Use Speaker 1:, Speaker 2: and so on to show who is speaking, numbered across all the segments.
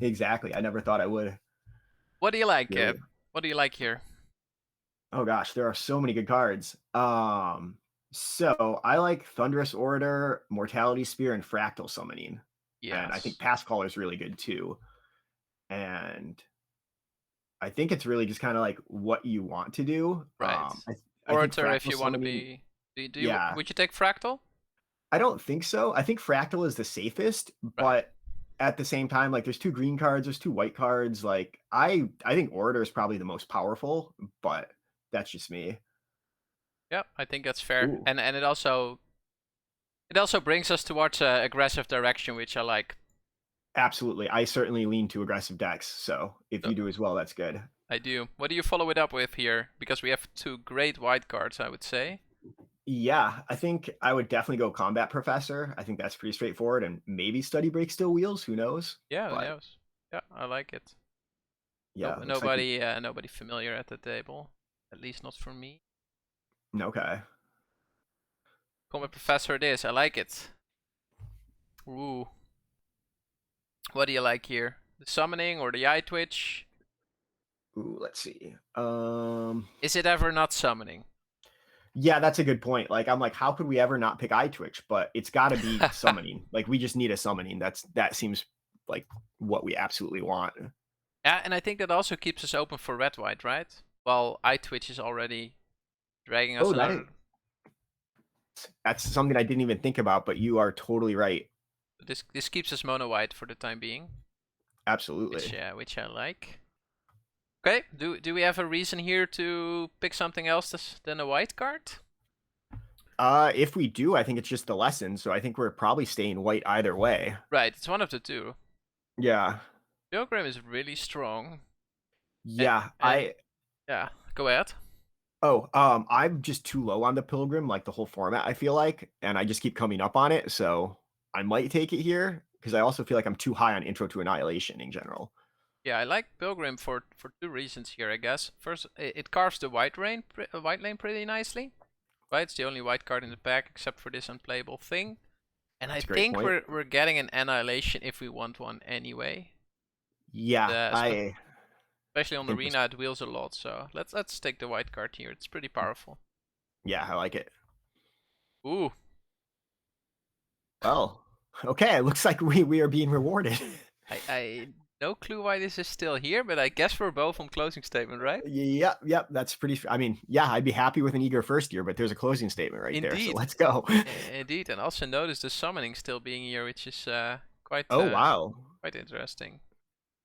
Speaker 1: Exactly. I never thought I would.
Speaker 2: What do you like?
Speaker 1: Really.
Speaker 2: What do you like here?
Speaker 1: Oh gosh, there are so many good cards. So I like Thunderous Orator, Mortality Spear, and Fractal Summoning. And I think
Speaker 2: Yes.
Speaker 1: Pass Caller is really good too. And I think it's really just kind of like what you want to do.
Speaker 2: Right.
Speaker 1: I think
Speaker 2: Orator, if
Speaker 1: Fractal
Speaker 2: you want to
Speaker 1: Summoning,
Speaker 2: be. Do you
Speaker 1: yeah,
Speaker 2: would you take Fractal?
Speaker 1: I don't think so. I think Fractal is the safest,
Speaker 2: Right.
Speaker 1: but at the same time, like there's two green cards, there's two white cards. Like I think Orator is probably the most powerful, but that's just me.
Speaker 2: Yeah, I think that's fair.
Speaker 1: Ooh,
Speaker 2: And it also brings us towards aggressive direction, which I like.
Speaker 1: absolutely. I certainly lean to aggressive decks, so if
Speaker 2: So
Speaker 1: you do as well, that's good.
Speaker 2: I do. What do you follow it up with here? Because we have two great white cards, I would say.
Speaker 1: Yeah, I think I would definitely go Combat Professor. I think that's pretty straightforward, and maybe Study Break Still Wheels. Who knows?
Speaker 2: Yeah, who
Speaker 1: But
Speaker 2: knows? Yeah, I like it. No,
Speaker 1: yeah, looks like we
Speaker 2: nobody familiar at the table. At least not for me.
Speaker 1: okay.
Speaker 2: Combat Professor it is. I like it. Ooh. What do you like here? The summoning or the eye twitch?
Speaker 1: Ooh, let's see.
Speaker 2: Is it ever not summoning?
Speaker 1: Yeah, that's a good point. Like, I'm like, how could we ever not pick Eye Twitch? But it's got to be summoning. Like, we just need a summoning. That seems like what we absolutely want.
Speaker 2: Yeah, and I think that also keeps us open for red white, right? While eye twitch is already dragging us
Speaker 1: Oh,
Speaker 2: another.
Speaker 1: that's something I didn't even think about. But you are totally right.
Speaker 2: This keeps us mono white for the time being,
Speaker 1: Absolutely.
Speaker 2: which I like. Okay, do we have a reason here to pick something else than a white card?
Speaker 1: If we do, I think it's just the lesson. So I think we're probably staying white either way.
Speaker 2: Right, it's one of the two.
Speaker 1: Yeah.
Speaker 2: Pilgrim is really strong. And,
Speaker 1: Yeah.
Speaker 2: and yeah, go ahead.
Speaker 1: I'm just too low on the Pilgrim, like the whole format, I feel like, and I just keep coming up on it. So I might take it here because I also feel like I'm too high on Intro to Annihilation in general.
Speaker 2: Yeah, I like Pilgrim for two reasons here, I guess. First, it carves the white lane pretty nicely. Right, it's the only white card in the pack except for this unplayable thing. And I
Speaker 1: That's a great
Speaker 2: think
Speaker 1: point.
Speaker 2: we're getting an annihilation if we want one anyway.
Speaker 1: Yeah, I
Speaker 2: Especially on the
Speaker 1: think this.
Speaker 2: arena, it wheels a lot. So let's take the white card here. It's pretty powerful.
Speaker 1: Yeah, I like it.
Speaker 2: Ooh,
Speaker 1: Well, okay, it looks like we are being rewarded.
Speaker 2: I no clue why this is still here, but I guess we're both on closing statement, right?
Speaker 1: Yep, that's pretty. I mean, yeah, I'd be happy with an eager first year, but there's a closing statement right there, so
Speaker 2: Indeed,
Speaker 1: let's go.
Speaker 2: indeed, and also notice the summoning still being here, which is quite
Speaker 1: Oh wow,
Speaker 2: quite interesting.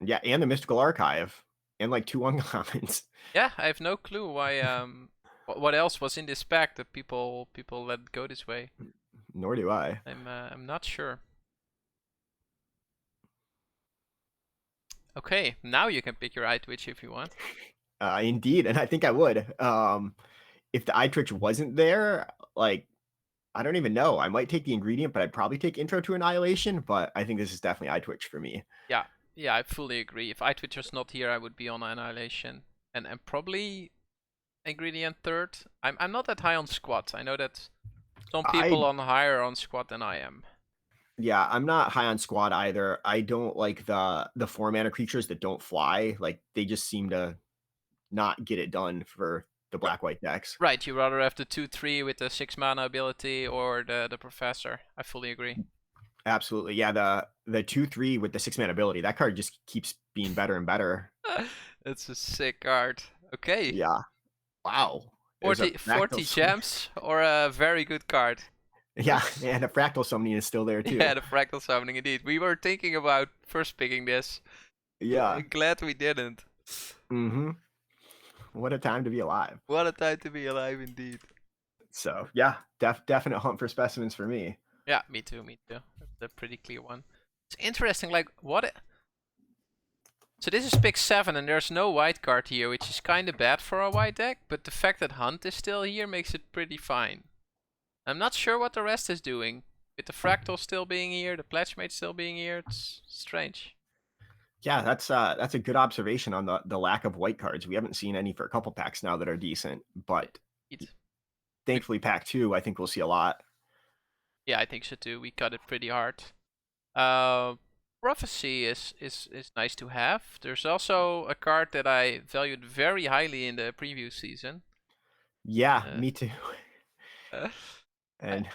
Speaker 1: yeah, and the Mystical Archive, and like two uncommons.
Speaker 2: Yeah, I have no clue why what else was in this pack that people let it go this way.
Speaker 1: Nor do I.
Speaker 2: I'm not sure. Okay, now you can pick your eye twitch if you want.
Speaker 1: Indeed, and I think I would. If the eye twitch wasn't there, like I don't even know. I might take the ingredient, but I'd probably take Intro to Annihilation. But I think this is definitely eye twitch for me.
Speaker 2: Yeah, yeah, I fully agree. If eye twitch was not here, I would be on annihilation and probably ingredient third. I'm not that high on squat. I know that some people
Speaker 1: I
Speaker 2: on higher on squat than I am.
Speaker 1: Yeah, I'm not high on squad either. I don't like the 4 mana creatures that don't fly. Like they just seem to not get it done for the
Speaker 2: Right,
Speaker 1: black white decks.
Speaker 2: right. You rather have the 2/3 with the 6 mana ability or the professor. I fully agree.
Speaker 1: Absolutely. Yeah, the 2/3 with the 6 mana ability, that card just keeps being better and better.
Speaker 2: It's a sick card. Okay.
Speaker 1: Yeah. Wow. There's a
Speaker 2: 40 gems or a very good card.
Speaker 1: Yeah, and a fractal summoning is still there
Speaker 2: Yeah,
Speaker 1: too.
Speaker 2: the fractal summoning indeed. We were thinking about first picking this.
Speaker 1: Yeah.
Speaker 2: Glad we didn't.
Speaker 1: Mm-hmm. What a time to be alive.
Speaker 2: What a time to be alive indeed.
Speaker 1: So yeah, definite hunt for specimens for me.
Speaker 2: Yeah, me too, me too. That's a pretty clear one. It's interesting, like, so this is pick 7 and there's no white card here, which is kind of bad for a white deck, but the fact that Hunt is still here makes it pretty fine. I'm not sure what the rest is doing. With the Fractal still being here, the Pledge Mate still being here, it's strange.
Speaker 1: Yeah, that's a good observation on the lack of white cards. We haven't seen any for a couple packs now that are decent, but
Speaker 2: It, we,
Speaker 1: thankfully pack 2, I think we'll see a lot.
Speaker 2: yeah, I think so too. We cut it pretty hard. Uh, Prophecy is nice to have. There's also a card that I valued very highly in the previous season.
Speaker 1: Yeah,
Speaker 2: Uh,
Speaker 1: me too.
Speaker 2: I
Speaker 1: And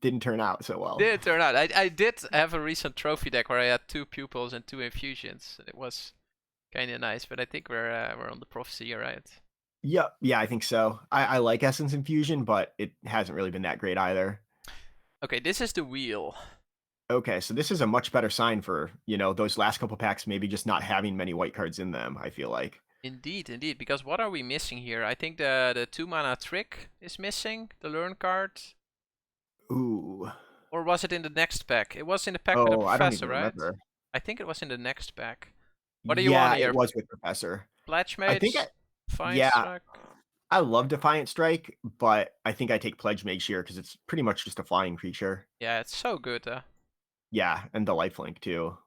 Speaker 1: didn't turn out so well.
Speaker 2: did turn out. I did have a recent trophy deck where I had 2 pupils and 2 infusions. It was kind of nice, but I think we're on the prophecy, right?
Speaker 1: Yep. Yeah, I think so. I like Essence Infusion, but it hasn't really been that great either.
Speaker 2: Okay, this is the wheel.
Speaker 1: Okay, so this is a much better sign for, those last couple packs maybe just not having many white cards in them, I feel like.
Speaker 2: Indeed, indeed. Because what are we missing here? I think the 2-mana trick is missing, the learn card.
Speaker 1: Ooh.
Speaker 2: Or was it in the next pack? It was in the pack with the
Speaker 1: Oh, I don't
Speaker 2: professor,
Speaker 1: even
Speaker 2: right?
Speaker 1: remember.
Speaker 2: I think it was in the next pack. What do you want
Speaker 1: Yeah, it
Speaker 2: here?
Speaker 1: was with Professor.
Speaker 2: Pledge
Speaker 1: I think
Speaker 2: Mage? Fine
Speaker 1: yeah,
Speaker 2: Strike?
Speaker 1: I love Defiant Strike, but I think I take Pledge Mage here because it's pretty much just a flying creature.
Speaker 2: Yeah, it's so good.
Speaker 1: Yeah, and the lifelink too.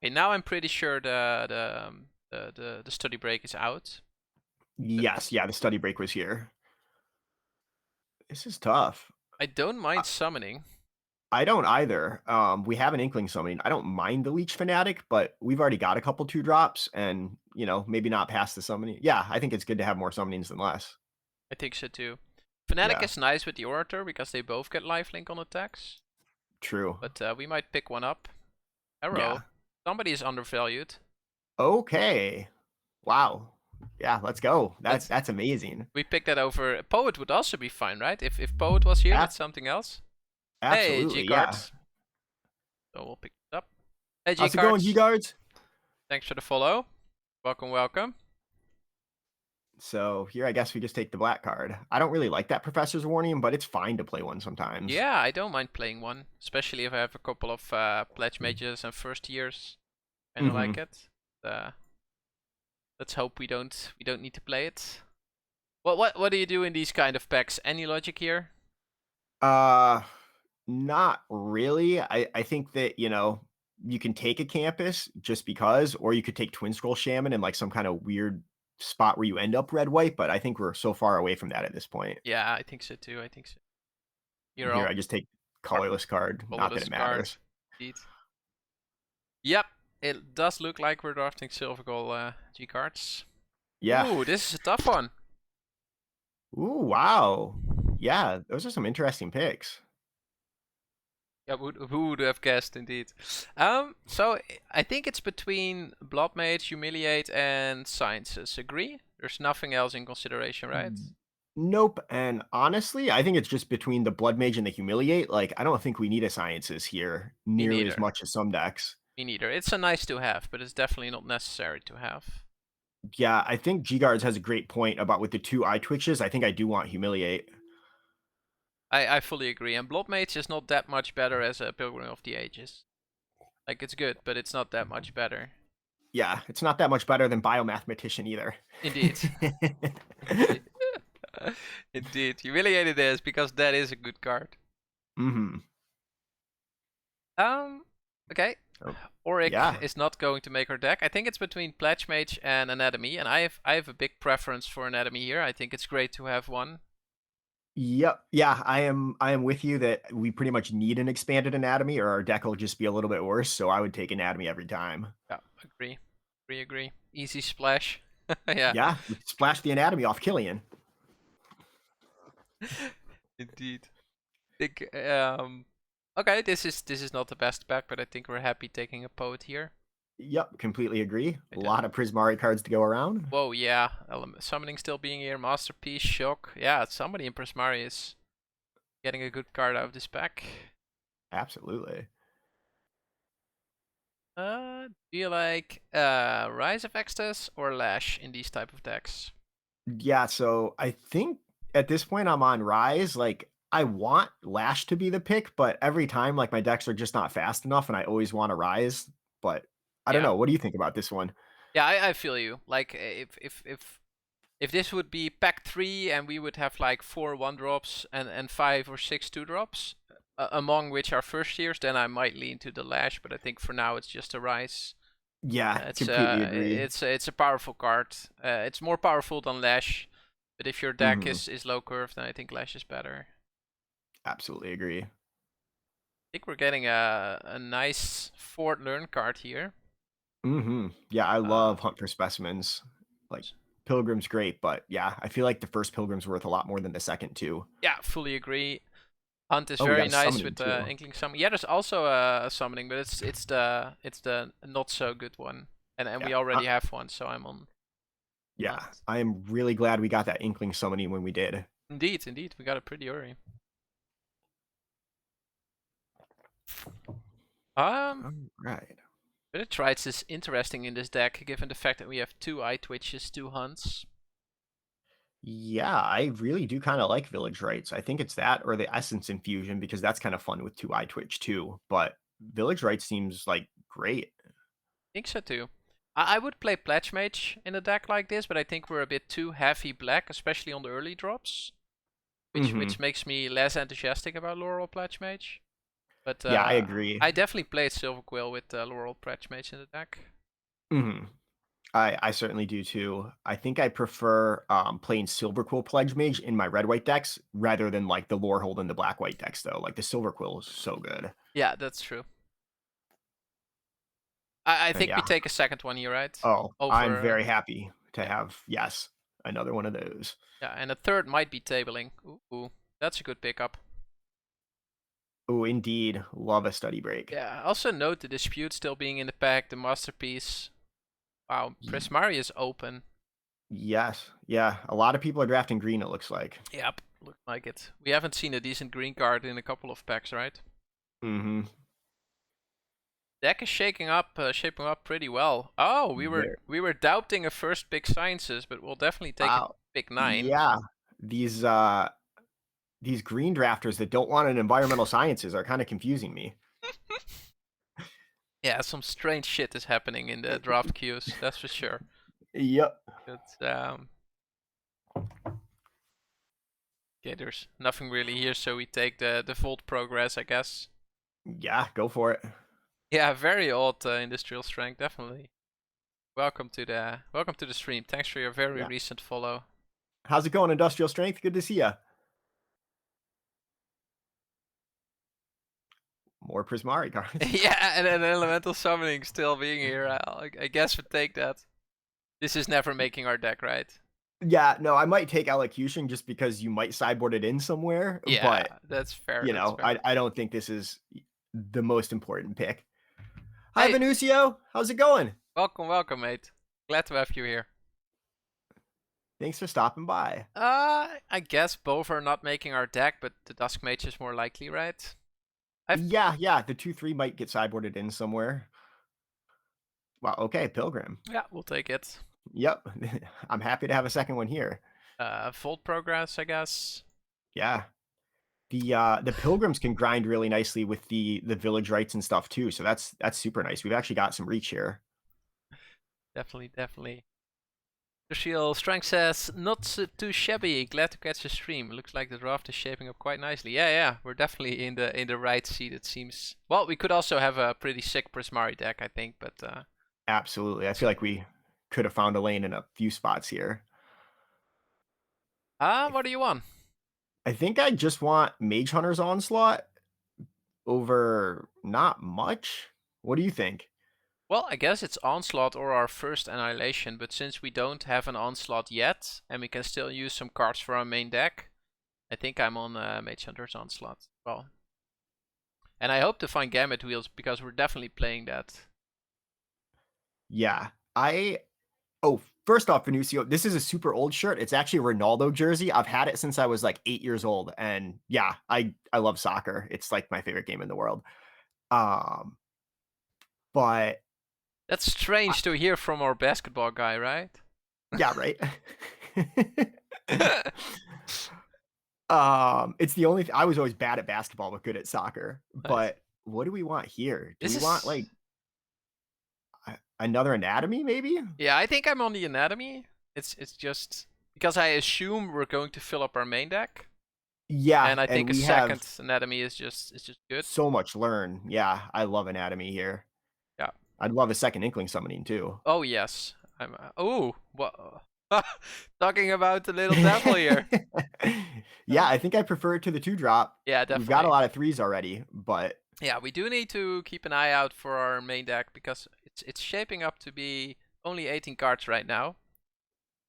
Speaker 2: Okay, now I'm pretty sure the study break is out.
Speaker 1: Yes, yeah, the study break was here. This is tough.
Speaker 2: I don't mind summoning.
Speaker 1: I don't either. We have an Inkling summoning. I don't mind the Leech Fanatic, but we've already got a couple 2-drops and, maybe not past the summoning. Yeah, I think it's good to have more summonings than less.
Speaker 2: I think so too. Fnatic
Speaker 1: Yeah,
Speaker 2: is nice with the Orator because they both get lifelink on attacks.
Speaker 1: true.
Speaker 2: But we might pick one up.
Speaker 1: Yeah.
Speaker 2: Arrow. Somebody is undervalued.
Speaker 1: Okay. Wow. Yeah, let's go.
Speaker 2: Let's
Speaker 1: That's amazing.
Speaker 2: we pick that over. Poet would also be fine, right? If Poet was here,
Speaker 1: Ab
Speaker 2: that's something else. Hey, G
Speaker 1: Absolutely, yeah.
Speaker 2: cards. So we'll pick it up. Hey, G
Speaker 1: How's it going,
Speaker 2: cards.
Speaker 1: G-Guards?
Speaker 2: Thanks for the follow. Welcome, welcome.
Speaker 1: So here, I guess we just take the black card. I don't really like that Professor's Warning, but it's fine to play one sometimes.
Speaker 2: Yeah, I don't mind playing one, especially if I have a couple of pledge mages and first years. Kind of like it. Let's hope we don't need to play it. What do you do in these kind of packs? Any logic here?
Speaker 1: Not really. I think that, you can take a campus just because, or you could take Twin Scroll Shaman in like some kind of weird spot where you end up red-white, but I think we're so far away from that at this point.
Speaker 2: Yeah, I think so too. I think so. You're
Speaker 1: Here,
Speaker 2: all
Speaker 1: I just take colorless card. Not that
Speaker 2: colorless
Speaker 1: it
Speaker 2: card.
Speaker 1: matters.
Speaker 2: Indeed. Yep, it does look like we're drafting Silverquill G cards.
Speaker 1: Yeah.
Speaker 2: Ooh, this is a tough one.
Speaker 1: Ooh, wow. Yeah, those are some interesting picks.
Speaker 2: Yeah, who would have guessed, indeed. So I think it's between Blood Mage, Humiliate, and Sciences. Agree? There's nothing else in consideration, right?
Speaker 1: Nope. And honestly, I think it's just between the Blood Mage and the Humiliate. Like, I don't think we need a Sciences here nearly as
Speaker 2: neither.
Speaker 1: much as some decks.
Speaker 2: Me neither. It's a nice to have, but it's definitely not necessary to have.
Speaker 1: Yeah, I think G-Guards has a great point about with the 2 eye twitches. I think I do want Humiliate.
Speaker 2: I fully agree. And Blood Mage is not that much better as a Pilgrim of the Ages. Like, it's good, but it's not that much better.
Speaker 1: Yeah, it's not that much better than Biomathematician either.
Speaker 2: Indeed. Indeed. Humiliated is because that is a good card. Okay.
Speaker 1: Oh,
Speaker 2: Auric
Speaker 1: yeah.
Speaker 2: is not going to make her deck. I think it's between Pledge Mage and Anatomy, and I have a big preference for Anatomy here. I think it's great to have one.
Speaker 1: Yep. Yeah, I am with you that we pretty much need an expanded anatomy or our deck will just be a little bit worse. So I would take anatomy every time.
Speaker 2: Yeah, agree. Easy splash. Yeah.
Speaker 1: Yeah, splash the anatomy off Killian.
Speaker 2: Indeed. Think, okay, this is not the best pack, but I think we're happy taking a Poet here.
Speaker 1: Yep, completely agree. A lot of Prismari cards to go around.
Speaker 2: Whoa, yeah. Summoning still being here. Masterpiece, Shock. Yeah, somebody in Prismari is getting a good card out of this pack.
Speaker 1: Absolutely.
Speaker 2: Do you like Rise of Extus or Lash in these type of decks?
Speaker 1: Yeah, so I think at this point I'm on Rise. Like, I want Lash to be the pick, but every time, like, my decks are just not fast enough, and I always want to Rise. But I don't know. What do you think about this one?
Speaker 2: Yeah, I feel you. Like, if this would be pack 3 and we would have like 4 1-drops and 5 or 6 2-drops, among which are first years, then I might lean to the Lash. But I think for now it's just a Rise.
Speaker 1: Yeah, completely agree.
Speaker 2: It's a powerful card. It's more powerful than Lash, but if your deck is low curve, then I think Lash is better.
Speaker 1: Absolutely agree.
Speaker 2: think we're getting a nice fourth learn card here.
Speaker 1: Yeah, I
Speaker 2: Uh,
Speaker 1: love Hunt for Specimens. Like, Pilgrim's great, but yeah, I feel like the first Pilgrim's worth a lot more than the second too.
Speaker 2: yeah, fully agree. Hunt is
Speaker 1: Oh, we got
Speaker 2: very
Speaker 1: a
Speaker 2: nice
Speaker 1: summoning
Speaker 2: with
Speaker 1: too.
Speaker 2: Inkling Summon. Yeah, there's also a summoning, but it's the not so good one, and
Speaker 1: Yeah,
Speaker 2: we already have one, so I'm on
Speaker 1: yeah,
Speaker 2: Hunt.
Speaker 1: I am really glad we got that Inkling summoning when we did.
Speaker 2: Indeed, we got it pretty early. Um,
Speaker 1: All right.
Speaker 2: Bellatrix is interesting in this deck, given the fact that we have 2 Eye Twitches, 2 Hunts.
Speaker 1: Yeah, I really do kind of like Village Rites. I think it's that or the Essence Infusion because that's kind of fun with 2 Eye Twitch too. But Village Rites seems like great.
Speaker 2: I think so too. I would play Pledge Mage in a deck like this, but I think we're a bit too heavy black, especially on the early drops,
Speaker 1: Hmm.
Speaker 2: which makes me less enthusiastic about Laurel Pledge Mage. But
Speaker 1: Yeah, I agree.
Speaker 2: I definitely played Silverquill with Laurel Pledge Mage in the deck.
Speaker 1: Hmm. I certainly do too. I think I prefer playing Silverquill Pledge Mage in my red white decks rather than like the Lorehold in the black white decks though. Like the Silverquill is so good.
Speaker 2: Yeah, that's true. I
Speaker 1: And
Speaker 2: think we
Speaker 1: yeah,
Speaker 2: take a second one here, right?
Speaker 1: oh, I'm
Speaker 2: Over,
Speaker 1: very happy to
Speaker 2: yeah,
Speaker 1: have, yes, another one of those.
Speaker 2: yeah, and a third might be tabling. Ooh, that's a good pickup.
Speaker 1: Oh, indeed. Love a study break.
Speaker 2: Yeah, also note the Dispute still being in the pack, the Masterpiece. Wow,
Speaker 1: Y-
Speaker 2: Prismari is open.
Speaker 1: Yes. Yeah. A lot of people are drafting green, it looks like.
Speaker 2: Yep, looks like it. We haven't seen a decent green card in a couple of packs, right?
Speaker 1: Mm-hmm.
Speaker 2: Deck is shaping up pretty well. Oh,
Speaker 1: There.
Speaker 2: we were doubting a first pick Sciences, but we'll definitely take a
Speaker 1: Wow.
Speaker 2: pick 9.
Speaker 1: Yeah. These these green drafters that don't want an environmental sciences are kind of confusing me.
Speaker 2: Yeah, some strange shit is happening in the draft queues, that's for sure.
Speaker 1: Yep.
Speaker 2: But okay, there's nothing really here, so we take the default progress, I guess.
Speaker 1: Yeah, go for it.
Speaker 2: Yeah, very odd industrial strength, definitely. Welcome to the stream. Thanks for your very
Speaker 1: Yeah.
Speaker 2: recent follow.
Speaker 1: How's it going, Industrial Strength? Good to see ya. More Prismari cards.
Speaker 2: Yeah, and an elemental summoning still being here. I guess we take that. This is never making our deck, right?
Speaker 1: Yeah, no, I might take Elocution just because you might sideboard it in somewhere,
Speaker 2: Yeah,
Speaker 1: but
Speaker 2: that's fair.
Speaker 1: you
Speaker 2: That's
Speaker 1: know,
Speaker 2: fair.
Speaker 1: I don't think this is the most important pick. Hi,
Speaker 2: Hey,
Speaker 1: Venucio. How's it going?
Speaker 2: welcome, mate. Glad to have you here.
Speaker 1: Thanks for stopping by.
Speaker 2: I guess both are not making our deck, but the Dusk Mage is more likely, right? I've
Speaker 1: Yeah, the 2/3 might get sideboarded in somewhere. Well, okay, Pilgrim.
Speaker 2: Yeah, we'll take it.
Speaker 1: Yep. I'm happy to have a second one here.
Speaker 2: Fold progress, I guess.
Speaker 1: Yeah. The Pilgrims can grind really nicely with the village rights and stuff too. So that's super nice. We've actually got some reach here.
Speaker 2: Definitely. Luciel Strength says, not too shabby. Glad to catch the stream. Looks like the draft is shaping up quite nicely. Yeah, we're definitely in the right seat. It seems. Well, we could also have a pretty sick Prismari deck, I think, but
Speaker 1: Absolutely. I feel like we could have found a lane in a few spots here.
Speaker 2: what do you want?
Speaker 1: I think I just want Mage Hunter's Onslaught over not much. What do you think?
Speaker 2: Well, I guess it's Onslaught or our first Annihilation, but since we don't have an Onslaught yet, and we can still use some cards for our main deck, I think I'm on Mage Hunter's Onslaught. Well, and I hope to find Gambit Wheels because we're definitely playing that.
Speaker 1: Yeah. Oh, first off, Venucio, this is a super old shirt. It's actually a Ronaldo jersey. I've had it since I was like 8 years old. And yeah, I love soccer. It's like my favorite game in the world. Um, but
Speaker 2: That's strange to hear from our basketball guy, right?
Speaker 1: yeah, right. It's the only I was always bad at basketball but good at soccer.
Speaker 2: Nice.
Speaker 1: But what do we want here? Do
Speaker 2: This
Speaker 1: we want
Speaker 2: is
Speaker 1: like another anatomy maybe?
Speaker 2: Yeah, I think I'm on the anatomy. It's just because I assume we're going to fill up our main deck,
Speaker 1: Yeah,
Speaker 2: and I
Speaker 1: and
Speaker 2: think a
Speaker 1: we have
Speaker 2: second anatomy is just good.
Speaker 1: so much learn. Yeah, I love anatomy here.
Speaker 2: Yeah.
Speaker 1: I'd love a second inkling summoning too.
Speaker 2: Oh yes. I'm. Oh, what? Talking about the little devil here.
Speaker 1: Yeah, I think I prefer it to the 2-drop.
Speaker 2: Yeah,
Speaker 1: We've got a
Speaker 2: definitely.
Speaker 1: lot of 3s already, but
Speaker 2: Yeah, we do need to keep an eye out for our main deck because it's shaping up to be only 18 cards right now.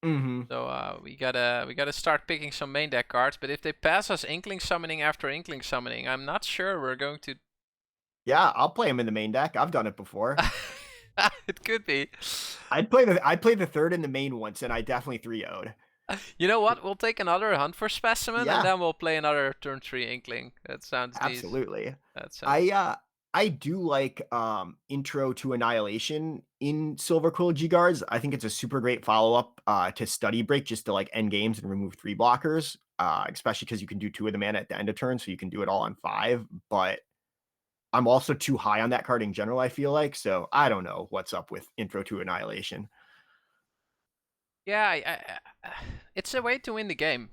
Speaker 1: Mm-hmm.
Speaker 2: So we gotta start picking some main deck cards. But if they pass us Inkling Summoning after Inkling Summoning, I'm not sure we're going to.
Speaker 1: Yeah, I'll play him in the main deck. I've done it before.
Speaker 2: It could be.
Speaker 1: I'd play the third in the main once, and I definitely 3-0'd.
Speaker 2: You know what? We'll take another Hunt for Specimen, and
Speaker 1: Yeah,
Speaker 2: then we'll play another turn 3 Inkling. That sounds decent.
Speaker 1: absolutely.
Speaker 2: That sounds.
Speaker 1: I do like Intro to Annihilation in Silverquill G Guards. I think it's a super great follow-up to Study Break just to like end games and remove 3 blockers. Especially because you can do 2 of the mana at the end of turn, so you can do it all on 5. But I'm also too high on that card in general, I feel like. So I don't know what's up with Intro to Annihilation.
Speaker 2: Yeah, it's a way to win the game.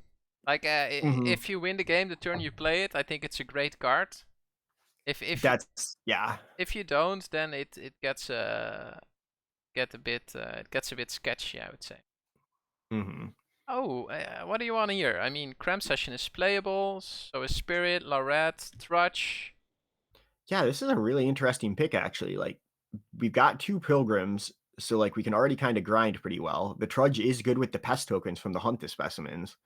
Speaker 2: Like,
Speaker 1: Hmm.
Speaker 2: if you win the game the turn you play it, I think it's a great card.
Speaker 1: That's yeah.
Speaker 2: If you don't, then it gets it gets a bit sketchy, I would say.
Speaker 1: Hmm.
Speaker 2: Oh, what do you want here? I mean, Cram Session is playable, so is Spirit, Lorette, Trudge.
Speaker 1: Yeah, this is a really interesting pick, actually. Like, we've got 2 Pilgrims, so like we can already kind of grind pretty well. The Trudge is good with the pest tokens from the Hunt the Specimens.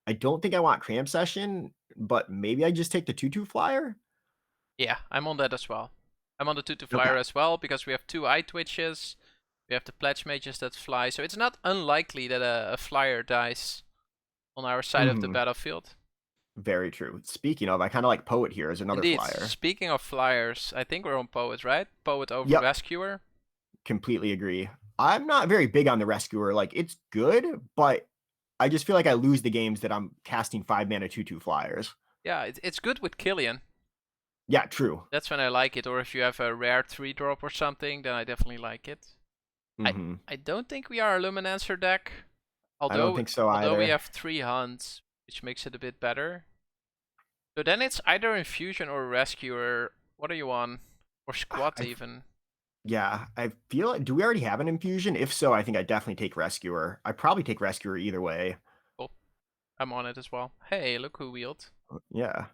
Speaker 1: I don't think I want Cramp Session, but maybe I just take the 2/2 flyer.
Speaker 2: Yeah, I'm on that as well. I'm on the 2/2
Speaker 1: Okay.
Speaker 2: flyer as well because we have 2 eye twitches. We have the pledge mages that fly, so it's not unlikely that a flyer dies on our side of the
Speaker 1: Hmm.
Speaker 2: battlefield.
Speaker 1: Very true. Speaking of, I kind of like Poet here as another
Speaker 2: Indeed.
Speaker 1: flyer.
Speaker 2: Speaking of flyers, I think we're on Poet, right? Poet over
Speaker 1: Yep,
Speaker 2: Rescuer.
Speaker 1: completely agree. I'm not very big on the Rescuer. Like, it's good, but I just feel like I lose the games that I'm casting 5 mana 2/2 flyers.
Speaker 2: Yeah, it's good with Killian.
Speaker 1: Yeah, true.
Speaker 2: That's when I like it. Or if you have a rare 3-drop or something, then I definitely like it. I
Speaker 1: Hmm.
Speaker 2: I don't think we are a Luminancer deck.
Speaker 1: I don't
Speaker 2: Although
Speaker 1: think so
Speaker 2: although we
Speaker 1: either.
Speaker 2: have 3 hunts, which makes it a bit better. So then it's either Infusion or Rescuer. What are you on? Or Squat
Speaker 1: I
Speaker 2: even.
Speaker 1: Yeah, I feel like, do we already have an infusion? If so, I think I definitely take Rescuer. I probably take Rescuer either way.
Speaker 2: Cool. I'm on it as well. Hey, look who wheeled.
Speaker 1: Yeah.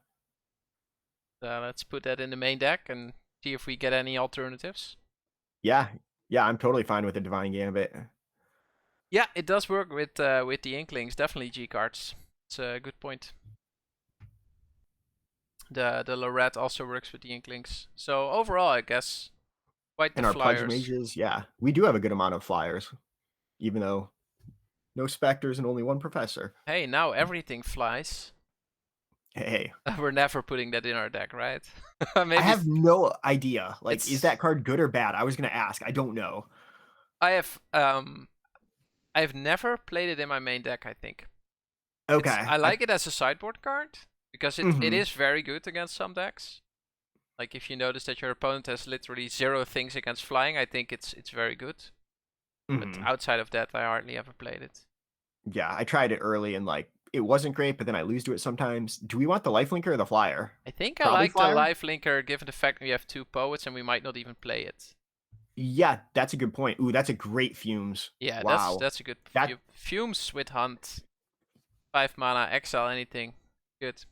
Speaker 2: Let's put that in the main deck and see if we get any alternatives.
Speaker 1: Yeah. Yeah, I'm totally fine with the Divine Gambit.
Speaker 2: Yeah, it does work with the Inklings. Definitely G cards. It's a good point. The Lorette also works with the Inklings. So overall, I guess quite the
Speaker 1: And our Pledge
Speaker 2: flyers.
Speaker 1: Mages, yeah. We do have a good amount of flyers, even though no Spectres and only 1 Professor.
Speaker 2: Hey, now everything flies.
Speaker 1: Hey,
Speaker 2: We're never putting that in our deck, right?
Speaker 1: I
Speaker 2: Maybe
Speaker 1: have no idea. Like, is
Speaker 2: it's.
Speaker 1: that card good or bad? I was gonna ask. I don't know.
Speaker 2: I have never played it in my main deck. I think
Speaker 1: Okay.
Speaker 2: I like it as a sideboard card because it
Speaker 1: Mhm.
Speaker 2: is very good against some decks. Like if you notice that your opponent has literally 0 things against flying, I think it's very good. But
Speaker 1: Mhm.
Speaker 2: outside of that, I hardly ever played it.
Speaker 1: Yeah, I tried it early and like it wasn't great, but then I lose to it sometimes. Do we want the Lifelinker or the Flyer?
Speaker 2: I think I
Speaker 1: Probably
Speaker 2: like the
Speaker 1: Flyer.
Speaker 2: life linker given the fact we have 2 poets and we might not even play it.
Speaker 1: Yeah, that's a good point. Ooh, that's a great Fumes.
Speaker 2: Yeah,
Speaker 1: Wow.
Speaker 2: that's a good
Speaker 1: That
Speaker 2: fumes with hunt. 5 mana, exile anything. Good.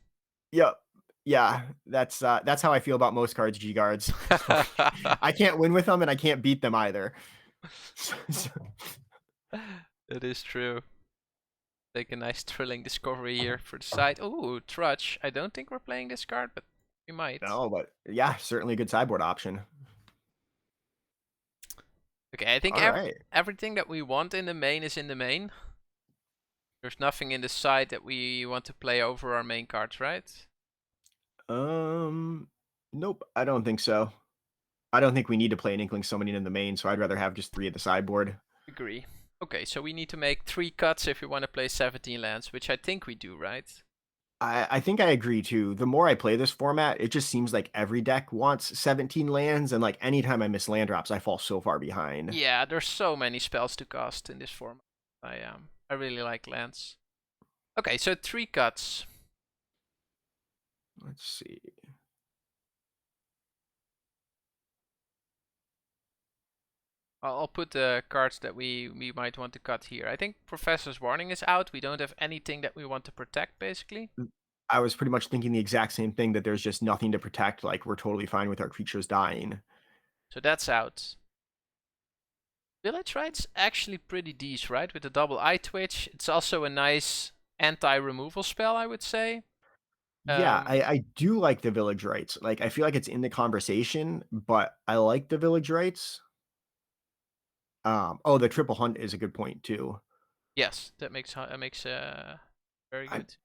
Speaker 1: Yep. Yeah, that's how I feel about most cards G guards. I can't win with them and I can't beat them either. So-
Speaker 2: That is true. Take a nice thrilling discovery here for the side. Ooh, Trudge. I don't think we're playing this card, but we might.
Speaker 1: no, but yeah, certainly a good sideboard option.
Speaker 2: Okay, I think
Speaker 1: All right.
Speaker 2: everything that we want in the main is in the main. There's nothing in the side that we want to play over our main cards, right?
Speaker 1: Um nope, I don't think so. I don't think we need to play an Inkling Summoning in the main, so I'd rather have just 3 at the sideboard.
Speaker 2: Agree. Okay, so we need to make 3 cuts if we want to play 17 lands, which I think we do, right?
Speaker 1: I think I agree too. The more I play this format, it just seems like every deck wants 17 lands, and like anytime I miss land drops, I fall so far behind.
Speaker 2: Yeah, there's so many spells to cast in this format. I really like lands. Okay, so 3 cuts.
Speaker 1: Let's see.
Speaker 2: I'll put the cards that we might want to cut here. I think Professor's Warning is out. We don't have anything that we want to protect, basically.
Speaker 1: I was pretty much thinking the exact same thing, that there's just nothing to protect. Like, we're totally fine with our creatures dying.
Speaker 2: So that's out. Village Right's actually pretty decent, right? With the double eye twitch. It's also a nice anti-removal spell, I would say.
Speaker 1: Yeah, I do like the village rights. Like, I feel like it's in the conversation, but I like the village rights. Oh, the triple hunt is a good point too.
Speaker 2: Yes, that makes very
Speaker 1: I
Speaker 2: good.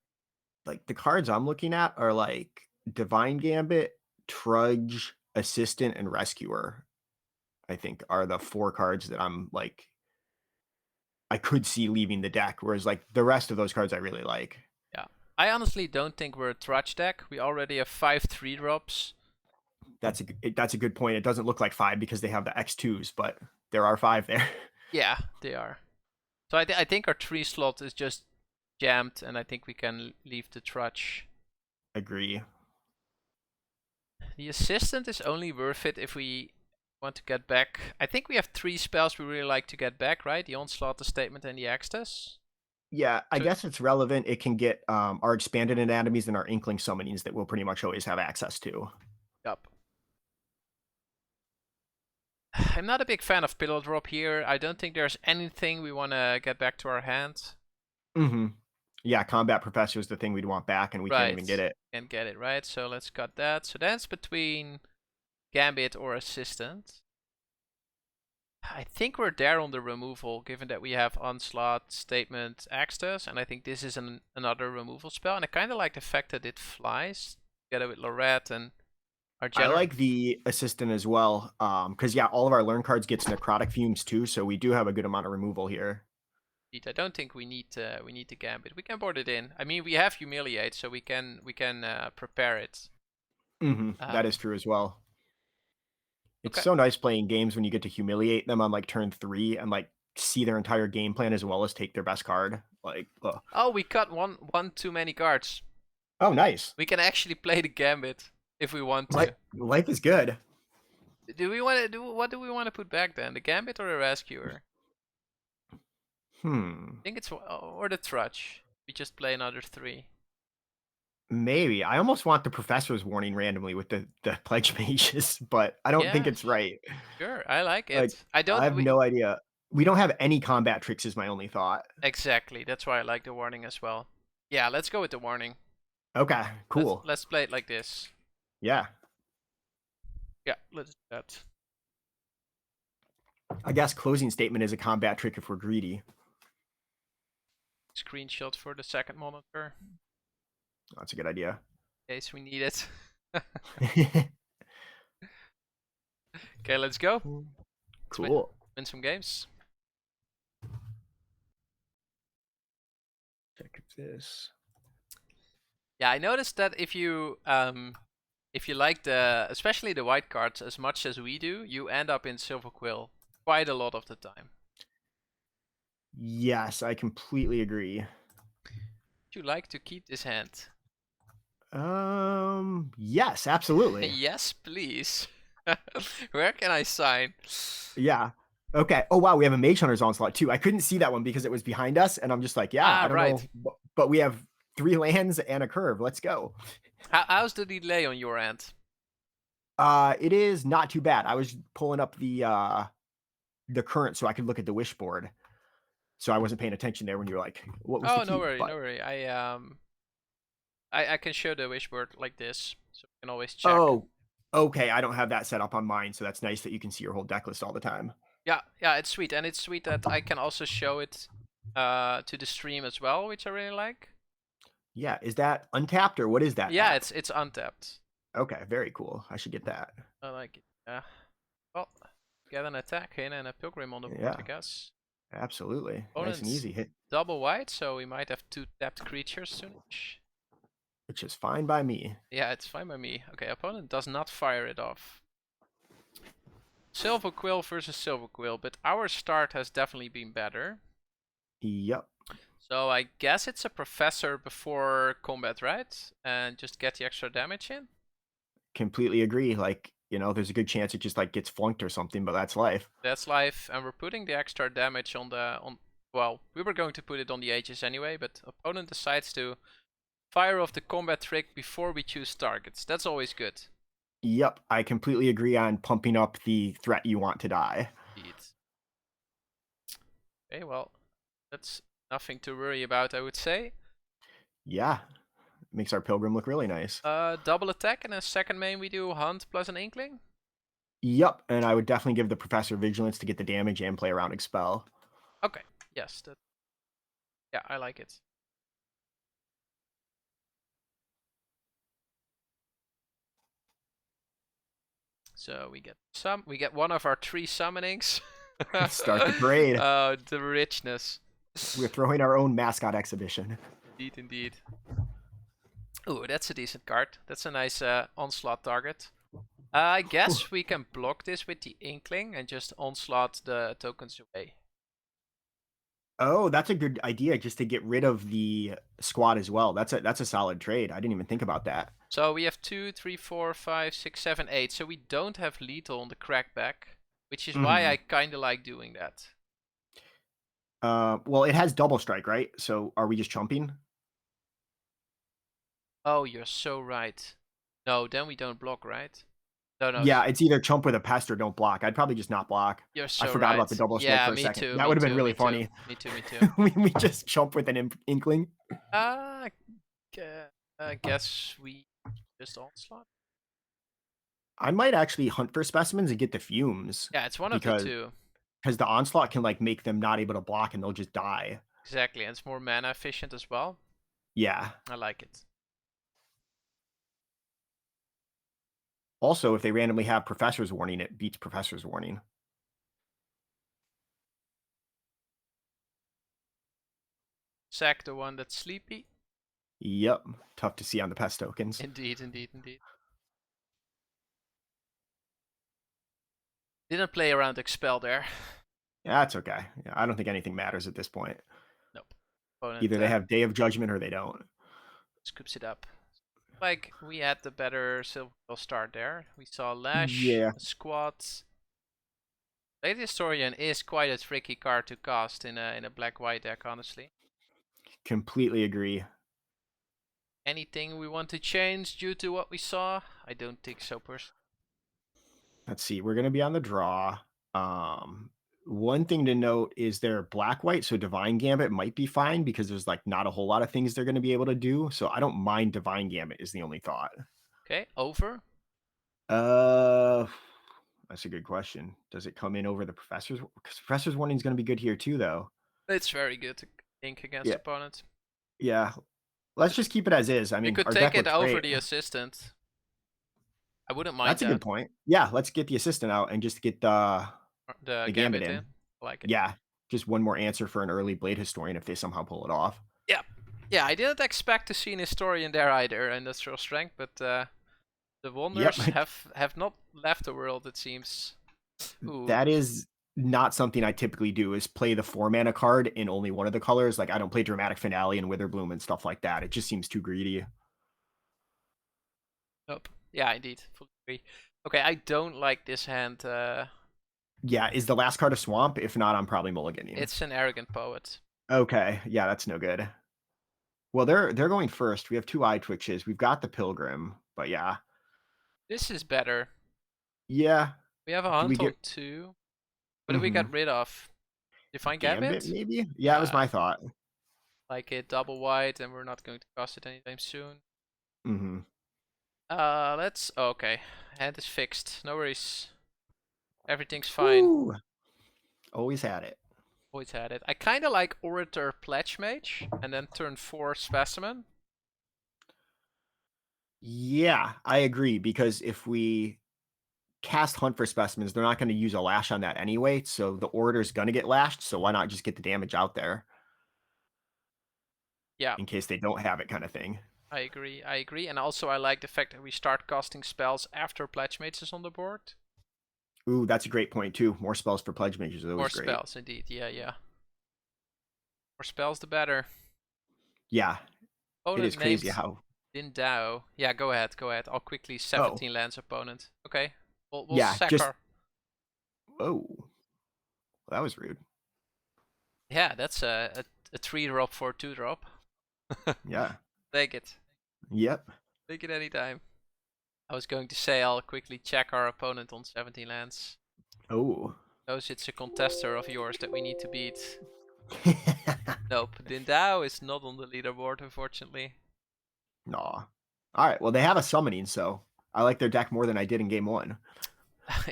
Speaker 1: like the cards I'm looking at are like Divine Gambit, Trudge, Assistant, and Rescuer. I think are the 4 cards that I'm like I could see leaving the deck, whereas like the rest of those cards I really like.
Speaker 2: Yeah. I honestly don't think we're a Trudge deck. We already have 5 3-drops.
Speaker 1: That's a good point. It doesn't look like 5 because they have the X2s, but there are 5 there.
Speaker 2: Yeah, they are. So I think our 3 slot is just jammed, and I think we can leave the Trudge.
Speaker 1: Agree.
Speaker 2: The Assistant is only worth it if we want to get back. I think we have 3 spells we really like to get back, right? The Onslaught, the Statement, and the Extus.
Speaker 1: Yeah, I
Speaker 2: So,
Speaker 1: guess it's relevant. It can get our expanded anatomies and our inkling summonings that we'll pretty much always have access to.
Speaker 2: yep. I'm not a big fan of Pillow Drop here. I don't think there's anything we want to get back to our hand.
Speaker 1: Mm-hmm. Yeah, Combat Professor is the thing we'd want back, and we can't even get it.
Speaker 2: Can't get it, right? So let's cut that. So that's between Gambit or Assistant. I think we're there on the removal, given that we have Onslaught, Statement, Axtus, and I think this is another removal spell. And I kind of like the fact that it flies together with Lorette and our
Speaker 1: I
Speaker 2: general.
Speaker 1: like the Assistant as well, because yeah, all of our learn cards gets Necrotic Fumes too, so we do have a good amount of removal here.
Speaker 2: I don't think we need the Gambit. We can board it in. I mean, we have Humiliate, so we can prepare it.
Speaker 1: That is true as well. It's
Speaker 2: Okay.
Speaker 1: so nice playing games when you get to humiliate them on like turn 3 and like see their entire game plan as well as take their best card. Like,
Speaker 2: Oh, we cut one too many cards.
Speaker 1: oh, nice.
Speaker 2: We can actually play the Gambit if we want
Speaker 1: Life,
Speaker 2: to.
Speaker 1: life is good.
Speaker 2: Do we want to do? What do we want to put back then? The Gambit or the Rescuer? I think it's or the Trudge. We just play another 3.
Speaker 1: Maybe. I almost want the Professor's Warning randomly with the Pledge Mages, but I don't think
Speaker 2: Yeah,
Speaker 1: it's right.
Speaker 2: sure. I like
Speaker 1: Like,
Speaker 2: it. I
Speaker 1: I
Speaker 2: don't.
Speaker 1: have no idea. We don't have any combat tricks is my only thought.
Speaker 2: Exactly. That's why I like the warning as well. Yeah, let's go with the warning.
Speaker 1: Okay,
Speaker 2: Let's
Speaker 1: cool.
Speaker 2: let's play it like this.
Speaker 1: Yeah.
Speaker 2: Yeah, let's do that.
Speaker 1: I guess closing statement is a combat trick if we're greedy.
Speaker 2: Screenshot for the second monitor
Speaker 1: That's a good idea.
Speaker 2: in case we need it. Okay, let's go.
Speaker 1: Cool.
Speaker 2: Win some games.
Speaker 1: Check this.
Speaker 2: Yeah, I noticed that if you like the especially the white cards as much as we do, you end up in Silverquill quite a lot of the time.
Speaker 1: Yes, I completely agree.
Speaker 2: Would you like to keep this hand?
Speaker 1: Yes, absolutely.
Speaker 2: Yes, please. Where can I sign?
Speaker 1: Yeah. Okay. Oh wow, we have a Mage Hunter's Onslaught too. I couldn't see that one because it was behind us, and I'm just like, yeah, I don't know, but we have 3 lands and a curve. Let's go.
Speaker 2: How's the delay on your end?
Speaker 1: It is not too bad. I was pulling up the current so I could look at the wish board. So I wasn't paying attention there when you were like, what was the key?
Speaker 2: No worry, no worry. I can show the wish board like this, so you can always check.
Speaker 1: Oh, okay. I don't have that set up on mine, so that's nice that you can see your whole deck list all the time.
Speaker 2: Yeah, it's sweet, and it's sweet that I can also show it to the stream as well, which I really like.
Speaker 1: Yeah, is that untapped or what is that?
Speaker 2: Yeah, it's untapped.
Speaker 1: Okay, very cool. I should get that.
Speaker 2: I like it. Yeah. Well, get an attack in and a pilgrim on the board,
Speaker 1: Yeah.
Speaker 2: I guess.
Speaker 1: Absolutely.
Speaker 2: Opponent's
Speaker 1: nice and easy hit.
Speaker 2: Double white, so we might have 2 tapped creatures soon.
Speaker 1: Which is fine by me.
Speaker 2: Yeah, it's fine by me. Okay, opponent does not fire it off. Silverquill versus Silverquill, but our start has definitely been better.
Speaker 1: Yep.
Speaker 2: So I guess it's a Professor before combat, right? And just get the extra damage in?
Speaker 1: Completely agree. Like, there's a good chance it just like gets flunked or something, but that's life.
Speaker 2: That's life, and we're putting the extra damage on well, we were going to put it on the Aegis anyway, but opponent decides to fire off the combat trick before we choose targets. That's always good.
Speaker 1: Yep, I completely agree on pumping up the threat you want to die.
Speaker 2: Indeed. Okay, well, that's nothing to worry about, I would say.
Speaker 1: Yeah, makes our pilgrim look really nice.
Speaker 2: Double attack, and then second main we do hunt plus an inkling.
Speaker 1: Yep, and I would definitely give the professor vigilance to get the damage and play around expel.
Speaker 2: Okay, yes, that. Yeah, I like it. So we get one of our 3 summonings.
Speaker 1: Start the parade.
Speaker 2: Oh, the richness.
Speaker 1: We're throwing our own mascot exhibition.
Speaker 2: Indeed, indeed. Ooh, that's a decent card. That's a nice onslaught target. I guess we can block this with the Inkling and just onslaught the tokens away.
Speaker 1: Oh, that's a good idea, just to get rid of the squad as well. That's a solid trade. I didn't even think about that.
Speaker 2: So we have 2, 3, 4, 5, 6, 7, 8. So we don't have lethal on the crackback, which is why I kind of like doing that.
Speaker 1: Well, it has double strike, right? So are we just chumping?
Speaker 2: Oh, you're so right. No, then we don't block, right? No, no.
Speaker 1: Yeah, it's either chump with a pest or don't block. I'd probably just not block.
Speaker 2: You're so
Speaker 1: I forgot
Speaker 2: right.
Speaker 1: about the double strike
Speaker 2: Yeah,
Speaker 1: for a
Speaker 2: me
Speaker 1: second.
Speaker 2: too.
Speaker 1: That would have been
Speaker 2: me
Speaker 1: really
Speaker 2: too,
Speaker 1: funny.
Speaker 2: Me too, me too.
Speaker 1: we just chump with an inkling.
Speaker 2: I guess we just onslaught.
Speaker 1: I might actually hunt for specimens and get the fumes.
Speaker 2: Yeah, it's one of the two.
Speaker 1: Because the onslaught can like make them not able to block and they'll just die.
Speaker 2: Exactly, and it's more mana efficient as well.
Speaker 1: Yeah.
Speaker 2: I like it.
Speaker 1: Also, if they randomly have Professor's Warning, it beats Professor's Warning.
Speaker 2: Sack the one that's sleepy.
Speaker 1: Yep. Tough to see on the pest tokens.
Speaker 2: Indeed, indeed, indeed. Didn't play around expel there.
Speaker 1: Yeah, that's okay. Yeah, I don't think anything matters at this point.
Speaker 2: Nope. Opponent,
Speaker 1: Either they have Day of Judgment or they don't.
Speaker 2: scoops it up. Like, we had the better Silverquill start there. We saw Lash,
Speaker 1: Yeah.
Speaker 2: Squat. Late Historian is quite a tricky card to cast in a black-white deck, honestly.
Speaker 1: Completely agree.
Speaker 2: Anything we want to change due to what we saw? I don't think so, personally.
Speaker 1: Let's see. We're going to be on the draw. One thing to note is they're black-white, so Divine Gambit might be fine because there's like not a whole lot of things they're going to be able to do. So I don't mind Divine Gambit is the only thought.
Speaker 2: Okay, over.
Speaker 1: That's a good question. Does it come in over the Professor's? Because Professor's Warning is going to be good here too, though.
Speaker 2: It's very good to ink against opponents.
Speaker 1: Yeah. Let's just keep it as is. I mean,
Speaker 2: you could take it over the assistant. I wouldn't mind.
Speaker 1: That's a good point. Yeah, let's get the assistant out and just get the Gambit in.
Speaker 2: I like it.
Speaker 1: Yeah, just one more answer for an early Blade Historian if they somehow pull it off.
Speaker 2: Yeah. Yeah, I didn't expect to see an Historian there either, Industrial Strength, but the wonders have not left the world, it seems. Ooh.
Speaker 1: That is not something I typically do, is play the 4-mana card in only one of the colors. Like, I don't play Dramatic Finale and Witherbloom and stuff like that. It just seems too greedy.
Speaker 2: Nope. Yeah, indeed. Fully agree. Okay, I don't like this hand.
Speaker 1: Yeah, is the last card a swamp? If not, I'm probably mulliganing.
Speaker 2: It's an Arrogant Poet.
Speaker 1: Okay, yeah, that's no good. Well, they're going first. We have 2 Eye Twitches. We've got the Pilgrim, but yeah.
Speaker 2: This is better.
Speaker 1: Yeah.
Speaker 2: We have a hunt on 2. What did we get rid of? Define Gambit?
Speaker 1: Maybe? Yeah, that was my thought.
Speaker 2: Like it double white, and we're not going to cast it anytime soon.
Speaker 1: Mm-hmm.
Speaker 2: Let's... Oh, okay. Hand is fixed. No worries. Everything's fine.
Speaker 1: Ooh. Always had it.
Speaker 2: Always had it. I kind of like Orator Pledge Mage, and then turn 4 Specimen.
Speaker 1: Yeah, I agree, because if we cast Hunt for Specimens, they're not going to use a Lash on that anyway, so the Orator's going to get lashed, so why not just get the damage out there?
Speaker 2: Yeah.
Speaker 1: In case they don't have it, kind of thing.
Speaker 2: I agree, and also I like the fact that we start casting spells after Pledge Mage is on the board.
Speaker 1: Ooh, that's a great point too. More spells for Pledge Mages is always great.
Speaker 2: More spells, indeed, yeah. More spells, the better.
Speaker 1: Yeah, it is crazy how...
Speaker 2: Din Dao. Yeah, go ahead. I'll quickly 17 lands opponent. Okay, we'll sack our...
Speaker 1: Oh, well, that was rude.
Speaker 2: Yeah, that's a 3-drop for 2-drop.
Speaker 1: Yeah.
Speaker 2: Take it.
Speaker 1: Yep.
Speaker 2: Take it anytime. I was going to say I'll quickly check our opponent on 17 lands.
Speaker 1: Oh.
Speaker 2: Knows it's a contester of yours that we need to beat. Nope, Dindao is not on the leaderboard, unfortunately.
Speaker 1: Nah. All right. Well, they have a summoning, so I like their deck more than I did in game 1.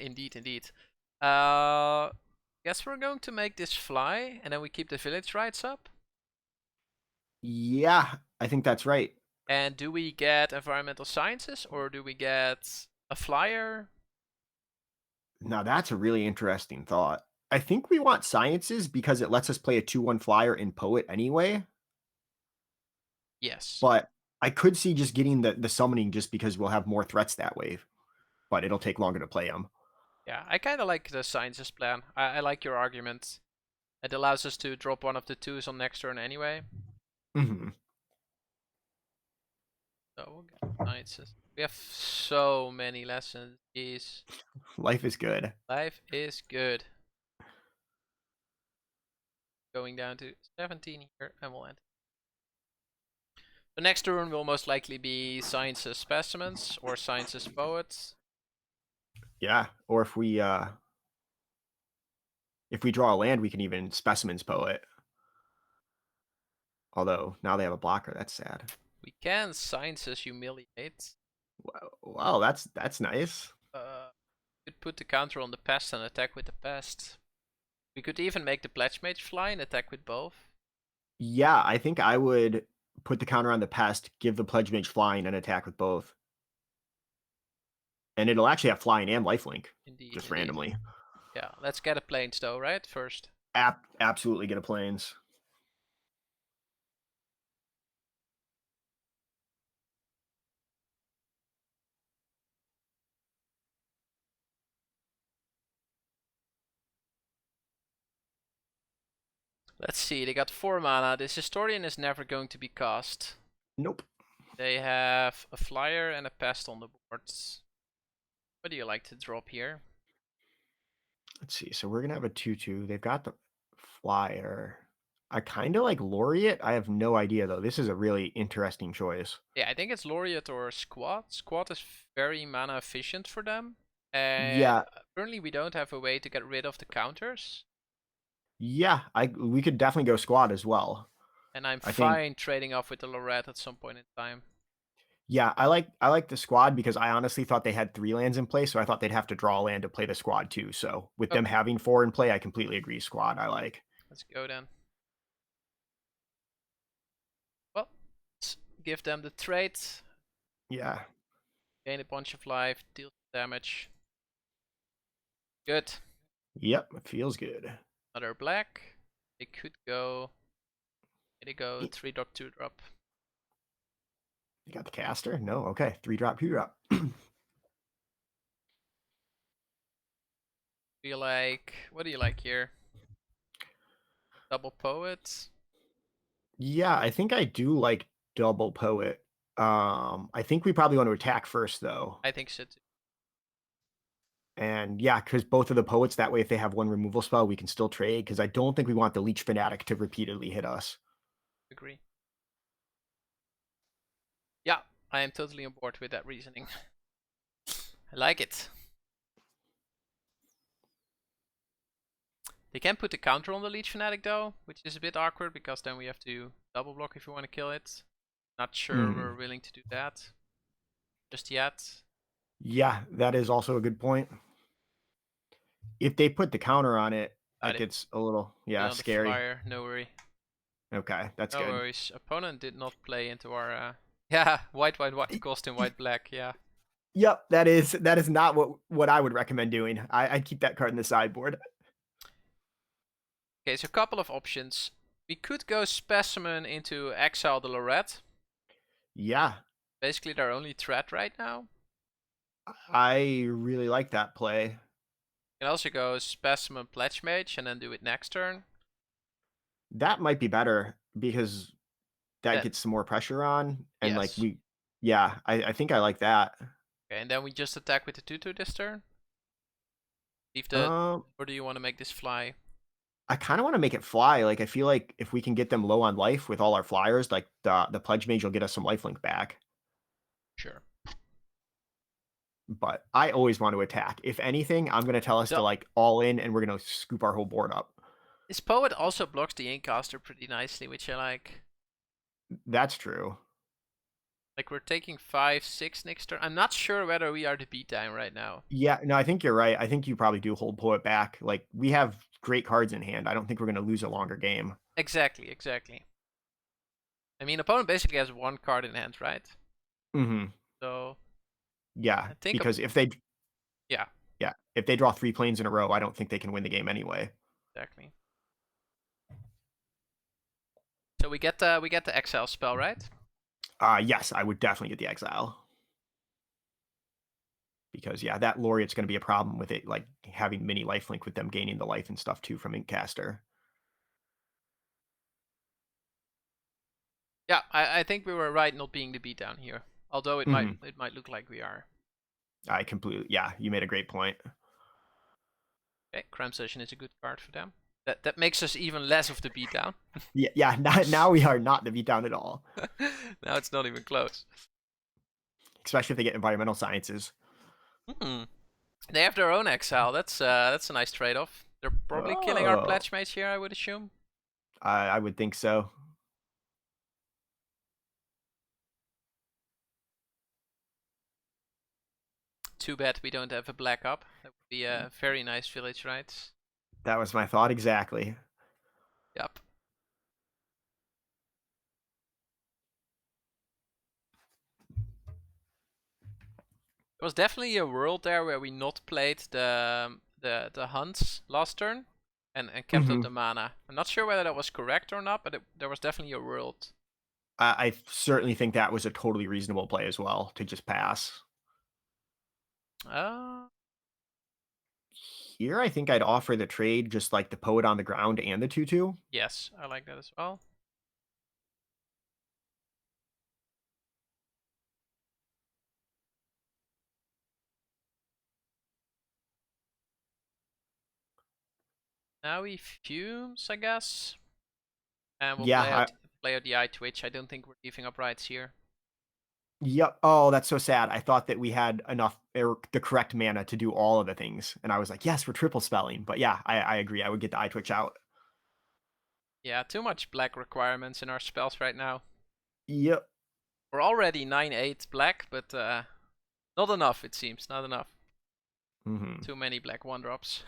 Speaker 2: Indeed, indeed. Guess we're going to make this fly, and then we keep the village rights up.
Speaker 1: Yeah, I think that's right.
Speaker 2: And do we get environmental sciences, or do we get a flyer?
Speaker 1: Now that's a really interesting thought. I think we want sciences because it lets us play a 2/1 flyer in Poet anyway.
Speaker 2: Yes.
Speaker 1: But I could see just getting the summoning just because we'll have more threats that way. But it'll take longer to play them.
Speaker 2: Yeah, I kind of like the sciences plan. I like your argument. It allows us to drop one of the twos on next turn anyway.
Speaker 1: Mm-hmm.
Speaker 2: So we'll get sciences. We have so many lessons. Jeez.
Speaker 1: Life is good.
Speaker 2: Life is good. Going down to 17 here, and we'll end. The next turn will most likely be sciences specimens or sciences poets.
Speaker 1: Yeah. Or if we draw a land, we can even specimens Poet. Although now they have a blocker. That's sad.
Speaker 2: We can sciences humiliate.
Speaker 1: Wow, that's nice.
Speaker 2: Could put the counter on the pest and attack with the pest. We could even make the pledge mage fly and attack with both.
Speaker 1: Yeah, I think I would put the counter on the pest, give the pledge mage flying, and attack with both. And it'll actually have flying and lifelink.
Speaker 2: Indeed,
Speaker 1: Just
Speaker 2: indeed.
Speaker 1: randomly.
Speaker 2: Yeah, let's get a plains though, right? First.
Speaker 1: Absolutely get a plains.
Speaker 2: Let's see, they got 4 mana. This Historian is never going to be cast.
Speaker 1: Nope.
Speaker 2: They have a flyer and a pest on the boards. What do you like to drop here?
Speaker 1: Let's see. So we're gonna have a 2/2. They've got the flyer. I kind of like Laureate. I have no idea though. This is a really interesting choice.
Speaker 2: Yeah, I think it's Laureate or Squat. Squat is very mana efficient for them. And
Speaker 1: Yeah,
Speaker 2: currently we don't have a way to get rid of the counters.
Speaker 1: yeah. We could definitely go squad as well.
Speaker 2: And I'm
Speaker 1: I think.
Speaker 2: fine trading off with the Lorette at some point in time.
Speaker 1: Yeah, I like the squad because I honestly thought they had 3 lands in play, so I thought they'd have to draw a land to play the squad too. So with them
Speaker 2: Okay,
Speaker 1: having 4 in play, I completely agree. Squad, I like.
Speaker 2: let's go then. Well, let's give them the trade.
Speaker 1: Yeah.
Speaker 2: Gain a bunch of life, deal damage. Good.
Speaker 1: Yep. It feels good.
Speaker 2: Another black. They could go. They go 3-drop, 2-drop.
Speaker 1: You got the caster? No. Okay. 3-drop, 2-drop.
Speaker 2: Do you like? What do you like here? Double poet.
Speaker 1: Yeah, I think I do like double poet. I think we probably want to attack first though.
Speaker 2: I think so too.
Speaker 1: And yeah, because both of the poets, that way if they have one removal spell, we can still trade. Because I don't think we want the Leech Fanatic to repeatedly hit us.
Speaker 2: Agree. Yeah, I am totally on board with that reasoning. I like it. They can put the counter on the Leech Fanatic though, which is a bit awkward because then we have to double block if we want to kill it. Not sure we're willing to do that just yet.
Speaker 1: Yeah, that is also a good point. If they put the counter on it, that gets a little scary.
Speaker 2: Flyer, no worry.
Speaker 1: Okay, that's
Speaker 2: No
Speaker 1: good.
Speaker 2: worries. Opponent did not play into our yeah, white costume, white black, yeah.
Speaker 1: Yep, that is not what I would recommend doing. I'd keep that card in the sideboard.
Speaker 2: Okay, so a couple of options. We could go Specimen into Exile the Lorette.
Speaker 1: Yeah.
Speaker 2: Basically their only threat right now.
Speaker 1: I really like that play.
Speaker 2: You can also go Specimen Pledge Mage and then do it next turn.
Speaker 1: That might be better because that gets some more pressure on. And
Speaker 2: yes.
Speaker 1: I think I like that.
Speaker 2: Okay, and then we just attack with the 2/2 this turn? Leave the, or do you want to make this fly?
Speaker 1: I kind of want to make it fly. Like, I feel like if we can get them low on life with all our flyers, like the Pledge Mage will get us some lifelink back. But I always want to attack. If anything, I'm going to tell us to
Speaker 2: So
Speaker 1: like all in and we're going to scoop our whole board up.
Speaker 2: this poet also blocks the Incaster pretty nicely, which I like.
Speaker 1: That's true.
Speaker 2: Like we're taking 5, 6 next turn. I'm not sure whether we are the beatdown right now.
Speaker 1: Yeah, no, I think you're right. I think you probably do hold Poet back. Like, we have great cards in hand. I don't think we're going to lose a longer game.
Speaker 2: Exactly, exactly. I mean, opponent basically has one card in hand, right?
Speaker 1: Mm-hmm.
Speaker 2: So
Speaker 1: Yeah,
Speaker 2: I think,
Speaker 1: because if they,
Speaker 2: yeah,
Speaker 1: yeah, if they draw 3 planes in a row, I don't think they can win the game anyway.
Speaker 2: exactly. So we get the exile spell, right?
Speaker 1: Yes, I would definitely get the Exile. Because, yeah, that Laureate's going to be a problem with it, like, having mini lifelink with them gaining the life and stuff, too, from Inkcaster.
Speaker 2: Yeah, I think we were right not being the beatdown here. Although it might look like we are.
Speaker 1: I completely, yeah, you made a great point.
Speaker 2: Okay, Crime Session is a good card for them. That makes us even less of the beatdown.
Speaker 1: Yeah, now we are not the beatdown at all.
Speaker 2: Now it's not even close.
Speaker 1: Especially if they get environmental sciences.
Speaker 2: They have their own exile. That's a nice trade-off. They're probably killing our
Speaker 1: Oh,
Speaker 2: pledge mates here, I would assume.
Speaker 1: I would think so.
Speaker 2: Too bad we don't have a black up. That would be a very nice village, right?
Speaker 1: That was my thought exactly.
Speaker 2: Yep. There was definitely a world there where we not played the hunts last turn and kept up the mana. I'm not sure whether that was correct or not, but there was definitely a world.
Speaker 1: I certainly think that was a totally reasonable play as well, to just pass.
Speaker 2: Uh,
Speaker 1: Here, I think I'd offer the trade just like the Poet on the ground and the 2/2.
Speaker 2: yes, I like that as well. Now he fumes, I guess. And we'll
Speaker 1: Yeah,
Speaker 2: play out the eye twitch. I don't think we're giving up rights here.
Speaker 1: yep. Oh, that's so sad. I thought that we had enough, the correct mana to do all of the things. And I was like, yes, we're triple spelling. But yeah, I agree. I would get the Eye Twitch out.
Speaker 2: Yeah, too much black requirements in our spells right now.
Speaker 1: Yep.
Speaker 2: We're already 9/8 black, but not enough, it seems. Not enough. Too many black 1-drops.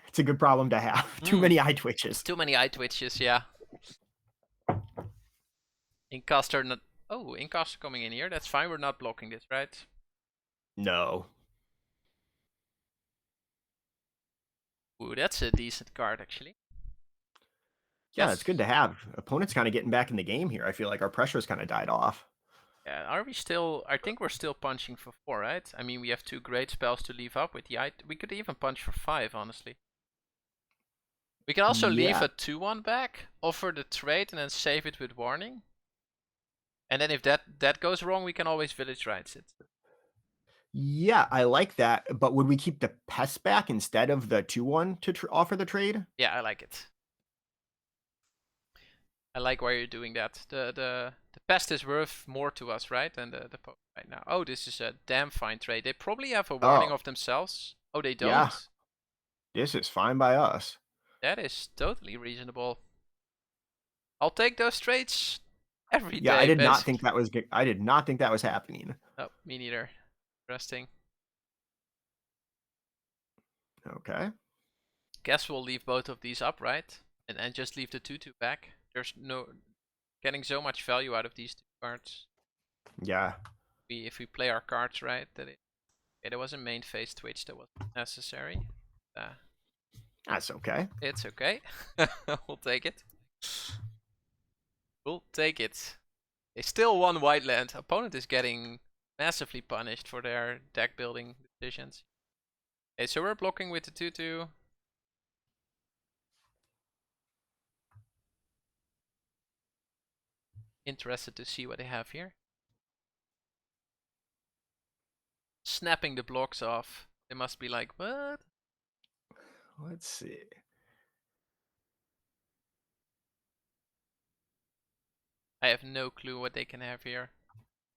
Speaker 1: It's a good problem to have. Too many Eye Twitches.
Speaker 2: Too many eye twitches, yeah. Incaster not... Oh, Incaster coming in here. That's fine, we're not blocking this, right?
Speaker 1: No.
Speaker 2: Ooh, that's a decent card, actually.
Speaker 1: Yeah,
Speaker 2: Yes.
Speaker 1: it's good to have. Opponents kind of getting back in the game here. I feel like our pressure's kind of died off.
Speaker 2: Yeah, are we still... I think we're still punching for 4, right? I mean, we have 2 great spells to leave up with the eye... We could even punch for 5, honestly. We can also leave
Speaker 1: Yeah.
Speaker 2: a 2-1 back, offer the trade, and then save it with warning. And then if that goes wrong, we can always village rights it.
Speaker 1: Yeah, I like that. But would we keep the pest back instead of the 2/1 to offer the trade?
Speaker 2: Yeah, I like it. I like why you're doing that. The pest is worth more to us, right, than the poke right now. Oh, this is a damn fine trade. They probably have a warning
Speaker 1: Oh,
Speaker 2: of themselves. Oh, they
Speaker 1: yeah.
Speaker 2: don't.
Speaker 1: This is fine by us.
Speaker 2: That is totally reasonable. I'll take those trades every
Speaker 1: Yeah, I
Speaker 2: day,
Speaker 1: did not think
Speaker 2: basically.
Speaker 1: that was I did not think that was happening.
Speaker 2: Oh, me neither. Interesting.
Speaker 1: Okay.
Speaker 2: Guess we'll leave both of these up, right? And just leave the 2/2 back. There's no getting so much value out of these 2 cards.
Speaker 1: Yeah.
Speaker 2: If we play our cards right, okay, there was a main phase twitch that was necessary.
Speaker 1: That's okay.
Speaker 2: It's okay. We'll take it. We'll take it. They still won white land. Opponent is getting massively punished for their deck building decisions. Okay, so we're blocking with the 2/2. Interested to see what they have here. Snapping the blocks off. They must be like, what?
Speaker 1: Let's see.
Speaker 2: I have no clue what they can have here.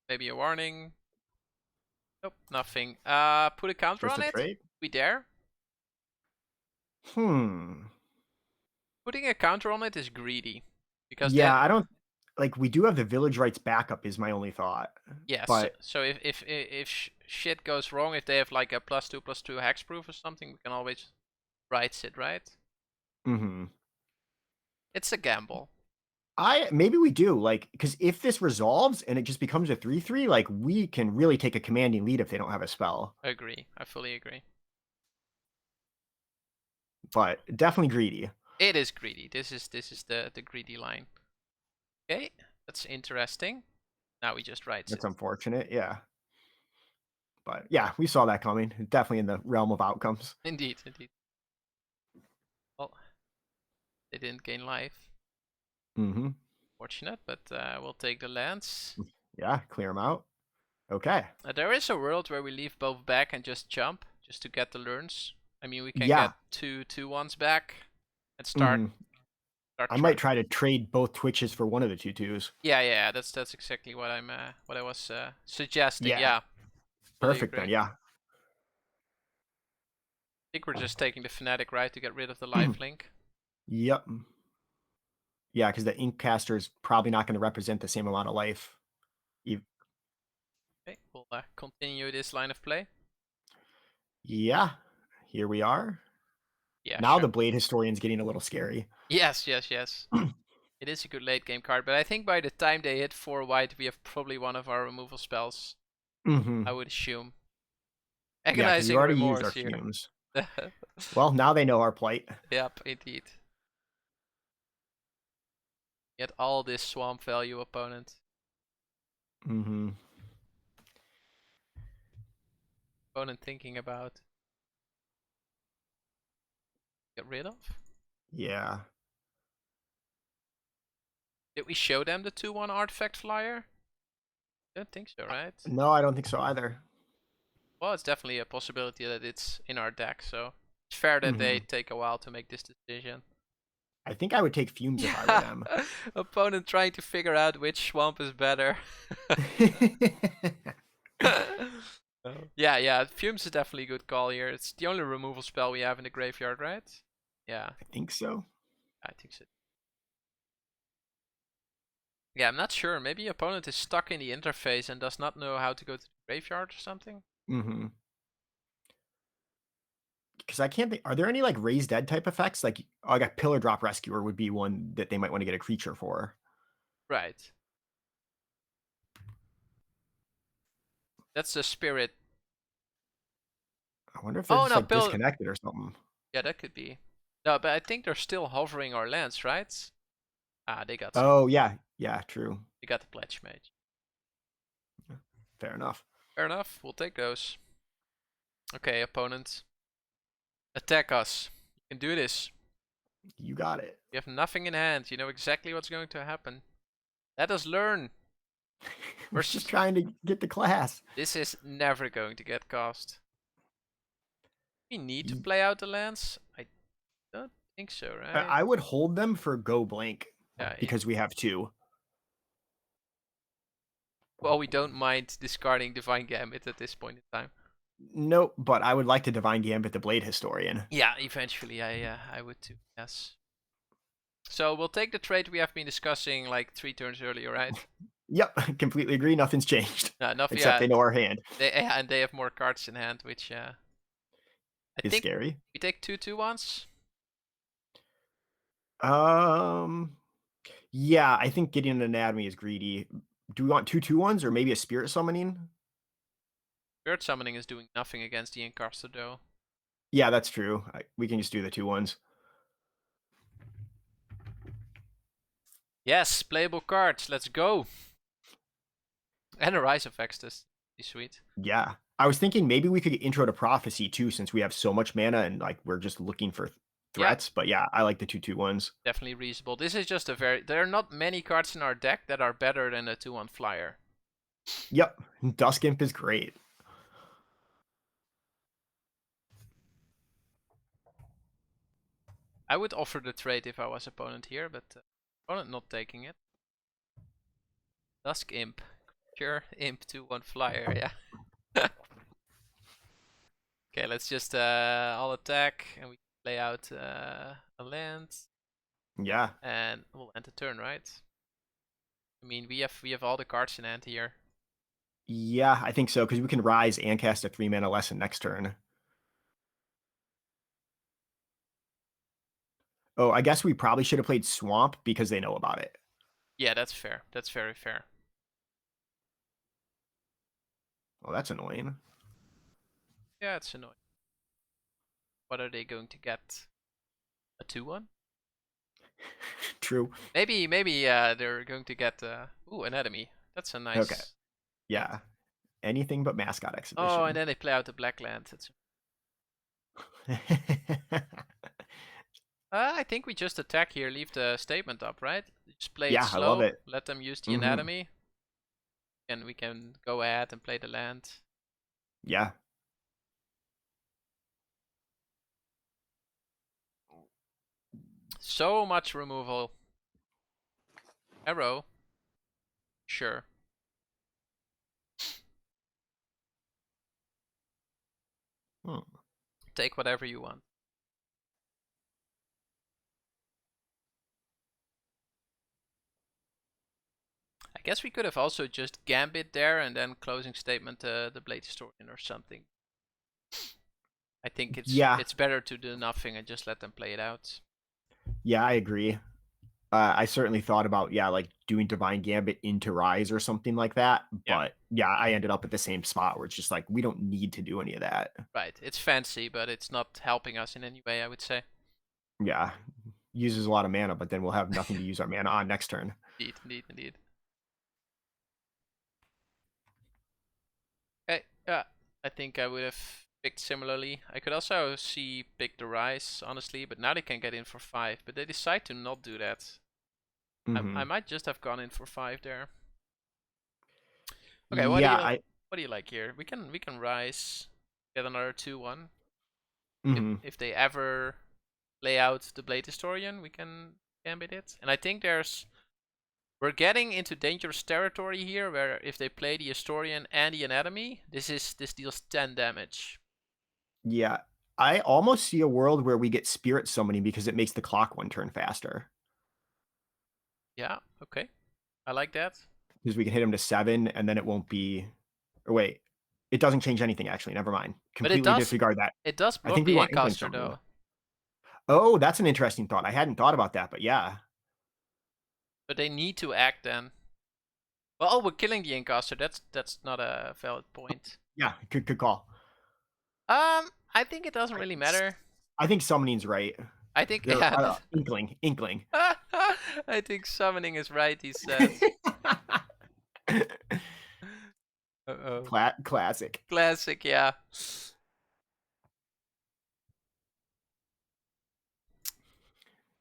Speaker 2: Maybe a warning. Nope, nothing. Put a counter
Speaker 1: Just
Speaker 2: on
Speaker 1: a
Speaker 2: it.
Speaker 1: trade?
Speaker 2: We dare.
Speaker 1: Hmm.
Speaker 2: Putting a counter on it is greedy, because
Speaker 1: Yeah,
Speaker 2: then
Speaker 1: I don't like we do have the village rights backup is my only thought.
Speaker 2: yes.
Speaker 1: But
Speaker 2: So if shit goes wrong, if they have like a +2/+2 hexproof or something, we can always rights it, right?
Speaker 1: mhm.
Speaker 2: It's a gamble.
Speaker 1: Maybe we do, like, because if this resolves and it just becomes a 3/3, like we can really take a commanding lead if they don't have a spell.
Speaker 2: Agree. I fully agree.
Speaker 1: But definitely greedy.
Speaker 2: It is greedy. This is the greedy line. Okay, that's interesting. Now we just rights
Speaker 1: That's
Speaker 2: it.
Speaker 1: unfortunate, yeah. But yeah, we saw that coming. Definitely in the realm of outcomes.
Speaker 2: Indeed, indeed. Well, they didn't gain life.
Speaker 1: Mm-hmm.
Speaker 2: Fortunate, but we'll take the lands.
Speaker 1: Yeah, clear them out. Okay.
Speaker 2: There is a world where we leave both back and just jump, just to get the learns. I mean, we can
Speaker 1: Yeah.
Speaker 2: get 2/2/1s back and start
Speaker 1: Mm-hmm.
Speaker 2: start
Speaker 1: I
Speaker 2: trying.
Speaker 1: might try to trade both Twitches for one of the 2/2s.
Speaker 2: Yeah. That's exactly what I was suggesting.
Speaker 1: Yeah.
Speaker 2: Yeah, fully
Speaker 1: Perfect
Speaker 2: agree.
Speaker 1: then, yeah.
Speaker 2: I think we're just taking the Fnatic, right, to get rid of the life link.
Speaker 1: Yep. Yeah, because the Inkcaster is probably not going to represent the same amount of life.
Speaker 2: Okay, we'll continue this line of play.
Speaker 1: Yeah, here we are.
Speaker 2: Yeah,
Speaker 1: Now
Speaker 2: sure.
Speaker 1: the Blade Historian's getting a little scary.
Speaker 2: Yes. It is a good late game card, but I think by the time they hit 4 white, we have probably one of our removal spells.
Speaker 1: Mm-hmm.
Speaker 2: I would assume.
Speaker 1: Yeah, because we
Speaker 2: Agonizing
Speaker 1: already used our
Speaker 2: remorse here.
Speaker 1: fumes. Well, now they know our plight.
Speaker 2: Yep, indeed. Get all this swamp value opponent.
Speaker 1: Mm-hmm.
Speaker 2: Opponent thinking about. Get rid of?
Speaker 1: Yeah.
Speaker 2: Did we show them the 2/1 artifact flyer? Don't think so, right?
Speaker 1: No, I don't think so either.
Speaker 2: Well, it's definitely a possibility that it's in our deck, so it's fair that
Speaker 1: Mm-hmm.
Speaker 2: they take a while to make this decision.
Speaker 1: I think I would take fumes if I were
Speaker 2: Yeah,
Speaker 1: them.
Speaker 2: opponent trying to figure out which swamp is better. Yeah, Fumes is definitely a good call here. It's the only removal spell we have in the graveyard, right? Yeah,
Speaker 1: I think so.
Speaker 2: I think so. Yeah, I'm not sure. Maybe opponent is stuck in the interface and does not know how to go to the graveyard or something.
Speaker 1: Mm-hmm. Because I can't think. Are there any like raised dead type effects? Like, oh, I got Pillar Drop Rescuer would be one that they might want to get a creature for.
Speaker 2: Right. That's the spirit.
Speaker 1: I wonder if they're
Speaker 2: Oh
Speaker 1: just
Speaker 2: no,
Speaker 1: like disconnected or something.
Speaker 2: Yeah, that could be. No, but I think they're still hovering our lands, right? Ah, they got some.
Speaker 1: Oh yeah, yeah, true.
Speaker 2: They got the pledge mage.
Speaker 1: Fair enough.
Speaker 2: Fair enough. We'll take those. Okay, opponent. Attack us. You can do this.
Speaker 1: You got it.
Speaker 2: You have nothing in hand. You know exactly what's going to happen. Let us learn.
Speaker 1: We're just trying to get the class.
Speaker 2: This is never going to get cast. We need to play out the lands? I don't think so, right?
Speaker 1: I would hold them for go blank
Speaker 2: Yeah.
Speaker 1: because we have two.
Speaker 2: Well, we don't mind discarding Divine Gambit at this point in time.
Speaker 1: Nope, but I would like to Divine Gambit the Blade Historian.
Speaker 2: Yeah, eventually I would too. Yes. So we'll take the trade we have been discussing like 3 turns earlier, right?
Speaker 1: Yep, completely agree. Nothing's changed.
Speaker 2: Nothing.
Speaker 1: Except
Speaker 2: Yeah,
Speaker 1: they know our hand.
Speaker 2: and they have more cards in hand, which I
Speaker 1: Is
Speaker 2: think
Speaker 1: scary.
Speaker 2: we take 2/2/1s.
Speaker 1: Yeah, I think getting an anatomy is greedy. Do we want 2/2/1s or maybe a spirit summoning?
Speaker 2: Spirit summoning is doing nothing against the Incaster though.
Speaker 1: Yeah, that's true. We can just do the 2/1s.
Speaker 2: Yes, playable cards. Let's go. And a Rise of Extus. Be sweet.
Speaker 1: Yeah. I was thinking maybe we could get Intro to Prophecy too, since we have so much mana and like we're just looking for threats. But yeah, I like the 2/2/1s.
Speaker 2: Definitely reasonable. This is just a very... There are not many cards in our deck that are better than a 2/1 flyer.
Speaker 1: Yep. Dusk Imp is great.
Speaker 2: I would offer the trade if I was opponent here, but opponent not taking it. Dusk Imp. Sure, Imp 2/1 flyer, yeah. Okay, let's just all attack and we play out a land
Speaker 1: Yeah.
Speaker 2: and we'll end the turn, right? I mean, we have all the cards in hand here.
Speaker 1: Yeah, I think so, because we can rise and cast a 3-mana lesson next turn. Oh, I guess we probably should have played Swamp because they know about it.
Speaker 2: Yeah, that's fair. That's very fair.
Speaker 1: Oh, that's annoying.
Speaker 2: Yeah, it's annoying. What are they going to get? A 2/1?
Speaker 1: True.
Speaker 2: Maybe they're going to get ooh, Anatomy. That's a
Speaker 1: Okay.
Speaker 2: nice.
Speaker 1: Yeah. Anything but mascot
Speaker 2: Oh,
Speaker 1: exhibition.
Speaker 2: and then they play out the black land. It's I think we just attack here, leave the statement up, right? Just play it
Speaker 1: Yeah, I love
Speaker 2: slow,
Speaker 1: it.
Speaker 2: let them use the anatomy, and we can go ahead and play the land.
Speaker 1: Yeah.
Speaker 2: So much removal. Arrow. Sure. Take whatever you want. I guess we could have also just Gambit there and then closing statement the Blade Historian or something. I think it's better to do nothing and just let them play it out.
Speaker 1: Yeah, I agree. I certainly thought about, like doing Divine Gambit into Rise or something like that. But yeah, I ended up at the same spot where it's just like, we don't need to do any of that.
Speaker 2: Right. It's fancy, but it's not helping us in any way, I would say.
Speaker 1: Yeah. Uses a lot of mana, but then we'll have nothing to use our mana on next turn.
Speaker 2: Indeed. Okay, yeah. I think I would have picked similarly. I could also see pick the Rise, honestly, but now they can get in for 5. But they decide to not do that. I might just have gone in for 5 there. Okay, what do you like here? We can Rise, get another 2/1. If they ever lay out the Blade Historian, we can gambit it. And I think we're getting into dangerous territory here, where if they play the Historian and the Anatomy, this deals 10 damage.
Speaker 1: Yeah, I almost see a world where we get Spirit Summoning because it makes the clock 1 turn faster.
Speaker 2: Yeah, okay. I like that.
Speaker 1: Because we can hit him to 7, and then it won't be... Or wait, it doesn't change anything, actually. Never mind. Completely disregard that.
Speaker 2: It does
Speaker 1: I
Speaker 2: block
Speaker 1: think we
Speaker 2: the
Speaker 1: want Inkling
Speaker 2: Incaster,
Speaker 1: Summoning.
Speaker 2: though.
Speaker 1: Oh, that's an interesting thought. I hadn't thought about that, but yeah.
Speaker 2: But they need to act then. Well, oh, we're killing the Incaster. That's not a valid point.
Speaker 1: Yeah, good call.
Speaker 2: I think it doesn't really matter.
Speaker 1: I think summoning's right.
Speaker 2: I think
Speaker 1: Inkling.
Speaker 2: I think summoning is right, he says. Uh-oh.
Speaker 1: Classic.
Speaker 2: Classic, yeah.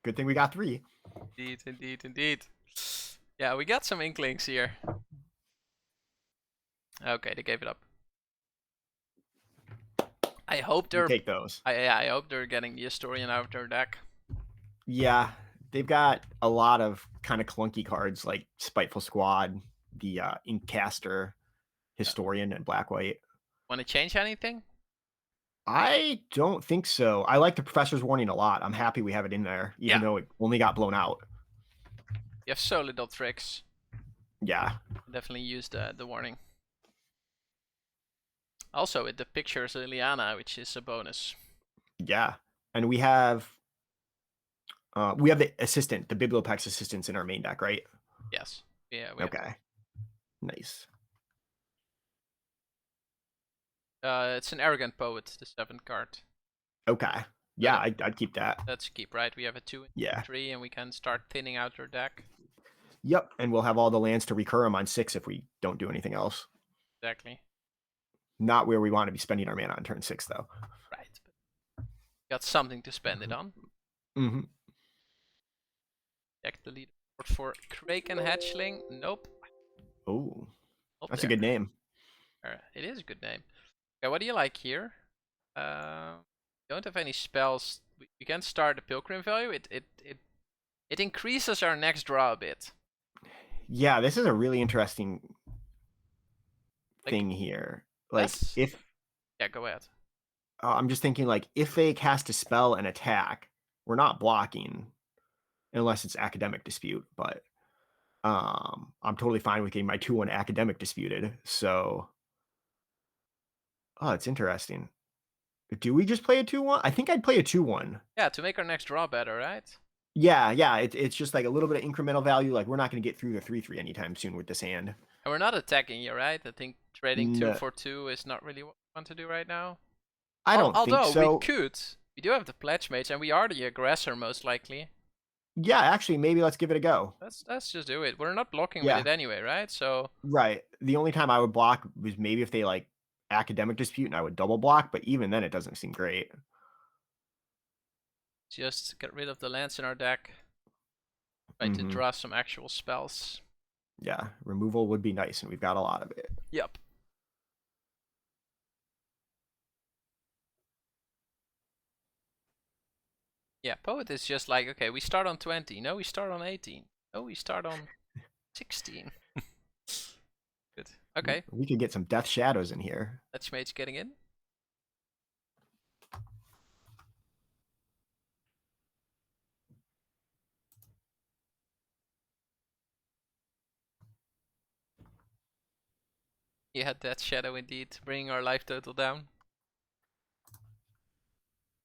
Speaker 1: Good thing we got 3.
Speaker 2: Indeed. Yeah, we got some Inklings here. Okay, they gave it up. I hope they're...
Speaker 1: take those.
Speaker 2: I hope they're getting the Historian out of their deck.
Speaker 1: Yeah, they've got a lot of kind of clunky cards like Spiteful Squad, the Inkcaster, Historian, and Black-White.
Speaker 2: Want to change anything?
Speaker 1: I don't think so. I like the Professor's Warning a lot. I'm happy we have it in there, even though it only got blown out.
Speaker 2: You have so little tricks.
Speaker 1: Yeah.
Speaker 2: Definitely use the warning. Also, it depictures Liliana, which is a bonus.
Speaker 1: Yeah, and we have the assistant, the Bibliopex assistants in our main deck, right?
Speaker 2: Yes. Yeah.
Speaker 1: Okay. Nice.
Speaker 2: It's an Arrogant Poet, the 7th card.
Speaker 1: Okay. Yeah, I'd keep that.
Speaker 2: Let's keep, right? We have a 2 and 3, and we can start thinning out our deck.
Speaker 1: Yep, and we'll have all the lands to recur them on 6 if we don't do anything else.
Speaker 2: Exactly.
Speaker 1: Not where we want to be spending our mana on turn 6, though.
Speaker 2: Right. But got something to spend it on. Check the leaderboard for Kraken Hatchling. Nope.
Speaker 1: Oh, that's a good name.
Speaker 2: It is a good name. Okay, what do you like here? Don't have any spells. We can start the Pilgrim value. It increases our next draw a bit.
Speaker 1: Yeah, this is a really interesting thing here. Like,
Speaker 2: yeah, go ahead.
Speaker 1: I'm just thinking like if they cast a spell and attack, we're not blocking unless it's academic dispute, but I'm totally fine with getting my 2/1 academic disputed. So, oh, it's interesting. Do we just play a 2/1? I think I'd play a 2/1.
Speaker 2: Yeah, to make our next draw better, right?
Speaker 1: Yeah, yeah, it's just like a little bit of incremental value. Like we're not going to get through the 3/3 anytime soon with this hand.
Speaker 2: And we're not attacking you, right? I think trading 2
Speaker 1: No,
Speaker 2: for 2 is not really what we want to do right now.
Speaker 1: I don't think
Speaker 2: Although we
Speaker 1: so.
Speaker 2: could. We do have the pledge mage, and we are the aggressor most likely.
Speaker 1: Yeah, actually, maybe let's give it a go.
Speaker 2: Let's just do it. We're not blocking with
Speaker 1: Yeah,
Speaker 2: it anyway, right? So
Speaker 1: right. The only time I would block was maybe if they like academic dispute and I would double block, but even then it doesn't seem great.
Speaker 2: just get rid of the lands in our deck. Try to
Speaker 1: Hmm.
Speaker 2: draw some actual spells.
Speaker 1: Yeah, removal would be nice, and we've got a lot of it.
Speaker 2: Yep. Yeah, Poet is just like, okay, we start on 20. No, we start on 18. No, we start on 16. Good. Okay,
Speaker 1: We could get some Death Shadows in here.
Speaker 2: Ledge Mage getting in. He had that shadow indeed, bringing our life total down.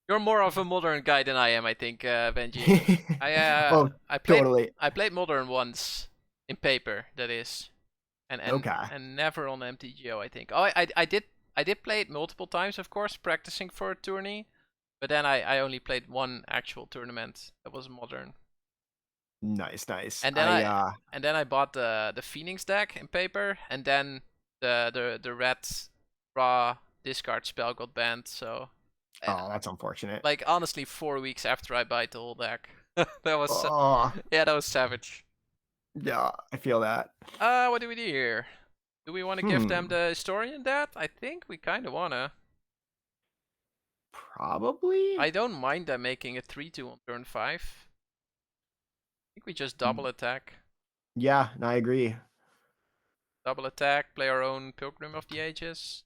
Speaker 2: You're more of a modern guy than I am, I think, Benji.
Speaker 1: Oh,
Speaker 2: I
Speaker 1: totally.
Speaker 2: played modern once in paper, that is,
Speaker 1: Okay.
Speaker 2: and never on MTGO. I think. Oh, I did play it multiple times, of course, practicing for a tourney. But then I only played one actual tournament that was modern.
Speaker 1: Nice, nice.
Speaker 2: And then I bought the Phoenix deck in paper, and then the red raw discard spell got banned. So,
Speaker 1: Oh, that's unfortunate.
Speaker 2: like honestly, 4 weeks after I bought the whole deck, that was
Speaker 1: Oh,
Speaker 2: yeah, that was savage.
Speaker 1: yeah, I feel that.
Speaker 2: What do we do here? Do we want to give them the historian that? I think we kind of wanna.
Speaker 1: Probably.
Speaker 2: I don't mind them making a 3/2 on turn 5. I think we just double attack.
Speaker 1: Yeah, no, I agree.
Speaker 2: Double attack, play our own Pilgrim of the Ages.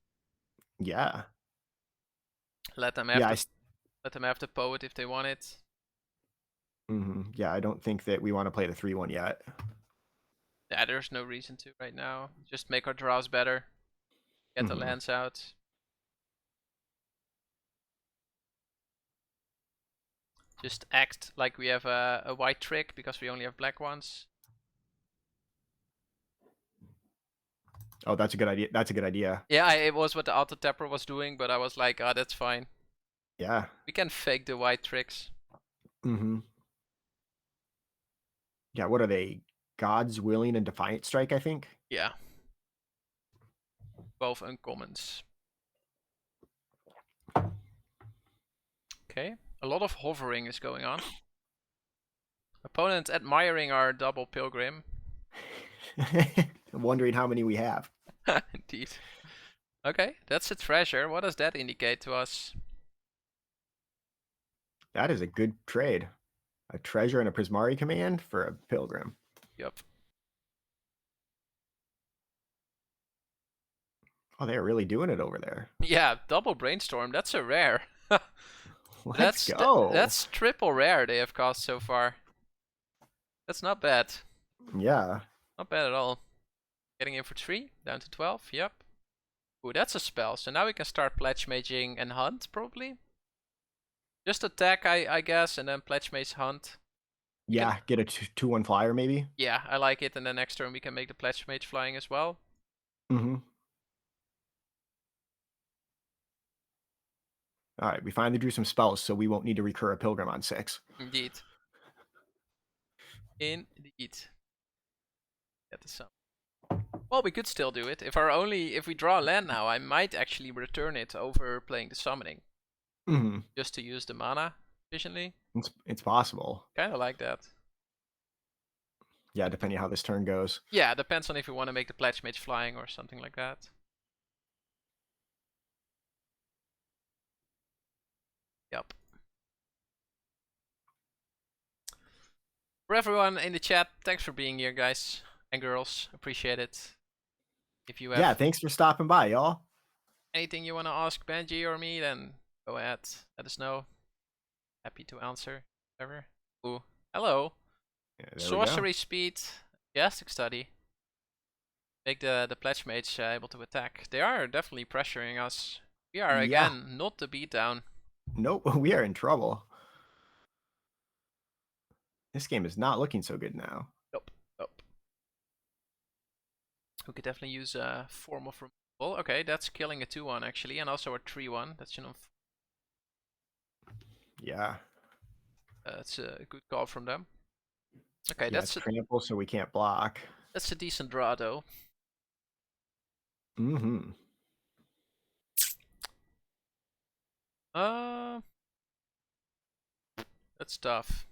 Speaker 1: Yeah.
Speaker 2: Let them have
Speaker 1: Yeah,
Speaker 2: let them have the poet if they want it.
Speaker 1: Yeah, I don't think that we want to play the 3/1 yet.
Speaker 2: Yeah, there's no reason to right now. Just make our draws better. Get the lands out. Just act like we have a white trick because we only have black ones.
Speaker 1: Oh, that's a good idea. That's a good idea.
Speaker 2: Yeah, it was what the auto tapper was doing, but I was like, oh, that's fine.
Speaker 1: Yeah.
Speaker 2: We can fake the white tricks.
Speaker 1: Yeah, what are they? God's Willing and Defiant Strike, I think.
Speaker 2: Yeah. Both uncommons. Okay. A lot of hovering is going on. Opponents admiring our double pilgrim.
Speaker 1: Wondering how many we have.
Speaker 2: Indeed. Okay, that's a treasure. What does that indicate to us?
Speaker 1: That is a good trade. A treasure and a Prismari command for a pilgrim.
Speaker 2: Yep.
Speaker 1: Oh, they're really doing it over there.
Speaker 2: Yeah, double brainstorm. That's a rare.
Speaker 1: Let's go.
Speaker 2: That's triple rare they have cast so far. That's not bad.
Speaker 1: Yeah.
Speaker 2: Not bad at all. Getting in for 3, down to 12. Yep. Ooh, that's a spell. So now we can start pledge maging and hunt probably. Just attack, I guess, and then pledge mage hunt.
Speaker 1: Yeah, get a 2/1 flyer maybe.
Speaker 2: Yeah, I like it. And then next turn we can make the pledge mage flying as well.
Speaker 1: All right, we finally drew some spells, so we won't need to recur a pilgrim on 6.
Speaker 2: Indeed. Indeed. Get the sum. Well, we could still do it. If we draw a land now, I might actually return it over playing the summoning. Just to use the mana efficiently.
Speaker 1: It's possible.
Speaker 2: Kind of like that.
Speaker 1: Yeah, depending how this turn goes.
Speaker 2: Yeah, it depends on if we want to make the pledge mage flying or something like that. Yep. For everyone in the chat, thanks for being here, guys and girls. Appreciate it. If you have
Speaker 1: Yeah, thanks for stopping by, y'all.
Speaker 2: anything you want to ask Benji or me, then Go ahead. Let us know. Happy to answer. Whatever. Ooh. Hello.
Speaker 1: Yeah, there we go.
Speaker 2: Sorcery speed. Gastic study. Make the pledge mage able to attack. They are definitely pressuring us. We are
Speaker 1: Yeah.
Speaker 2: again not the beatdown.
Speaker 1: Nope, we are in trouble. This game is not looking so good now.
Speaker 2: Nope. Nope. We could definitely use a form of removal. Okay, that's killing a 2-1 actually, and also a 3-1. That's
Speaker 1: Yeah.
Speaker 2: that's a good call from them. Okay,
Speaker 1: Yeah, it's trample, so we can't block.
Speaker 2: that's a decent draw though.
Speaker 1: Mm-hmm.
Speaker 2: That's tough.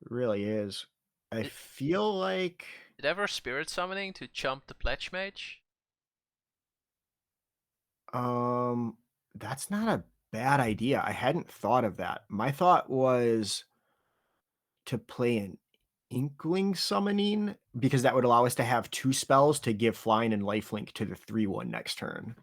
Speaker 1: It really is. I
Speaker 2: Did,
Speaker 1: feel like
Speaker 2: did ever spirit summoning to chump the pledge mage?
Speaker 1: that's not a bad idea. I hadn't thought of that. My thought was to play an Inkling summoning because that would allow us to have 2 spells to give flying and lifelink to the 3/1 next turn.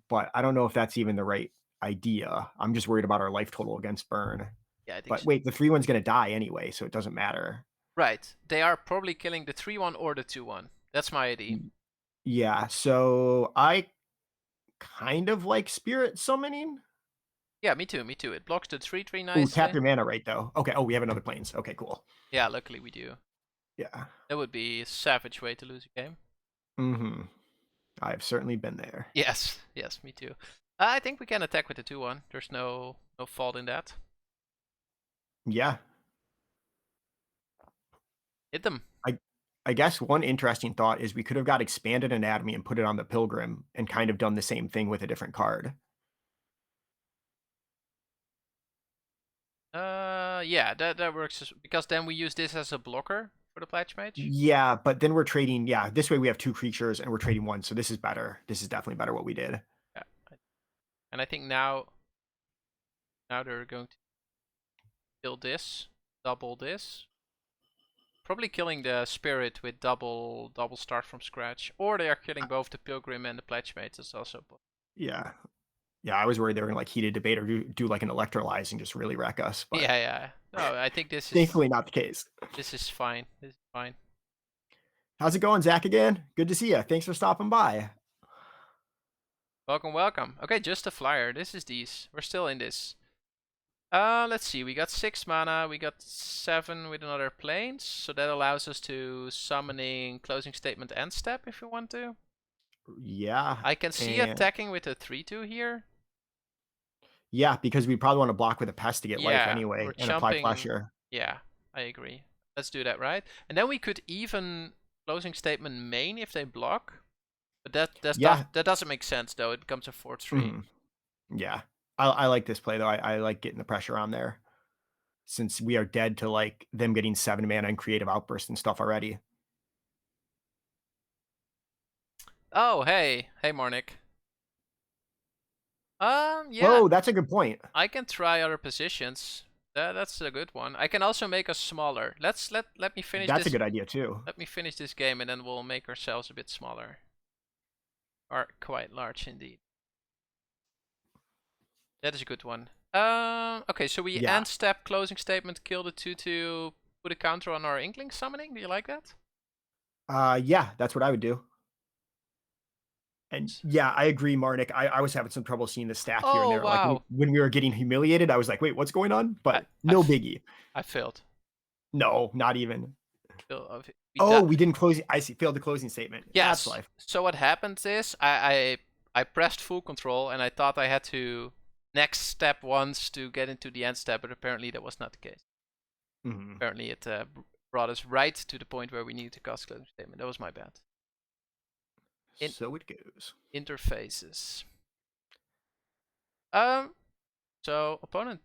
Speaker 1: But I don't know if that's even the right idea. I'm just worried about our life total against burn.
Speaker 2: Yeah, I think
Speaker 1: But
Speaker 2: so.
Speaker 1: wait, the 3/1's gonna die anyway, so it doesn't matter.
Speaker 2: Right. They are probably killing the 3-1 or the 2-1. That's my idea.
Speaker 1: Yeah, so I kind of like spirit summoning.
Speaker 2: Yeah, me too, me too. It blocks the 3-3
Speaker 1: Oh, tap
Speaker 2: nicely.
Speaker 1: your mana right though. Okay. Oh, we have another planes. Okay, cool.
Speaker 2: Yeah, luckily we do.
Speaker 1: Yeah.
Speaker 2: That would be a savage way to lose a game.
Speaker 1: Mm-hmm. I've certainly been there.
Speaker 2: Yes, yes, me too. I think we can attack with the 2-1. There's no fault in that.
Speaker 1: Yeah.
Speaker 2: Hit them.
Speaker 1: I guess one interesting thought is we could have got expanded anatomy and put it on the pilgrim and kind of done the same thing with a different card.
Speaker 2: Yeah, that works because then we use this as a blocker for the pledge mage.
Speaker 1: Yeah, but then we're trading. Yeah, this way we have 2 creatures and we're trading 1. So this is better. This is definitely better what we did.
Speaker 2: Yeah, and I think now they're going to kill this, double this. Probably killing the spirit with double start from scratch, or they are killing both the pilgrim and the pledge mate. That's also.
Speaker 1: Yeah. Yeah, I was worried they were gonna like heated debate or do like an electrolyze and just really wreck us. But
Speaker 2: Yeah, yeah. No, I think this is
Speaker 1: thankfully not the case.
Speaker 2: this is fine. This is fine.
Speaker 1: How's it going, Zach? Again, good to see you. Thanks for stopping by.
Speaker 2: Welcome, welcome. Okay, just a flyer. This is these. We're still in this. Let's see. We got 6 mana. We got 7 with another planes, so that allows us to summoning closing statement end step if we want to.
Speaker 1: Yeah.
Speaker 2: I can see attacking with a 3/2 here.
Speaker 1: Yeah, because we probably want to block with a pest to get life anyway and apply pressure.
Speaker 2: Yeah, I agree. Let's do that, right? And then we could even closing statement main if they block. But that doesn't make sense though. It becomes a 4/3.
Speaker 1: Yeah. I like this play though. I like getting the pressure on there. Since we are dead to like them getting 7 mana and creative outburst and stuff already.
Speaker 2: Oh, hey, Marnik. Yeah.
Speaker 1: Oh, that's a good point.
Speaker 2: I can try other positions. That's a good one. I can also make us smaller. Let me finish
Speaker 1: That's
Speaker 2: this.
Speaker 1: a good idea too.
Speaker 2: Let me finish this game and then we'll make ourselves a bit smaller. Are quite large indeed. That is a good one. Okay, so we end step, closing statement, kill the 2/2, put a counter on our Inkling summoning. Do you like that?
Speaker 1: Yeah, that's what I would do. And yeah, I agree, Marnik. I was having some trouble seeing the stack here and there.
Speaker 2: Wow.
Speaker 1: Like when we were getting humiliated, I was like, wait, what's going on? But no biggie.
Speaker 2: I failed.
Speaker 1: No, not even.
Speaker 2: Oh,
Speaker 1: we didn't close. I see. Failed the closing statement.
Speaker 2: Yes.
Speaker 1: That's life.
Speaker 2: So what happens is I pressed full control and I thought I had to next step once to get into the end step, but apparently that was not the case. Apparently it brought us right to the point where we needed to cast closing statement. That was my bad.
Speaker 1: So it goes.
Speaker 2: Interfaces. So opponent.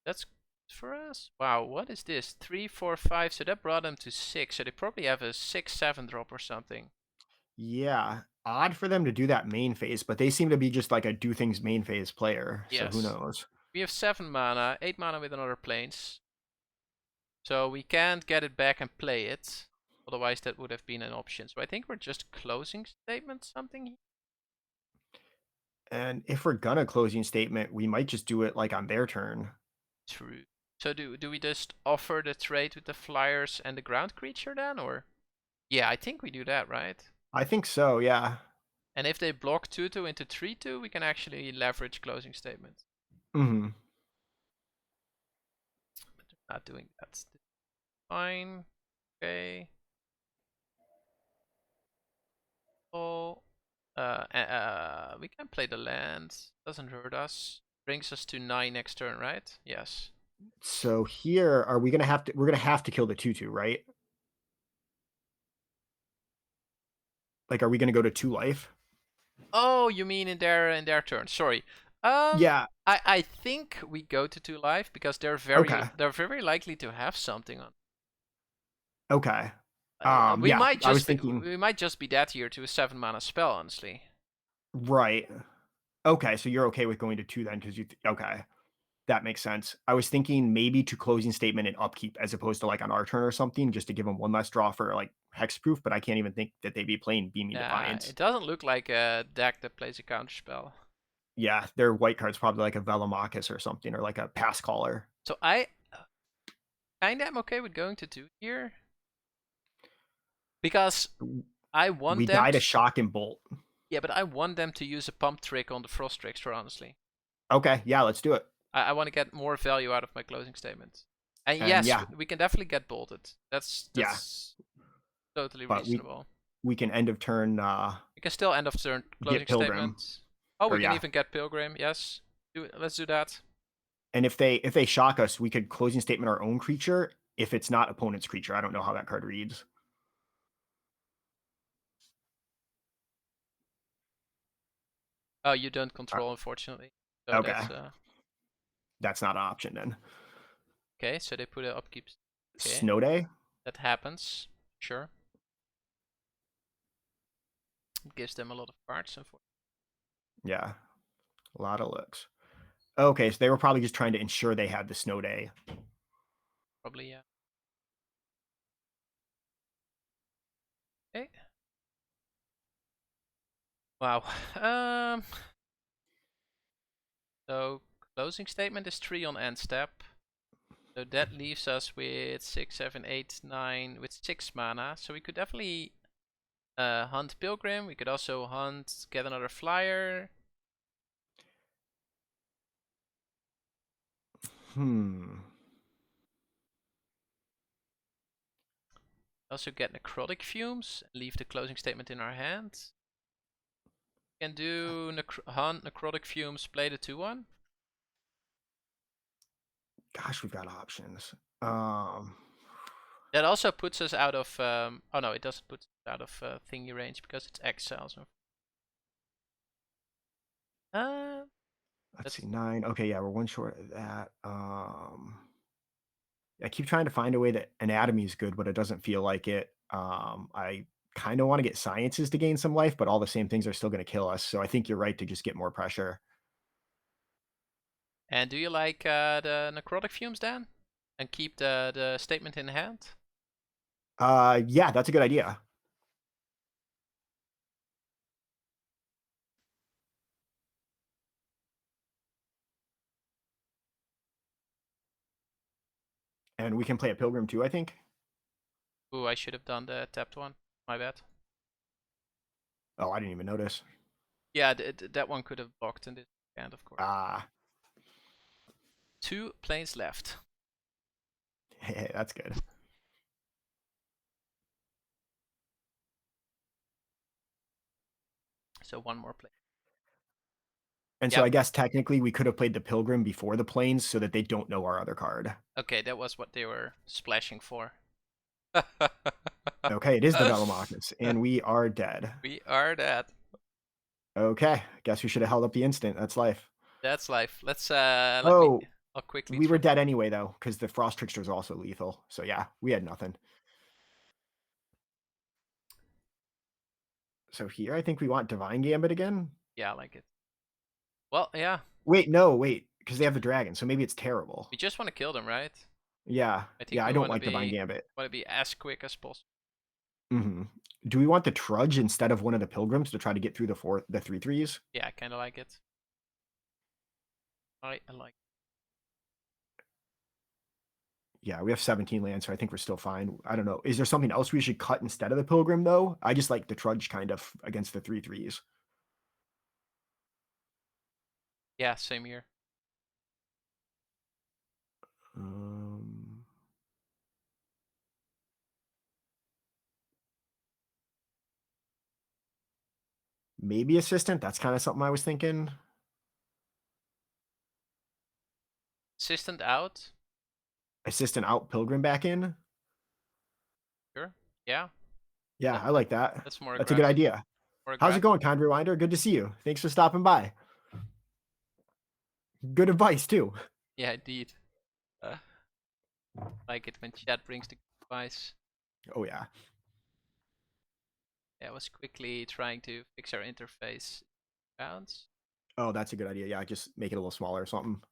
Speaker 2: That's for us. Wow, what is this? 3, 4, 5. So that brought them to 6. So they probably have a 6/7 drop or something.
Speaker 1: Yeah, odd for them to do that main phase, but they seem to be just like a do things main phase player.
Speaker 2: Yes.
Speaker 1: So who knows?
Speaker 2: We have 7 mana, 8 mana with another planes. So we can't get it back and play it. Otherwise that would have been an option. So I think we're just closing statement something.
Speaker 1: And if we're gonna closing statement, we might just do it like on their turn.
Speaker 2: True. So do we just offer the trade with the flyers and the ground creature then, or? Yeah, I think we do that, right?
Speaker 1: I think so, yeah.
Speaker 2: And if they block 2/2 into 3/2, we can actually leverage closing statement.
Speaker 1: Mm-hmm.
Speaker 2: But they're not doing that. Fine. Okay. Oh. We can play the land. Doesn't hurt us. Brings us to 9 next turn, right? Yes.
Speaker 1: So here, are we gonna have to? We're gonna have to kill the 2/2, right? Like, are we gonna go to 2 life?
Speaker 2: Oh, you mean in their turn? Sorry.
Speaker 1: Yeah.
Speaker 2: I think we go to 2 life because
Speaker 1: Okay.
Speaker 2: they're very likely to have something on.
Speaker 1: Okay.
Speaker 2: We
Speaker 1: Yeah.
Speaker 2: might
Speaker 1: I was
Speaker 2: just
Speaker 1: thinking.
Speaker 2: we might just be that here to a 7 mana spell, honestly.
Speaker 1: Right. Okay. So you're okay with going to 2 then, because okay. That makes sense. I was thinking maybe to closing statement and upkeep as opposed to like on our turn or something, just to give them one less draw for like hexproof. But I can't even think that they'd be playing Beaming
Speaker 2: It
Speaker 1: Defiance.
Speaker 2: doesn't look like a deck that plays a counter spell.
Speaker 1: Yeah, their white card's probably like a Velomachus or something, or like a Pass Caller.
Speaker 2: So I kinda am okay with going to 2 here because I want
Speaker 1: We
Speaker 2: them
Speaker 1: died a
Speaker 2: to.
Speaker 1: Shock and Bolt.
Speaker 2: Yeah, but I want them to use a pump trick on the Frost Trickster, honestly.
Speaker 1: Okay, yeah, let's do it.
Speaker 2: I want to get more value out of my closing statement. And
Speaker 1: And
Speaker 2: yes,
Speaker 1: yeah,
Speaker 2: we can definitely get bolted.
Speaker 1: yeah,
Speaker 2: That's totally
Speaker 1: but
Speaker 2: reasonable.
Speaker 1: we can end of turn
Speaker 2: We can still end of turn closing
Speaker 1: get Pilgrim,
Speaker 2: statement. Oh,
Speaker 1: or
Speaker 2: we can
Speaker 1: yeah.
Speaker 2: even get Pilgrim. Yes, let's do that.
Speaker 1: And if they shock us, we could closing statement our own creature if it's not opponent's creature. I don't know how that card reads.
Speaker 2: Oh, you don't
Speaker 1: Uh,
Speaker 2: control, unfortunately. So
Speaker 1: okay, that's not an option then.
Speaker 2: okay. So they put a upkeep. Okay,
Speaker 1: Snow Day.
Speaker 2: that happens. Sure, it gives them a lot of cards. Unfortunately,
Speaker 1: Yeah, a lot of looks. Okay, so they were probably just trying to ensure they had the Snow Day.
Speaker 2: probably yeah. Okay. Wow. Um. So closing statement is 3 on end step. So that leaves us with 6, 7, 8, 9 with 6 mana. So we could definitely hunt Pilgrim. We could also hunt, get another flyer.
Speaker 1: Hmm.
Speaker 2: Also get Necrotic Fumes. Leave the closing statement in our hand. We can do hunt Necrotic Fumes, play the 2/1.
Speaker 1: Gosh, we've got options.
Speaker 2: That also puts us out of. Oh no, it doesn't put us out of thingy range because it's exile. So.
Speaker 1: Let's
Speaker 2: That's
Speaker 1: see, 9. Okay, yeah, we're one short of that. I keep trying to find a way that anatomy is good, but it doesn't feel like it. I kind of want to get sciences to gain some life, but all the same things are still going to kill us. So I think you're right to just get more pressure.
Speaker 2: And do you like the Necrotic Fumes then? And keep the statement in hand?
Speaker 1: Yeah, that's a good idea. And we can play a pilgrim too, I think.
Speaker 2: Ooh, I should have done the tapped one. My bad.
Speaker 1: Oh, I didn't even notice.
Speaker 2: Yeah, that one could have blocked in this hand, of course.
Speaker 1: Ah,
Speaker 2: 2 planes left.
Speaker 1: hey, that's good.
Speaker 2: So one more plane.
Speaker 1: And so
Speaker 2: Yep.
Speaker 1: I guess technically we could have played the pilgrim before the planes so that they don't know our other card.
Speaker 2: Okay, that was what they were splashing for.
Speaker 1: Okay, it is the Velomachus, and we are dead.
Speaker 2: We are dead.
Speaker 1: Okay, guess we should have held up the instant. That's life.
Speaker 2: That's life. Let's let me.
Speaker 1: Oh,
Speaker 2: I'll quickly.
Speaker 1: we were dead anyway though, because the Frost Trickster is also lethal. So yeah, we had nothing. So here, I think we want Divine Gambit again.
Speaker 2: Yeah, I like it. Well, yeah.
Speaker 1: Wait, no, wait, because they have the dragon, so maybe it's terrible.
Speaker 2: We just want to kill them, right?
Speaker 1: Yeah,
Speaker 2: I think
Speaker 1: yeah, I
Speaker 2: we
Speaker 1: don't
Speaker 2: want to
Speaker 1: like Divine
Speaker 2: be
Speaker 1: Gambit.
Speaker 2: as quick as possible.
Speaker 1: Mm-hmm. Do we want the Trudge instead of one of the Pilgrims to try to get through the 3/3s?
Speaker 2: Yeah, I kind of like it. I like.
Speaker 1: Yeah, we have 17 lands, so I think we're still fine. I don't know. Is there something else we should cut instead of the Pilgrim, though? I just like the Trudge kind of against the 3/3s.
Speaker 2: Yeah, same here.
Speaker 1: Um, maybe Assistant. That's kind of something I was thinking.
Speaker 2: Assistant out.
Speaker 1: Assistant out, Pilgrim back in.
Speaker 2: Sure. Yeah.
Speaker 1: Yeah,
Speaker 2: That,
Speaker 1: I like that.
Speaker 2: that's more
Speaker 1: That's a good
Speaker 2: aggressive.
Speaker 1: idea.
Speaker 2: More
Speaker 1: How's it
Speaker 2: aggressive.
Speaker 1: going, Kind Rewinder? Good to see you. Thanks for stopping by. Good advice, too.
Speaker 2: Yeah, indeed. Like it when chat brings the advice.
Speaker 1: Oh, yeah.
Speaker 2: Yeah, I was quickly trying to fix our interface. Bounce.
Speaker 1: Oh, that's a good idea. Yeah, just make it a little smaller or something.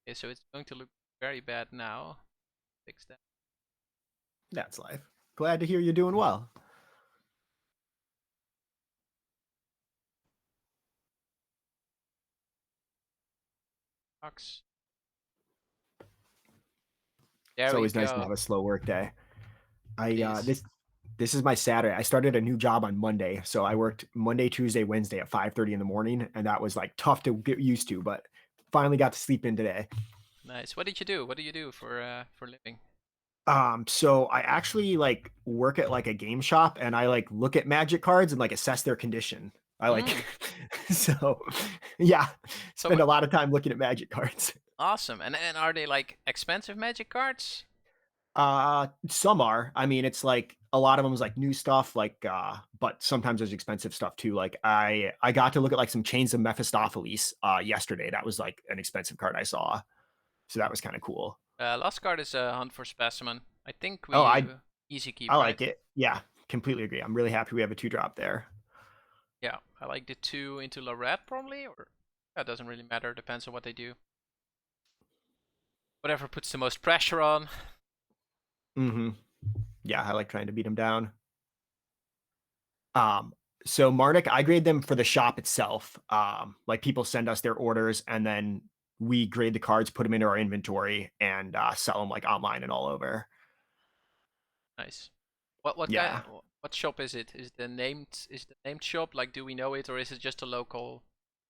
Speaker 2: Okay, so it's going to look very bad now. Fix that.
Speaker 1: That's life. Glad to hear you're doing well.
Speaker 2: Box. There
Speaker 1: It's
Speaker 2: we
Speaker 1: always nice to
Speaker 2: go.
Speaker 1: have a slow work day.
Speaker 2: It
Speaker 1: I
Speaker 2: is.
Speaker 1: this is my Saturday. I started a new job on Monday, so I worked Monday, Tuesday, Wednesday at 5:30 in the morning, and that was like tough to get used to, but finally got to sleep in today.
Speaker 2: Nice. What did you do? What do you do for living?
Speaker 1: So I actually like work at like a game shop, and I like look at Magic cards and like assess their condition. I like
Speaker 2: Mm.
Speaker 1: so yeah,
Speaker 2: So
Speaker 1: spend a lot of time looking at Magic cards.
Speaker 2: awesome. And are they like expensive magic cards?
Speaker 1: Some are. I mean, it's like a lot of them is like new stuff, like but sometimes there's expensive stuff too. Like I got to look at like some Chains of Mephistopheles yesterday. That was like an expensive card I saw. So that was kind of cool.
Speaker 2: Last card is a Hunt for Specimen. I think
Speaker 1: Oh,
Speaker 2: we easy keep,
Speaker 1: I
Speaker 2: right?
Speaker 1: like it. Yeah, completely agree. I'm really happy we have a 2-drop there.
Speaker 2: Yeah, I like the 2 into Lorette probably, or that doesn't really matter. Depends on what they do. Whatever puts the most pressure on.
Speaker 1: Mm-hmm. Yeah, I like trying to beat them down. Um, so Marnik, I grade them for the shop itself. Like people send us their orders and then we grade the cards, put them into our inventory, and sell them like online and all over.
Speaker 2: Nice. What kind?
Speaker 1: Yeah.
Speaker 2: What shop is it? Is the named shop? Like, do we know it, or is it just a local?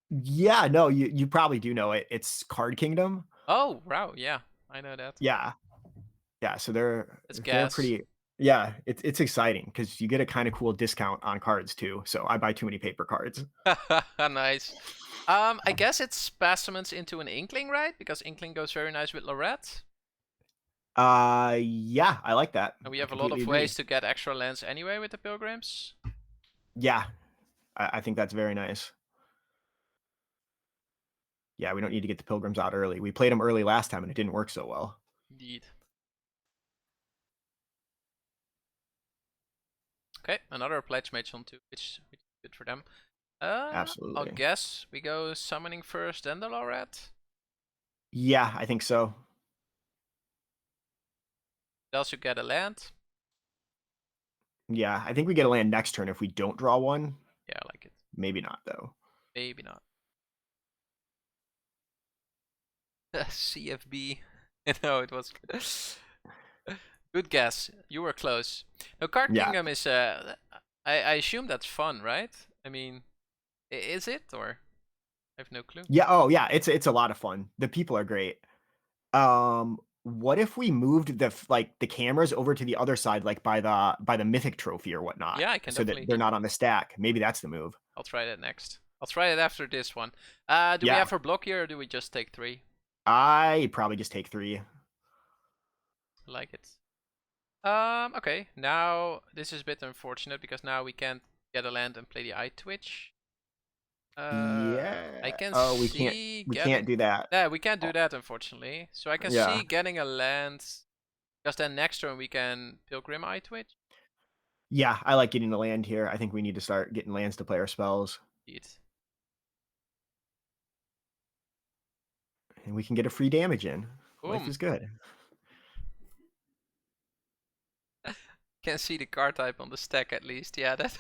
Speaker 1: Yeah, no, you probably do know it. It's Card Kingdom.
Speaker 2: Oh, wow. Yeah, I know that.
Speaker 1: Yeah. Yeah, so
Speaker 2: That's
Speaker 1: they're
Speaker 2: gas.
Speaker 1: pretty yeah, it's exciting because you get a kind of cool discount on cards too. So I buy too many paper cards.
Speaker 2: Nice. I guess it's specimens into an Inkling, right? Because Inkling goes very nice with Lorette.
Speaker 1: Yeah, I like that.
Speaker 2: And we
Speaker 1: I
Speaker 2: have a lot
Speaker 1: completely
Speaker 2: of
Speaker 1: agree.
Speaker 2: ways to get extra lands anyway with the Pilgrims.
Speaker 1: Yeah, I think that's very nice. Yeah, we don't need to get the Pilgrims out early. We played them early last time and it didn't work so well.
Speaker 2: Indeed. Okay, another Pledge Mage on 2, which is good for them. I'll
Speaker 1: Absolutely.
Speaker 2: guess we go summoning first, then the Lorette.
Speaker 1: Yeah, I think so.
Speaker 2: Else you get a land.
Speaker 1: Yeah, I think we get a land next turn if we don't draw one.
Speaker 2: Yeah, I like it.
Speaker 1: Maybe not though.
Speaker 2: Maybe not. CFB. No, it was good guess. You were close. Now, Card
Speaker 1: Yeah.
Speaker 2: Kingdom is I assume that's fun, right? I mean, is it, or I have no clue.
Speaker 1: Yeah, oh yeah, it's a lot of fun. The people are great. What if we moved the cameras over to the other side, like by the mythic trophy or whatnot,
Speaker 2: Yeah, I can
Speaker 1: so that
Speaker 2: definitely.
Speaker 1: they're not on the stack? Maybe that's the move.
Speaker 2: I'll try that next. I'll try it after this one. Do we
Speaker 1: Yeah,
Speaker 2: have her block here, or do we just take 3?
Speaker 1: I probably just take 3.
Speaker 2: I like it. Okay. Now this is a bit unfortunate because now we can't get a land and play the eye twitch. I
Speaker 1: Yeah.
Speaker 2: can
Speaker 1: Oh,
Speaker 2: see
Speaker 1: we can't
Speaker 2: getting.
Speaker 1: do that.
Speaker 2: Yeah, we can't do
Speaker 1: Oh,
Speaker 2: that unfortunately. So I can
Speaker 1: yeah.
Speaker 2: see getting a land. Because then next turn we can Pilgrim Eye Twitch.
Speaker 1: Yeah, I like getting the land here. I think we need to start getting lands to play our spells.
Speaker 2: Indeed.
Speaker 1: And we can get a free damage in. Life
Speaker 2: Boom.
Speaker 1: is good.
Speaker 2: Can see the card type on the stack at least. Yeah, that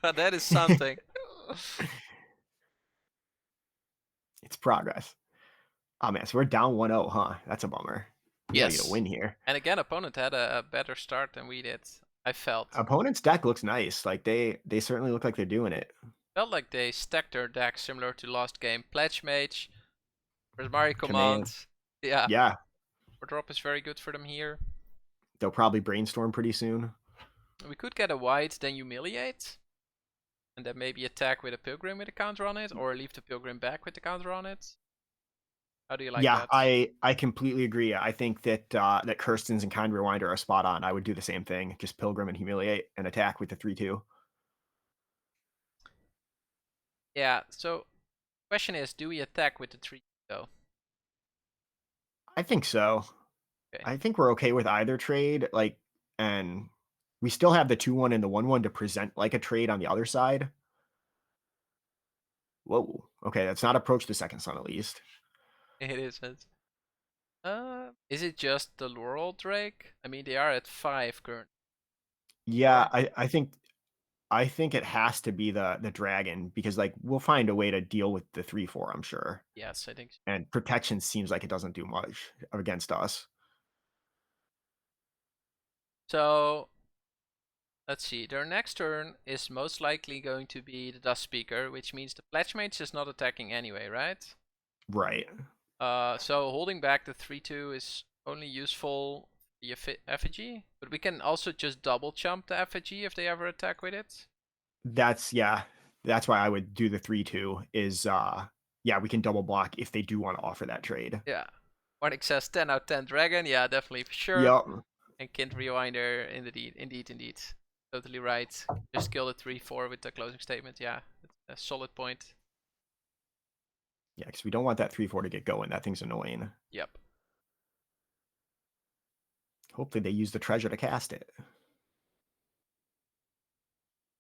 Speaker 2: that is something.
Speaker 1: It's progress. Oh man, so we're down 1-0, huh? That's a bummer. We gotta get a
Speaker 2: Yes.
Speaker 1: win here.
Speaker 2: And again, opponent had a better start than we did. I felt.
Speaker 1: Opponent's deck looks nice. Like they certainly look like they're doing it.
Speaker 2: Felt like they stacked their deck similar to last game. Pledge Mage, Prismari
Speaker 1: Command.
Speaker 2: Command. Yeah,
Speaker 1: Yeah,
Speaker 2: drop is very good for them here.
Speaker 1: they'll probably brainstorm pretty soon.
Speaker 2: We could get a white, then humiliate. And then maybe attack with a Pilgrim with a counter on it, or leave the Pilgrim back with the counter on it. How do you like
Speaker 1: Yeah,
Speaker 2: that?
Speaker 1: I completely agree. I think that that Kirsten's and Kind Rewinder are spot on. I would do the same thing. Just Pilgrim and Humiliate and attack with the 3/2.
Speaker 2: Yeah, so question is, do we attack with the 3 though?
Speaker 1: I think so.
Speaker 2: Okay.
Speaker 1: I think we're okay with either trade. Like, and we still have the 2/1 and the 1/1 to present like a trade on the other side. Whoa. Okay, that's not approach the second sun at least.
Speaker 2: It is. Is it just the Laurel Drake? I mean, they are at 5 currently.
Speaker 1: Yeah,
Speaker 2: Or
Speaker 1: I think it has to be the dragon because like we'll find a way to deal with the 3/4, I'm sure.
Speaker 2: yes, I think so.
Speaker 1: And protection seems like it doesn't do much against us.
Speaker 2: So let's see. Their next turn is most likely going to be the Dust Speaker, which means the Pledge Mage is not attacking anyway, right?
Speaker 1: Right.
Speaker 2: So holding back the 3/2 is only useful the effigy, but we can also just double jump the effigy if they ever attack with it.
Speaker 1: Yeah. That's why I would do the 3/2 is yeah, we can double block if they do want to offer that trade.
Speaker 2: Yeah. Warnick says 10 out of 10 dragon. Yeah, definitely for sure.
Speaker 1: Yep.
Speaker 2: And Kind Rewinder, indeed. Totally right. Just kill the 3/4 with the closing statement. Yeah, that's a solid point.
Speaker 1: Yeah, because we don't want that 3/4 to get going. That thing's annoying.
Speaker 2: Yep.
Speaker 1: Hopefully they use the treasure to cast it.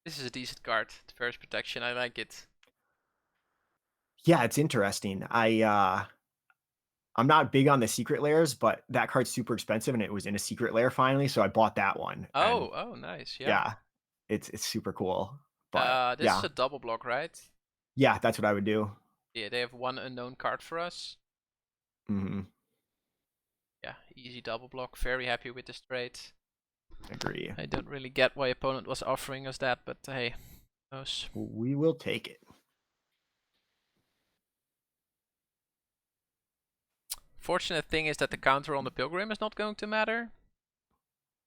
Speaker 2: This is a decent card. The first protection. I like it.
Speaker 1: Yeah, it's interesting. I'm not big on the secret layers, but that card's super expensive and it was in a secret layer finally, so I bought that one. And
Speaker 2: Oh, nice. Yeah.
Speaker 1: yeah, it's super cool. But
Speaker 2: This
Speaker 1: yeah.
Speaker 2: is a double block, right?
Speaker 1: Yeah, that's what I would do.
Speaker 2: Yeah, they have one unknown card for us.
Speaker 1: Hmm.
Speaker 2: Yeah, easy double block. Very happy with this trade.
Speaker 1: Agree.
Speaker 2: I don't really get why opponent was offering us that, but hey, who knows.
Speaker 1: We will take it.
Speaker 2: Fortunate thing is that the counter on the Pilgrim is not going to matter.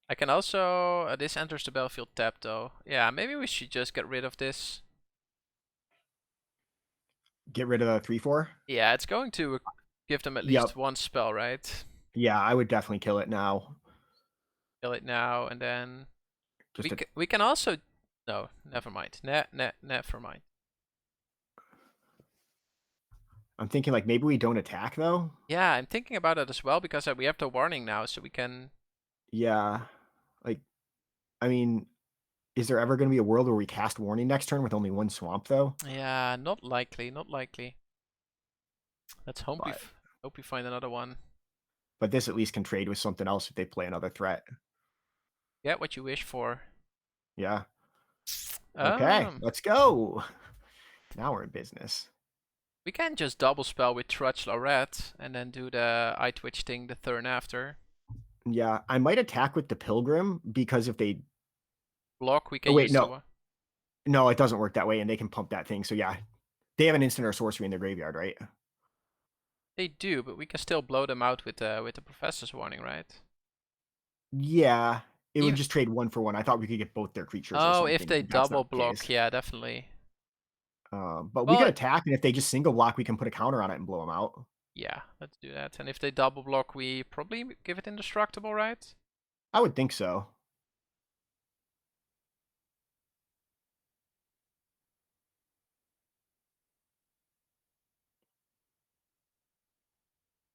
Speaker 2: I can also... this enters the battlefield tapped though. Yeah, maybe we should just get rid of this.
Speaker 1: Get rid of the 3/4.
Speaker 2: Yeah, it's going to give them at least one spell, right?
Speaker 1: Yeah, I would definitely kill it now.
Speaker 2: Kill it now, and then...
Speaker 1: Just
Speaker 2: we can also... No, never mind. Never mind.
Speaker 1: I'm thinking like maybe we don't attack though.
Speaker 2: Yeah, I'm thinking about it as well because we have the warning now, so we can...
Speaker 1: Yeah, like I mean, is there ever going to be a world where we cast warning next turn with only one swamp though?
Speaker 2: Yeah, not likely. Let's hope
Speaker 1: But,
Speaker 2: hope we find another one.
Speaker 1: but this at least can trade with something else if they play another threat.
Speaker 2: Get what you wish for.
Speaker 1: Yeah. Okay, let's go. Now we're in business.
Speaker 2: We can just double spell with Trudge Lorette and then do the eye twitch thing the turn after.
Speaker 1: Yeah, I might attack with the Pilgrim because if they
Speaker 2: block, we can
Speaker 1: wait,
Speaker 2: use
Speaker 1: no. No, it doesn't work that way, and they can pump that thing. So yeah, they have an instant or sorcery in their graveyard, right?
Speaker 2: They do, but we can still blow them out with the Professor's Warning, right?
Speaker 1: Yeah, it would just trade 1 for 1. I thought we could get both their creatures.
Speaker 2: Oh,
Speaker 1: or
Speaker 2: if they
Speaker 1: That's
Speaker 2: double
Speaker 1: not the
Speaker 2: block,
Speaker 1: case.
Speaker 2: yeah, definitely.
Speaker 1: But we could attack, and if they just single block, we can put a counter on it and blow them out.
Speaker 2: Yeah, let's do that. And if they double block, we probably give it indestructible, right?
Speaker 1: I would think so.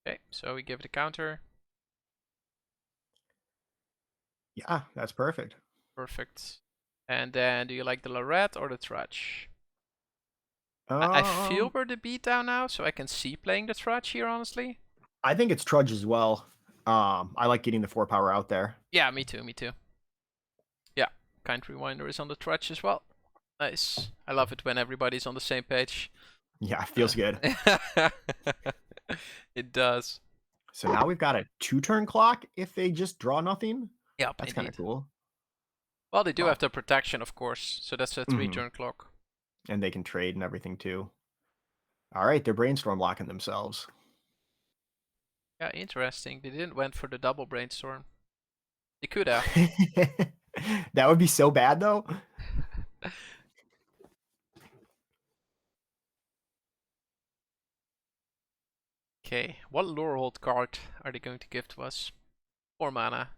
Speaker 2: Okay, so we give it a counter.
Speaker 1: Yeah, that's perfect.
Speaker 2: Perfect. And then, do you like the Lorette or the Trudge? I feel we're the beatdown now, so I can see playing the Trudge here, honestly.
Speaker 1: I think it's Trudge as well. I like getting the 4 power out there.
Speaker 2: Yeah, me too. Kind Rewinder is on the trudge as well. Nice. I love it when everybody's on the same page.
Speaker 1: Yeah, feels good.
Speaker 2: It does.
Speaker 1: So now we've got a 2-turn clock if they just draw nothing.
Speaker 2: Yep,
Speaker 1: That's kind of
Speaker 2: indeed.
Speaker 1: cool.
Speaker 2: Well, they do
Speaker 1: Oh.
Speaker 2: have the protection, of course, so that's a 3-turn clock.
Speaker 1: And they can trade and everything too. All right, they're brainstorm locking themselves.
Speaker 2: Yeah, interesting. They didn't went for the double brainstorm. They could have.
Speaker 1: That would be so bad though.
Speaker 2: Okay, what Lorehold card are they going to give to us? 4 mana.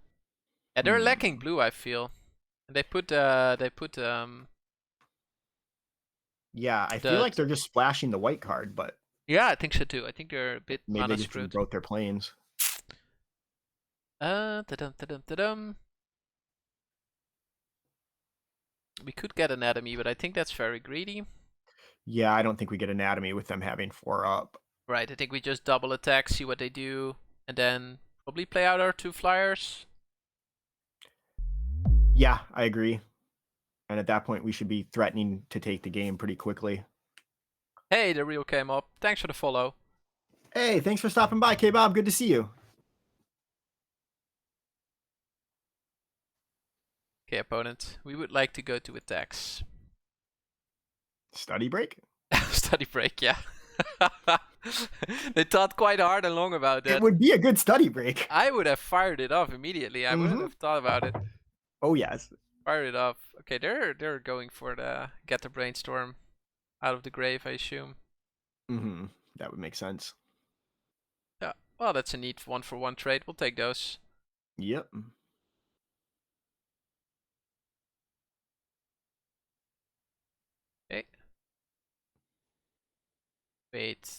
Speaker 2: Yeah, they're lacking blue, I feel. And they put
Speaker 1: Yeah, I feel like they're just splashing the white card, but
Speaker 2: yeah, I think so too. I think they're a bit
Speaker 1: maybe
Speaker 2: mana
Speaker 1: they just
Speaker 2: screwed.
Speaker 1: wrote their planes.
Speaker 2: Ta-dum. We could get anatomy, but I think that's very greedy.
Speaker 1: Yeah, I don't think we get anatomy with them having 4 up.
Speaker 2: Right, I think we just double attack, see what they do, and then probably play out our 2 flyers.
Speaker 1: Yeah, I agree. And at that point, we should be threatening to take the game pretty quickly.
Speaker 2: Hey, the reel came up. Thanks for the follow.
Speaker 1: Hey, thanks for stopping by, K-Bob. Good to see you.
Speaker 2: Okay, opponent. We would like to go to attacks.
Speaker 1: Study break?
Speaker 2: Study break, yeah. They thought quite hard and long about that.
Speaker 1: It would be a good study break.
Speaker 2: I would have fired it off immediately. I wouldn't have thought about it.
Speaker 1: Oh, yes.
Speaker 2: Fire it off. Okay, they're going for the get the brainstorm out of the grave, I assume.
Speaker 1: That would make sense.
Speaker 2: Yeah. Well, that's a neat 1-for-1 trade. We'll take those.
Speaker 1: Yep.
Speaker 2: Okay. Wait.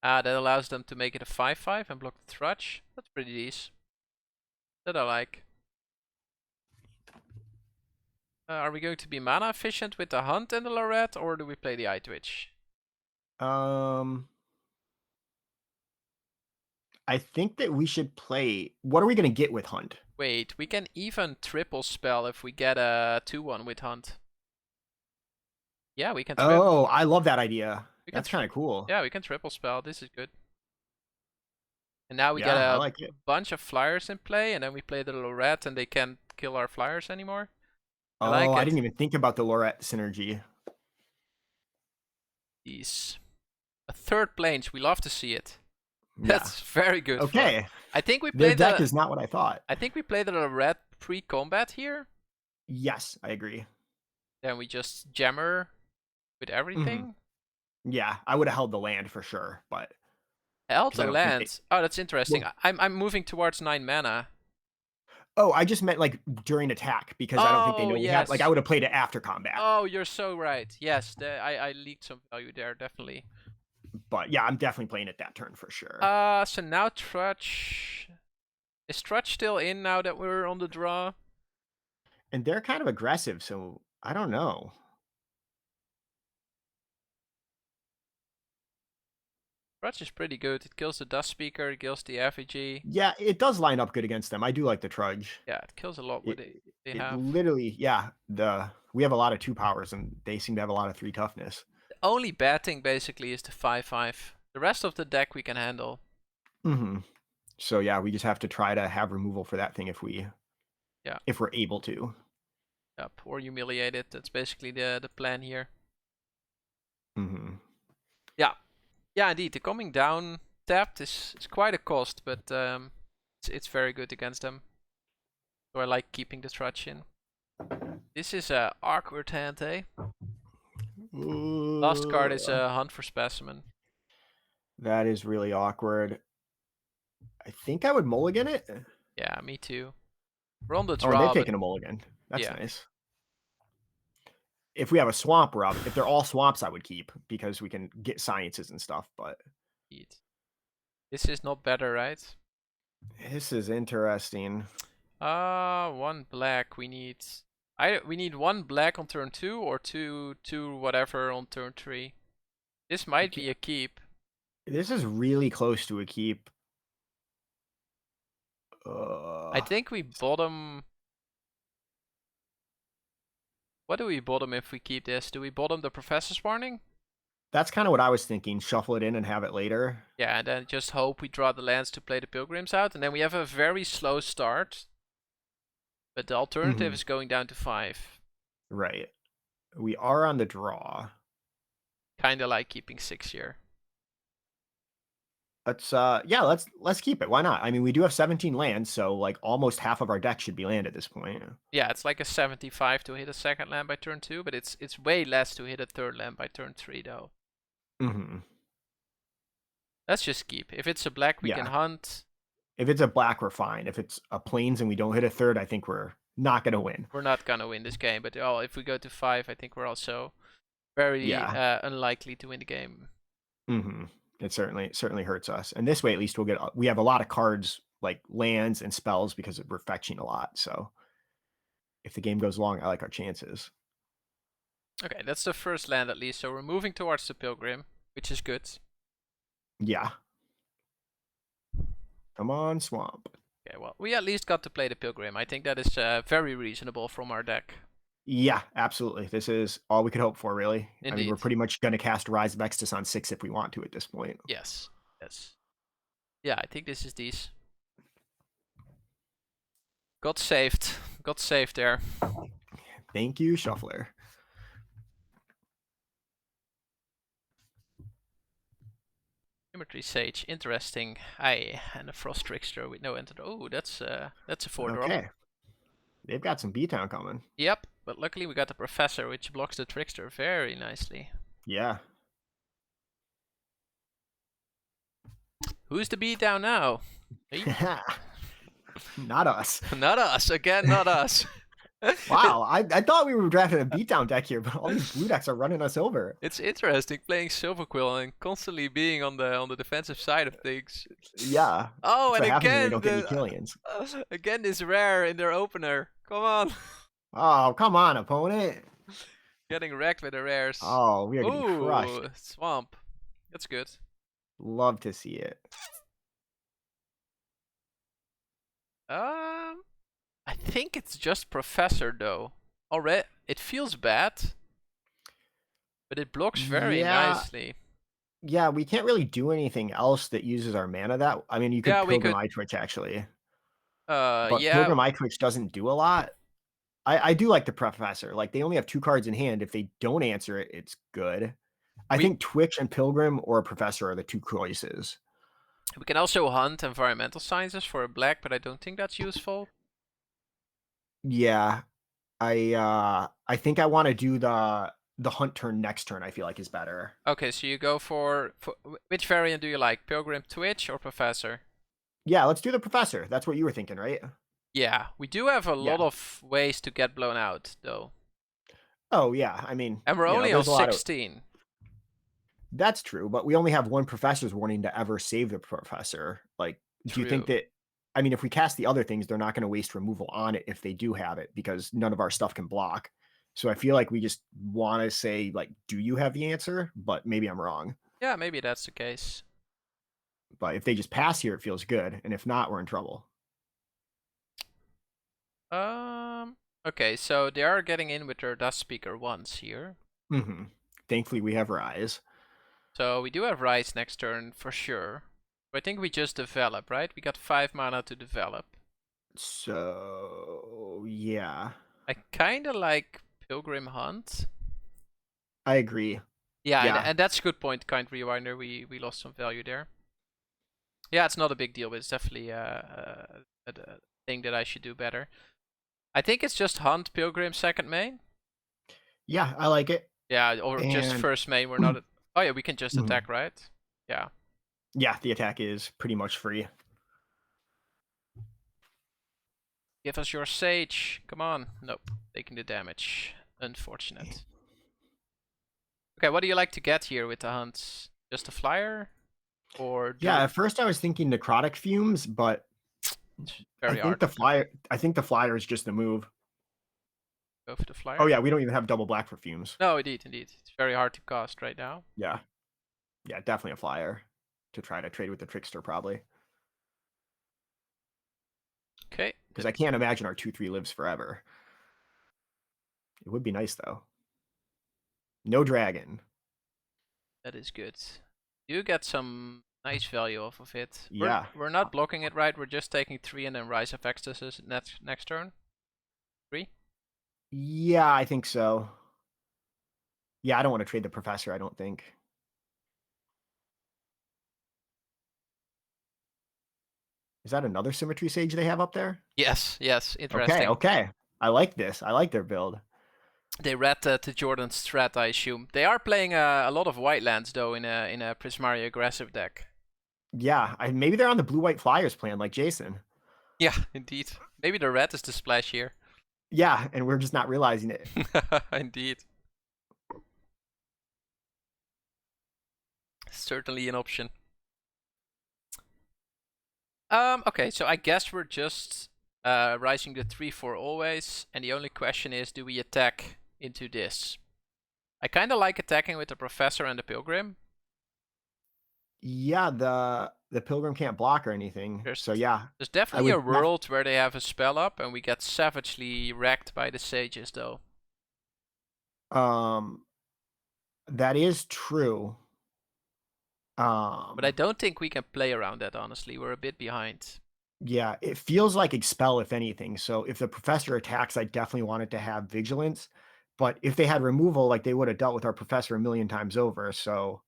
Speaker 2: Ah, that allows them to make it a 5/5 and block the trudge. That's pretty decent. That I like. Are we going to be mana efficient with the hunt and the lorette, or do we play the eye twitch?
Speaker 1: I think that we should play. What are we going to get with hunt?
Speaker 2: Wait, we can even triple spell if we get a 2/1 with hunt. Yeah, we can.
Speaker 1: Oh, I love that idea. That's kind of cool.
Speaker 2: Yeah, we can triple spell. This is good. And now we
Speaker 1: Yeah,
Speaker 2: get
Speaker 1: I
Speaker 2: a
Speaker 1: like it.
Speaker 2: bunch of flyers in play, and then we play the lorette, and they can't kill our flyers anymore.
Speaker 1: Oh, I didn't even think about the lorette synergy.
Speaker 2: These a 3rd planes. We love to see it.
Speaker 1: Yeah.
Speaker 2: That's very good.
Speaker 1: Okay.
Speaker 2: I think we
Speaker 1: Their
Speaker 2: played
Speaker 1: deck is not what I thought.
Speaker 2: I think we played the lorette pre-combat here.
Speaker 1: Yes, I agree.
Speaker 2: Then we just jammer with everything.
Speaker 1: Yeah, I would have held the land for sure, but
Speaker 2: held the land. Oh, that's interesting.
Speaker 1: Well,
Speaker 2: I'm moving towards 9 mana.
Speaker 1: Oh, I just meant like during attack because I don't think they know we have. Like I would have played it after combat.
Speaker 2: Oh, you're so right. Yes, I leaked some value there, definitely.
Speaker 1: But yeah, I'm definitely playing it that turn for sure.
Speaker 2: So now Trudge. Is Trudge still in now that we're on the draw?
Speaker 1: And they're kind of aggressive, so I don't know.
Speaker 2: Trudge is pretty good. It kills the Dust Speaker, it kills the effigy.
Speaker 1: Yeah, it does line up good against them. I do like the Trudge.
Speaker 2: Yeah, it kills a lot what they have.
Speaker 1: Literally, yeah. We have a lot of 2 powers, and they seem to have a lot of 3 toughness.
Speaker 2: The only bad thing basically is the 5/5. The rest of the deck we can handle.
Speaker 1: So yeah, we just have to try to have removal for that thing if we're able to.
Speaker 2: Yep, or humiliate it. That's basically the plan here. Yeah, indeed. The coming down tapped is quite a cost, but it's very good against them. So I like keeping the Trudge in. This is a awkward hand, eh? Last card is a Hunt for Specimen.
Speaker 1: That is really awkward. I think I would mulligan it.
Speaker 2: Yeah, me too. We're on the draw.
Speaker 1: Oh, they're taking a mulligan. That's nice. If we have a swamp, Rob, if they're all swamps, I would keep because we can get sciences and stuff. But
Speaker 2: this is not better, right?
Speaker 1: This is interesting.
Speaker 2: 1 black. We need 1 black on turn 2 or 2 whatever on turn 3. This might be a keep.
Speaker 1: This is really close to a keep.
Speaker 2: I think we bottom. What do we bottom if we keep this? Do we bottom the Professor's Warning?
Speaker 1: That's kind of what I was thinking. Shuffle it in and have it later.
Speaker 2: Yeah, and then just hope we draw the lands to play the Pilgrims out, and then we have a very slow start. But the alternative is going down to 5.
Speaker 1: Right. We are on the draw.
Speaker 2: Kinda like keeping 6 here.
Speaker 1: Let's keep it. Why not? I mean, we do have 17 lands, so like almost half of our deck should be land at this point.
Speaker 2: Yeah, it's like a 75 to hit a second land by turn 2, but it's way less to hit a third land by turn 3 though. Let's just keep. If it's a black, we can hunt.
Speaker 1: If it's a black, we're fine. If it's a plains and we don't hit a third, I think we're not gonna win.
Speaker 2: We're not gonna win this game, but if we go to 5, I think we're also very unlikely to win the game.
Speaker 1: It certainly hurts us. And this way, at least we have a lot of cards like lands and spells because we're fetching a lot. So if the game goes long, I like our chances.
Speaker 2: Okay, that's the first land at least. So we're moving towards the Pilgrim, which is good.
Speaker 1: Yeah. Come on, Swamp.
Speaker 2: Okay, well, we at least got to play the Pilgrim. I think that is very reasonable from our deck.
Speaker 1: Yeah, absolutely. This is all we could hope for, really.
Speaker 2: Indeed.
Speaker 1: I mean, we're pretty much going to cast Rise of Extus on 6 if we want to at this point.
Speaker 2: Yes. Yeah, I think this is these. Got saved. Got saved there.
Speaker 1: Thank you, Shuffler.
Speaker 2: Symmetry Sage, interesting. And a Frost Trickster with no enter. Oh, that's a 4-drop.
Speaker 1: Okay. They've got some B-Town coming.
Speaker 2: Yep, but luckily we got the Professor, which blocks the Trickster very nicely.
Speaker 1: Yeah.
Speaker 2: Who's the B-Town now?
Speaker 1: Not us.
Speaker 2: Not us. Again, not us.
Speaker 1: Wow, I thought we were drafting a beatdown deck here, but all these blue decks are running us over.
Speaker 2: It's interesting playing Silverquill and constantly being on the defensive side of things.
Speaker 1: Yeah.
Speaker 2: Oh, and again,
Speaker 1: we don't get any Killians.
Speaker 2: Again, this rare in their opener. Come on.
Speaker 1: Oh, come on, opponent.
Speaker 2: Getting wrecked with the rares.
Speaker 1: Oh, we are getting crushed.
Speaker 2: Swamp. That's good.
Speaker 1: Love to see it.
Speaker 2: I think it's just Professor though. Already, it feels bad, but it blocks very nicely.
Speaker 1: Yeah, we can't really do anything else that uses our mana. I mean, you could Pilgrim Eye Twitch actually. But Pilgrim Eye Twitch doesn't do a lot. I do like the Professor. Like they only have 2 cards in hand. If they don't answer it, it's good. I think Twitch and Pilgrim or a Professor are the 2 choices.
Speaker 2: We can also hunt environmental sciences for a black, but I don't think that's useful.
Speaker 1: Yeah, I think I want to do the hunt turn next turn. I feel like is better.
Speaker 2: Okay, so you go for which variant do you like? Pilgrim, Twitch, or Professor?
Speaker 1: Yeah, let's do the Professor. That's what you were thinking, right?
Speaker 2: Yeah, we do have a lot of ways to get blown out, though.
Speaker 1: Oh yeah, I mean,
Speaker 2: and we're only on 16.
Speaker 1: That's true, but we only have 1 Professor's Warning to ever save the Professor. Like, do you think that? I mean, if we cast the other things, they're not going to waste removal on it if they do have it, because none of our stuff can block. So I feel like we just want to say, like, do you have the answer? But maybe I'm wrong.
Speaker 2: Yeah, maybe that's the case.
Speaker 1: But if they just pass here, it feels good. And if not, we're in trouble.
Speaker 2: Okay, so they are getting in with their Dust Speaker once here.
Speaker 1: Thankfully, we have Rise.
Speaker 2: So we do have Rise next turn for sure. But I think we just develop, right? We got 5 mana to develop.
Speaker 1: So, yeah.
Speaker 2: I kind of like Pilgrim Hunt.
Speaker 1: I agree.
Speaker 2: Yeah. And that's a good point, Kind Rewinder. We lost some value there. Yeah, it's not a big deal, but it's definitely a thing that I should do better. I think it's just Hunt, Pilgrim, second main.
Speaker 1: Yeah, I like it.
Speaker 2: Yeah, or just first main. We're not... Oh yeah, we can just attack, right? Yeah.
Speaker 1: Yeah, the attack is pretty much free.
Speaker 2: Give us your Sage. Come on. Nope. Taking the damage. Unfortunate. Okay, what do you like to get here with the hunts? Just a flyer? Or
Speaker 1: yeah, at first I was thinking necrotic fumes, but I think the flyer is just a move.
Speaker 2: Go for the flyer.
Speaker 1: Oh yeah, we don't even have double black for fumes.
Speaker 2: No, indeed. It's very hard to cast right now.
Speaker 1: Yeah. Yeah, definitely a flyer to try to trade with the trickster probably. because I can't imagine our 2/3 lives forever. It would be nice though. No dragon.
Speaker 2: That is good. You get some nice value off of it.
Speaker 1: Yeah.
Speaker 2: We're not blocking it, right? We're just taking 3 and then Rise of Ecstasis next turn. 3.
Speaker 1: Yeah, I think so. Yeah, I don't want to trade the professor, I don't think. Is that another Symmetry Sage they have up there?
Speaker 2: Yes,
Speaker 1: Okay,
Speaker 2: interesting.
Speaker 1: okay. I like this. I like their build.
Speaker 2: They read Tajoordan's strat, I assume. They are playing a lot of white lands though in a Prismari aggressive deck.
Speaker 1: Yeah, maybe they're on the blue-white Flyers plan like Jason.
Speaker 2: Yeah, indeed. Maybe the red is the splash here.
Speaker 1: Yeah, and we're just not realizing it.
Speaker 2: Indeed. Certainly an option. Okay, so I guess we're just rising the 3/4 always, and the only question is, do we attack into this? I kind of like attacking with the Professor and the Pilgrim.
Speaker 1: Yeah, the Pilgrim can't block or anything. So yeah,
Speaker 2: There's definitely a world where they have a spell up, and we get savagely wrecked by the sages, though.
Speaker 1: That is true.
Speaker 2: But I don't think we can play around that, honestly. We're a bit behind.
Speaker 1: Yeah, it feels like Expel, if anything. So if the Professor attacks, I definitely want it to have Vigilance. But if they had removal, like they would have dealt with our Professor a million times over. So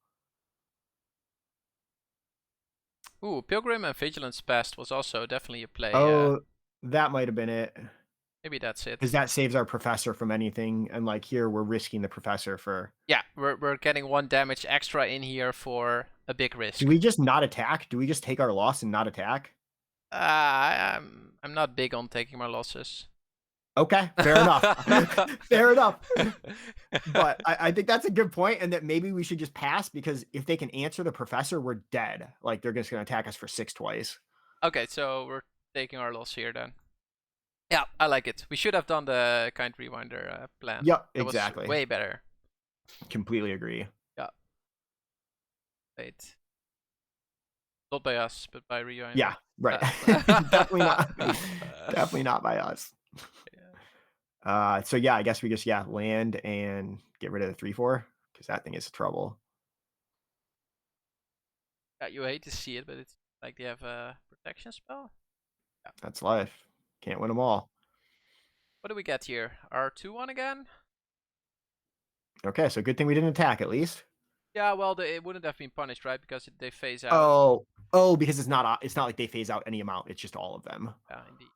Speaker 2: Ooh, Pilgrim and Vigilance Pest was also definitely a play.
Speaker 1: oh, that might have been it.
Speaker 2: Maybe that's it.
Speaker 1: Because that saves our Professor from anything. And like here, we're risking the Professor for...
Speaker 2: Yeah, we're getting 1 damage extra in here for a big risk.
Speaker 1: Do we just not attack? Do we just take our loss and not attack?
Speaker 2: I'm not big on taking my losses.
Speaker 1: Okay, fair enough. Fair enough. But I think that's a good point, and that maybe we should just pass, because if they can answer the Professor, we're dead. Like, they're just going to attack us for 6 twice.
Speaker 2: Okay, so we're taking our loss here then. Yeah, I like it. We should have done the Kind Rewinder plan.
Speaker 1: Yep,
Speaker 2: It
Speaker 1: exactly.
Speaker 2: was way better.
Speaker 1: Completely agree.
Speaker 2: Yeah. Wait. Not by us, but by Rewinder.
Speaker 1: Yeah, right. Definitely not. Definitely not by us. So yeah, I guess we just land and get rid of the 3/4, because that thing is trouble.
Speaker 2: Yeah, you hate to see it, but it's like they have a protection spell.
Speaker 1: Yeah. That's life. Can't win them all.
Speaker 2: What do we get here? Our 2/1 again?
Speaker 1: Okay, so good thing we didn't attack at least.
Speaker 2: Yeah, well, it wouldn't have been punished, right? Because they phase out.
Speaker 1: Oh, because it's not like they phase out any amount. It's just all of them.
Speaker 2: Yeah, indeed.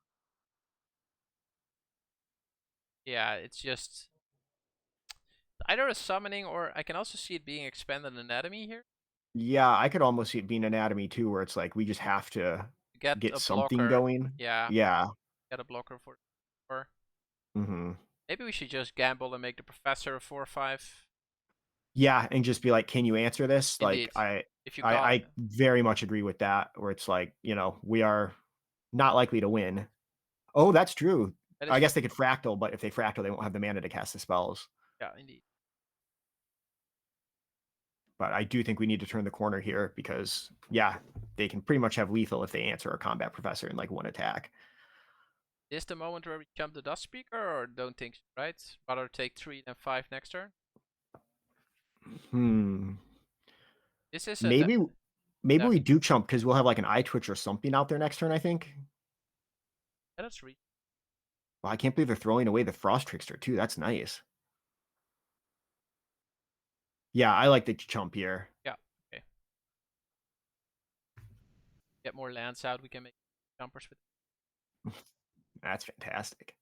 Speaker 2: Yeah, it's just either a summoning, or I can also see it being expanded anatomy here.
Speaker 1: Yeah, I could almost see it being anatomy too, where it's like we just have to get something
Speaker 2: blocker.
Speaker 1: going.
Speaker 2: Yeah.
Speaker 1: Yeah.
Speaker 2: Get a blocker for.
Speaker 1: Mm-hmm.
Speaker 2: Maybe we should just gamble and make the Professor a 4/5.
Speaker 1: Yeah, and just be like, can you answer this?
Speaker 2: Indeed.
Speaker 1: Like
Speaker 2: If you
Speaker 1: I very much agree with that, where it's like, we are not likely to win. Oh, that's true. I guess they could fractal, but if they fractal, they won't have the mana to cast the spells.
Speaker 2: Yeah, indeed.
Speaker 1: But I do think we need to turn the corner here, because yeah, they can pretty much have lethal if they answer a combat professor in like 1 attack.
Speaker 2: Is the moment where we jump the Dust Speaker, or don't think so, right? Rather take 3 than 5 next turn? This is
Speaker 1: maybe we do chump, because we'll have like an eye twitch or something out there next turn, I think.
Speaker 2: Yeah, that's reasonable.
Speaker 1: Well, I can't believe they're throwing away the Frost Trickster too. That's nice. Yeah, I like the chump here.
Speaker 2: Yeah, okay. Get more lands out, we can make jumpers with.
Speaker 1: That's fantastic.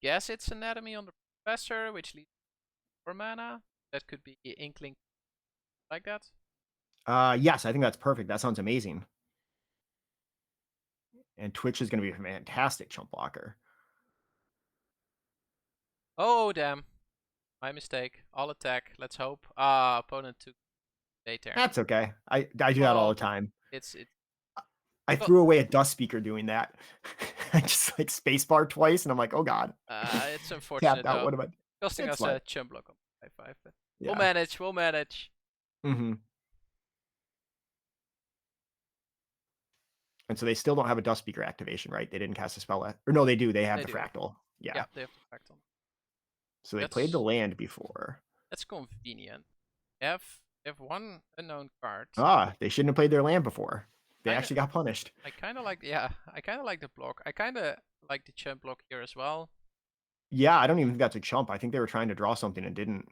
Speaker 2: Guess it's anatomy on the Professor, which leads to 4 mana. That could be Inkling, like that.
Speaker 1: Yes, I think that's perfect. That sounds amazing. And Twitch is going to be a fantastic chump blocker.
Speaker 2: Oh, damn. My mistake. I'll attack. Let's hope. Opponent took Daytare.
Speaker 1: That's okay. I do that all the time. I threw away a Dust Speaker doing that. I just like spacebar twice, and I'm like, oh god.
Speaker 2: It's unfortunate.
Speaker 1: Out. What am I?
Speaker 2: Costing us a chump block on 5/5. But
Speaker 1: yeah.
Speaker 2: We'll manage.
Speaker 1: Mm-hmm. And so they still don't have a Dust Speaker activation, right? They didn't cast a spell. Or no, they do. They have
Speaker 2: They
Speaker 1: the
Speaker 2: do.
Speaker 1: Fractal. Yeah.
Speaker 2: Yeah, they have the fractal.
Speaker 1: So they played the
Speaker 2: That's
Speaker 1: land before.
Speaker 2: convenient. They have one unknown card.
Speaker 1: Ah, they shouldn't have played their land before. They
Speaker 2: Kinda,
Speaker 1: actually got punished.
Speaker 2: I kind of like, yeah, I kind of like the block. I kind of like the chump block here as well.
Speaker 1: Yeah, I don't even think that's a chump. I think they were trying to draw something and didn't.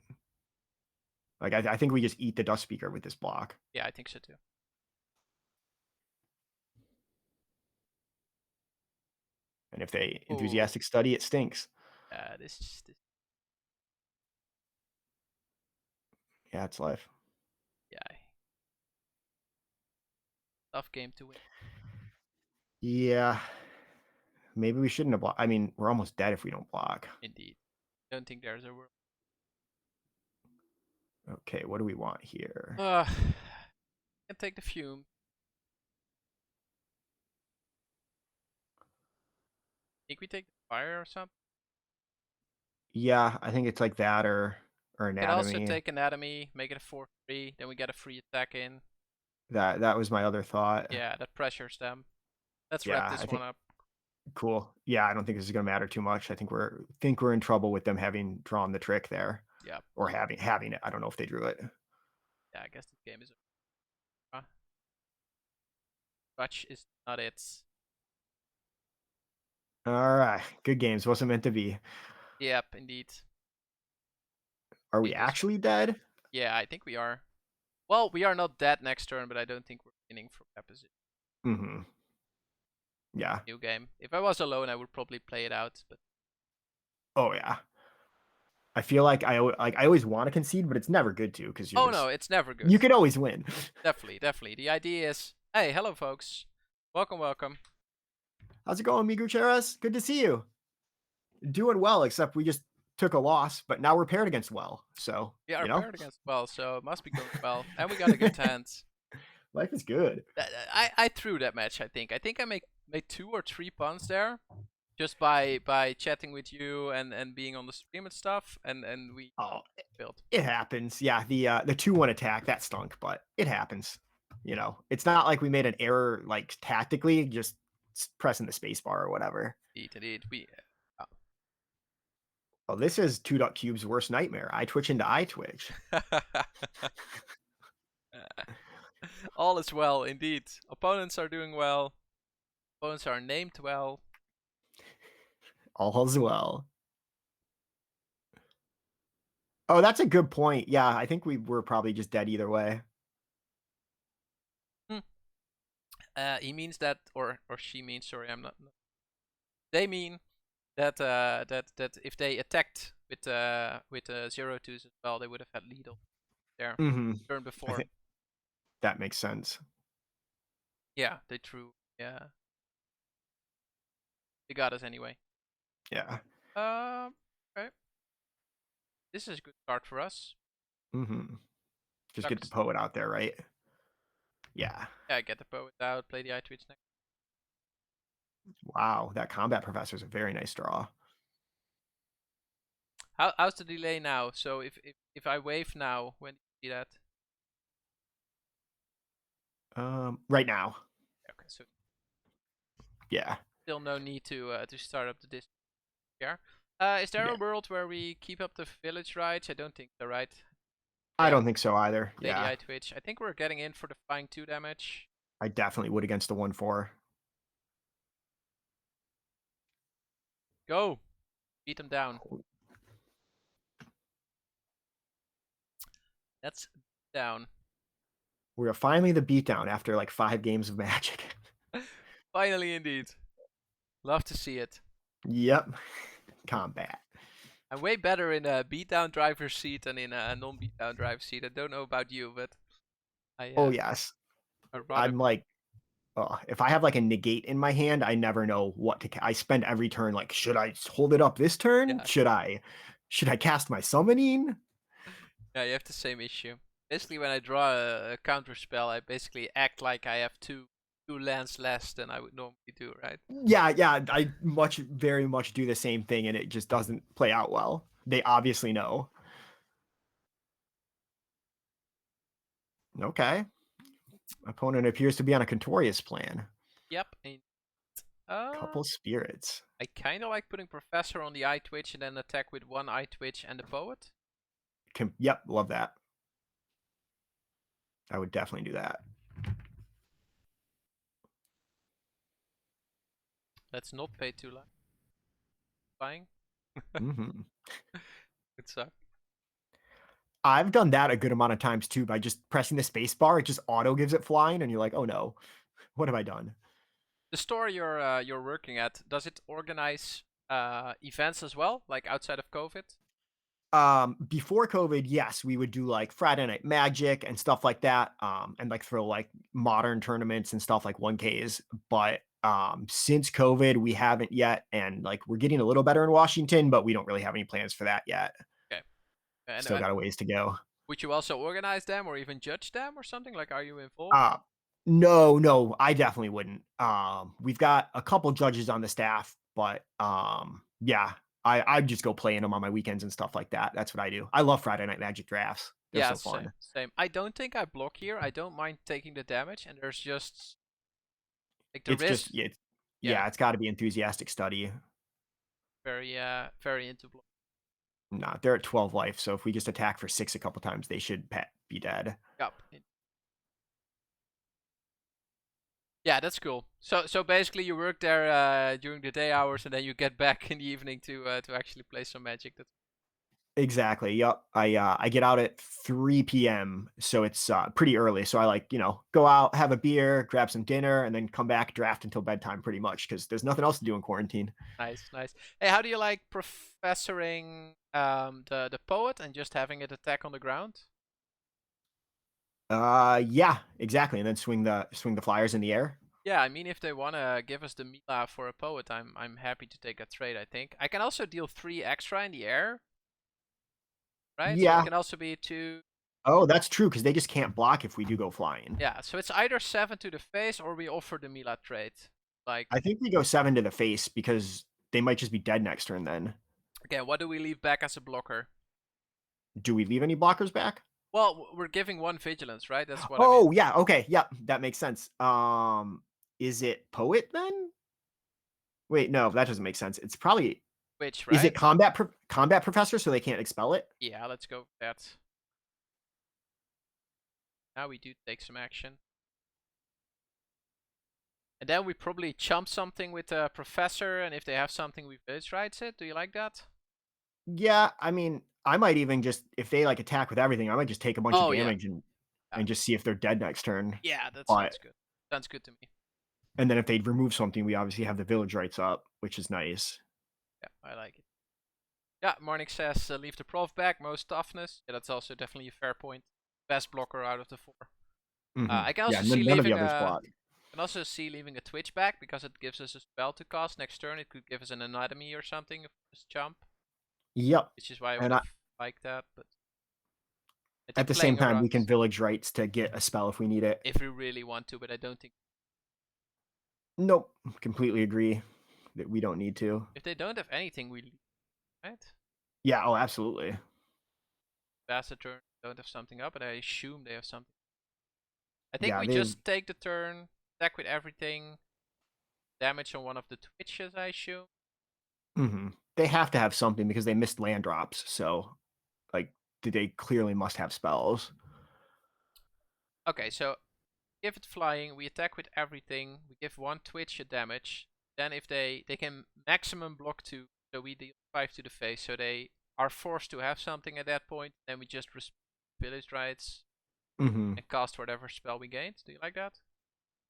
Speaker 1: Like, I think we just eat the Dust Speaker with this block.
Speaker 2: Yeah, I think so too.
Speaker 1: And if they
Speaker 2: Ooh,
Speaker 1: enthusiastic study, it stinks.
Speaker 2: this,
Speaker 1: Yeah, it's life.
Speaker 2: yeah, tough game to win.
Speaker 1: Yeah. Maybe we shouldn't have blocked. I mean, we're almost dead if we don't block.
Speaker 2: Indeed. Don't think there's a world.
Speaker 1: Okay, what do we want here?
Speaker 2: Can take the fume. Think we take the fire or something?
Speaker 1: Yeah, I think it's like that or
Speaker 2: Can also
Speaker 1: anatomy.
Speaker 2: take anatomy, make it a 4/3, then we get a free attack in.
Speaker 1: That was my other thought.
Speaker 2: Yeah, that pressures them. Let's wrap
Speaker 1: Yeah,
Speaker 2: this
Speaker 1: I
Speaker 2: one
Speaker 1: think
Speaker 2: up.
Speaker 1: cool. Yeah, I don't think this is gonna matter too much. I think we're in trouble with them having drawn the trick there.
Speaker 2: Yeah.
Speaker 1: Or having it. I don't know if they drew it.
Speaker 2: Yeah, I guess this game is over. Touch is not it.
Speaker 1: Alright. Good games. Wasn't meant to be.
Speaker 2: Yep, indeed.
Speaker 1: Are we
Speaker 2: Take this one.
Speaker 1: actually dead?
Speaker 2: Yeah, I think we are. Well, we are not dead next turn, but I don't think we're winning from that position.
Speaker 1: Mm-hmm. Yeah.
Speaker 2: New game. If I was alone, I would probably play it out, but
Speaker 1: Oh yeah. I feel like I always want to concede, but it's never good to because you're
Speaker 2: oh
Speaker 1: just
Speaker 2: no, it's never good.
Speaker 1: you can always win.
Speaker 2: Definitely. The idea is, hey, hello folks. Welcome.
Speaker 1: How's it going, Migucheras? Good to see you. Doing well, except we just took a loss, but now we're paired against well. So
Speaker 2: We are
Speaker 1: you know,
Speaker 2: paired against well, so it must be going well. And we got a good hand.
Speaker 1: life is good.
Speaker 2: I threw that match, I think. I think I made 2 or 3 punts there. Just by chatting with you and being on the stream and stuff, and we
Speaker 1: Oh,
Speaker 2: built.
Speaker 1: it happens. Yeah, the 2-1 attack that stunk, but it happens. You know, it's not like we made an error like tactically, just pressing the space bar or whatever.
Speaker 2: Indeed. We
Speaker 1: Well, this is 2.cube's worst nightmare. I twitch into I twitch.
Speaker 2: all is well, indeed. Opponents are doing well. Opponents are named well.
Speaker 1: All's well. Oh, that's a good point. Yeah, I think we were probably just dead either way.
Speaker 2: He means that, or she means. Sorry, I'm not. They mean that that if they attacked with 0-2s as well, they would have had lead there turn before.
Speaker 1: That makes sense.
Speaker 2: Yeah, they threw. Yeah, they got us anyway.
Speaker 1: Yeah.
Speaker 2: Okay. This is a good start for us.
Speaker 1: Just get the poet out there, right? Yeah.
Speaker 2: Yeah, get the poet out, play the iTweets next.
Speaker 1: Wow, that combat professor is a very nice draw.
Speaker 2: How's the delay now? So if I wave now, when do you see that?
Speaker 1: Right now.
Speaker 2: Okay, so
Speaker 1: Yeah.
Speaker 2: still no need to start up the disk here. Is there a world where we keep up the village rights? I don't think so, right?
Speaker 1: I don't think so either.
Speaker 2: Play
Speaker 1: Yeah.
Speaker 2: the iTwitch. I think we're getting in for the flying 2 damage.
Speaker 1: I definitely would against the 1/4.
Speaker 2: Go! Beat them down. That's down.
Speaker 1: We're finally the beatdown after like 5 games of Magic.
Speaker 2: Finally, indeed. Love to see it.
Speaker 1: Yep. Combat.
Speaker 2: I'm way better in a beatdown driver's seat than in a non-beatdown driver's seat. I don't know about you, but
Speaker 1: Oh yes. I'm like, if I have like a negate in my hand, I never know what to. I spend every turn like, should I hold it up this turn?
Speaker 2: Yeah.
Speaker 1: Should I cast my summoning?
Speaker 2: Yeah, you have the same issue. Basically, when I draw a counter spell, I basically act like I have two lands less than I would normally do, right?
Speaker 1: Yeah, I very much do the same thing, and it just doesn't play out well. They obviously know. Okay. Opponent appears to be on a Contorious plan.
Speaker 2: Yep.
Speaker 1: Couple spirits.
Speaker 2: I kind of like putting Professor on the eye twitch and then attack with one eye twitch and the poet.
Speaker 1: Yep, love that. I would definitely do that.
Speaker 2: Let's not pay too much. Flying.
Speaker 1: Mhm.
Speaker 2: It sucks.
Speaker 1: I've done that a good amount of times too by just pressing the space bar. It just auto gives it flying, and you're like, oh no, what have I done?
Speaker 2: The store you're working at, does it organize events as well, like outside of COVID?
Speaker 1: Before COVID, yes, we would do like Friday Night Magic and stuff like that, and like throw like modern tournaments and stuff like 1Ks. But since COVID, we haven't yet, and like we're getting a little better in Washington, but we don't really have any plans for that yet.
Speaker 2: Okay.
Speaker 1: Still
Speaker 2: And
Speaker 1: got a ways to go.
Speaker 2: would you also organize them or even judge them or something? Like, are you involved?
Speaker 1: Uh, no, I definitely wouldn't. We've got a couple judges on the staff, but yeah, I'd just go play in them on my weekends and stuff like that. That's what I do. I love Friday Night Magic drafts. They're
Speaker 2: Yeah,
Speaker 1: so
Speaker 2: same,
Speaker 1: fun.
Speaker 2: same. I don't think I block here. I don't mind taking the damage, and there's just like the
Speaker 1: It's
Speaker 2: risk.
Speaker 1: just
Speaker 2: Yeah,
Speaker 1: it's got to be enthusiastic study.
Speaker 2: very into block.
Speaker 1: Nah, they're at 12 life, so if we just attack for 6 a couple times, they should be dead.
Speaker 2: Yep. Yeah, that's cool. So basically, you work there during the day hours, and then you get back in the evening to actually play some Magic. That's
Speaker 1: Exactly. Yep. I get out at 3 p.m. so it's pretty early. So I like, go out, have a beer, grab some dinner, and then come back, draft until bedtime pretty much because there's nothing else to do in quarantine.
Speaker 2: nice, nice. Hey, how do you like professoring the poet and just having it attack on the ground?
Speaker 1: Yeah, exactly. And then swing the flyers in the air.
Speaker 2: Yeah, I mean, if they wanna give us the Mila for a poet, I'm happy to take a trade. I think I can also deal 3 extra in the air, right? So it
Speaker 1: Yeah.
Speaker 2: can also be 2.
Speaker 1: Oh, that's true because they just can't block if we do go flying.
Speaker 2: Yeah, so it's either 7 to the face or we offer the Mila trade. Like,
Speaker 1: I think we go 7 to the face because they might just be dead next turn then.
Speaker 2: okay, what do we leave back as a blocker?
Speaker 1: Do we leave any blockers back?
Speaker 2: Well, we're giving 1 vigilance, right? That's what I mean.
Speaker 1: Oh, yeah. Okay. Yep. That makes sense. Is it poet then? Wait, no, that doesn't make sense. It's probably
Speaker 2: Which,
Speaker 1: is it
Speaker 2: right?
Speaker 1: combat professor so they can't expel it?
Speaker 2: Yeah, let's go with that. Now we do take some action. And then we probably chump something with the professor, and if they have something, we village rights it. Do you like that?
Speaker 1: Yeah, I mean, I might even just if they like attack with everything, I might just take a bunch of
Speaker 2: Oh, yeah.
Speaker 1: damage and just see if they're dead next turn.
Speaker 2: Yeah, that
Speaker 1: But
Speaker 2: sounds good. Sounds good to me.
Speaker 1: and then if they remove something, we obviously have the village rights up, which is nice.
Speaker 2: Yeah, I like it. Yeah, Marnik says leave the prof back, most toughness. Yeah, that's also definitely a fair point. Best blocker out of the 4. I can
Speaker 1: Yeah,
Speaker 2: also see
Speaker 1: none of the
Speaker 2: leaving
Speaker 1: others block.
Speaker 2: leaving a Twitch back because it gives us a spell to cast next turn. It could give us an anatomy or something if we just jump,
Speaker 1: Yep.
Speaker 2: which is why I would
Speaker 1: And
Speaker 2: have liked that. But I
Speaker 1: at
Speaker 2: think
Speaker 1: the same
Speaker 2: playing
Speaker 1: time, we
Speaker 2: around
Speaker 1: can village rights to get a spell if we need it.
Speaker 2: if we really want to, but I don't think
Speaker 1: Nope. Completely agree that we don't need to.
Speaker 2: if they don't have anything, we leave, right?
Speaker 1: Yeah, oh, absolutely.
Speaker 2: Pass a turn, don't have something up, but I assume they have something. I think
Speaker 1: Yeah,
Speaker 2: we
Speaker 1: they
Speaker 2: just take the turn, attack with everything, damage on one of the twitches, I assume.
Speaker 1: they have to have something because they missed land drops. So, like, they clearly must have spells.
Speaker 2: Okay, so give it flying, we attack with everything, we give 1 twitch a damage. Then if they can maximum block 2, so we deal 5 to the face, so they are forced to have something at that point. Then we just village rights
Speaker 1: hmm
Speaker 2: and cast whatever spell we gained. Do you like that?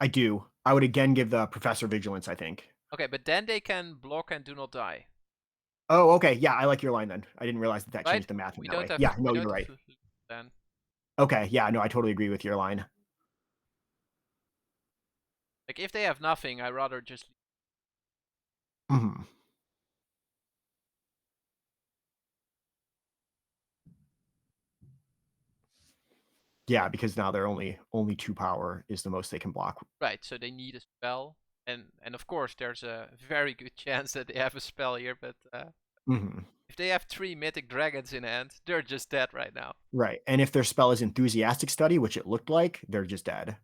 Speaker 1: I do. I would again give the professor vigilance, I think.
Speaker 2: Okay, but then they can block and do not die,
Speaker 1: Oh, okay. Yeah, I like your line then. I didn't realize that
Speaker 2: right?
Speaker 1: changed the math in
Speaker 2: We
Speaker 1: that
Speaker 2: don't
Speaker 1: way.
Speaker 2: have
Speaker 1: Yeah,
Speaker 2: we
Speaker 1: no, you're
Speaker 2: don't
Speaker 1: right.
Speaker 2: have then.
Speaker 1: Okay, yeah, no, I totally agree with your line.
Speaker 2: Like if they have nothing, I rather just
Speaker 1: hmm Yeah, because now they're only 2 power is the most they can block.
Speaker 2: right. So they need a spell, and of course there's a very good chance that they have a spell here. But
Speaker 1: hmm
Speaker 2: if they have 3 mythic dragons in hand, they're just dead right now.
Speaker 1: Right, and if their spell is enthusiastic study, which it looked like, they're just dead.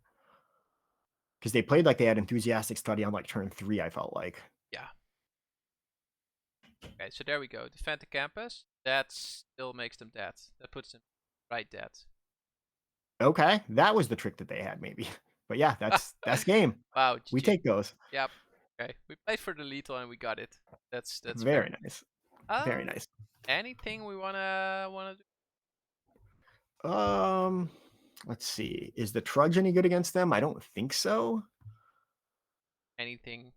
Speaker 1: because they played like they had enthusiastic study on like turn 3. I felt like.
Speaker 2: Yeah. Okay, so there we go. Defend the campus. That still makes them dead. That puts them right dead.
Speaker 1: Okay, that was the trick that they had, maybe. But yeah, that's game.
Speaker 2: Wow,
Speaker 1: We
Speaker 2: GG.
Speaker 1: take those.
Speaker 2: Yep. Okay, we played for the lethal and we got it. That's
Speaker 1: Very
Speaker 2: fair.
Speaker 1: nice. Very
Speaker 2: Um,
Speaker 1: nice.
Speaker 2: anything we wanna do?
Speaker 1: Let's see. Is the Trudge any good against them? I don't think so.
Speaker 2: Anything.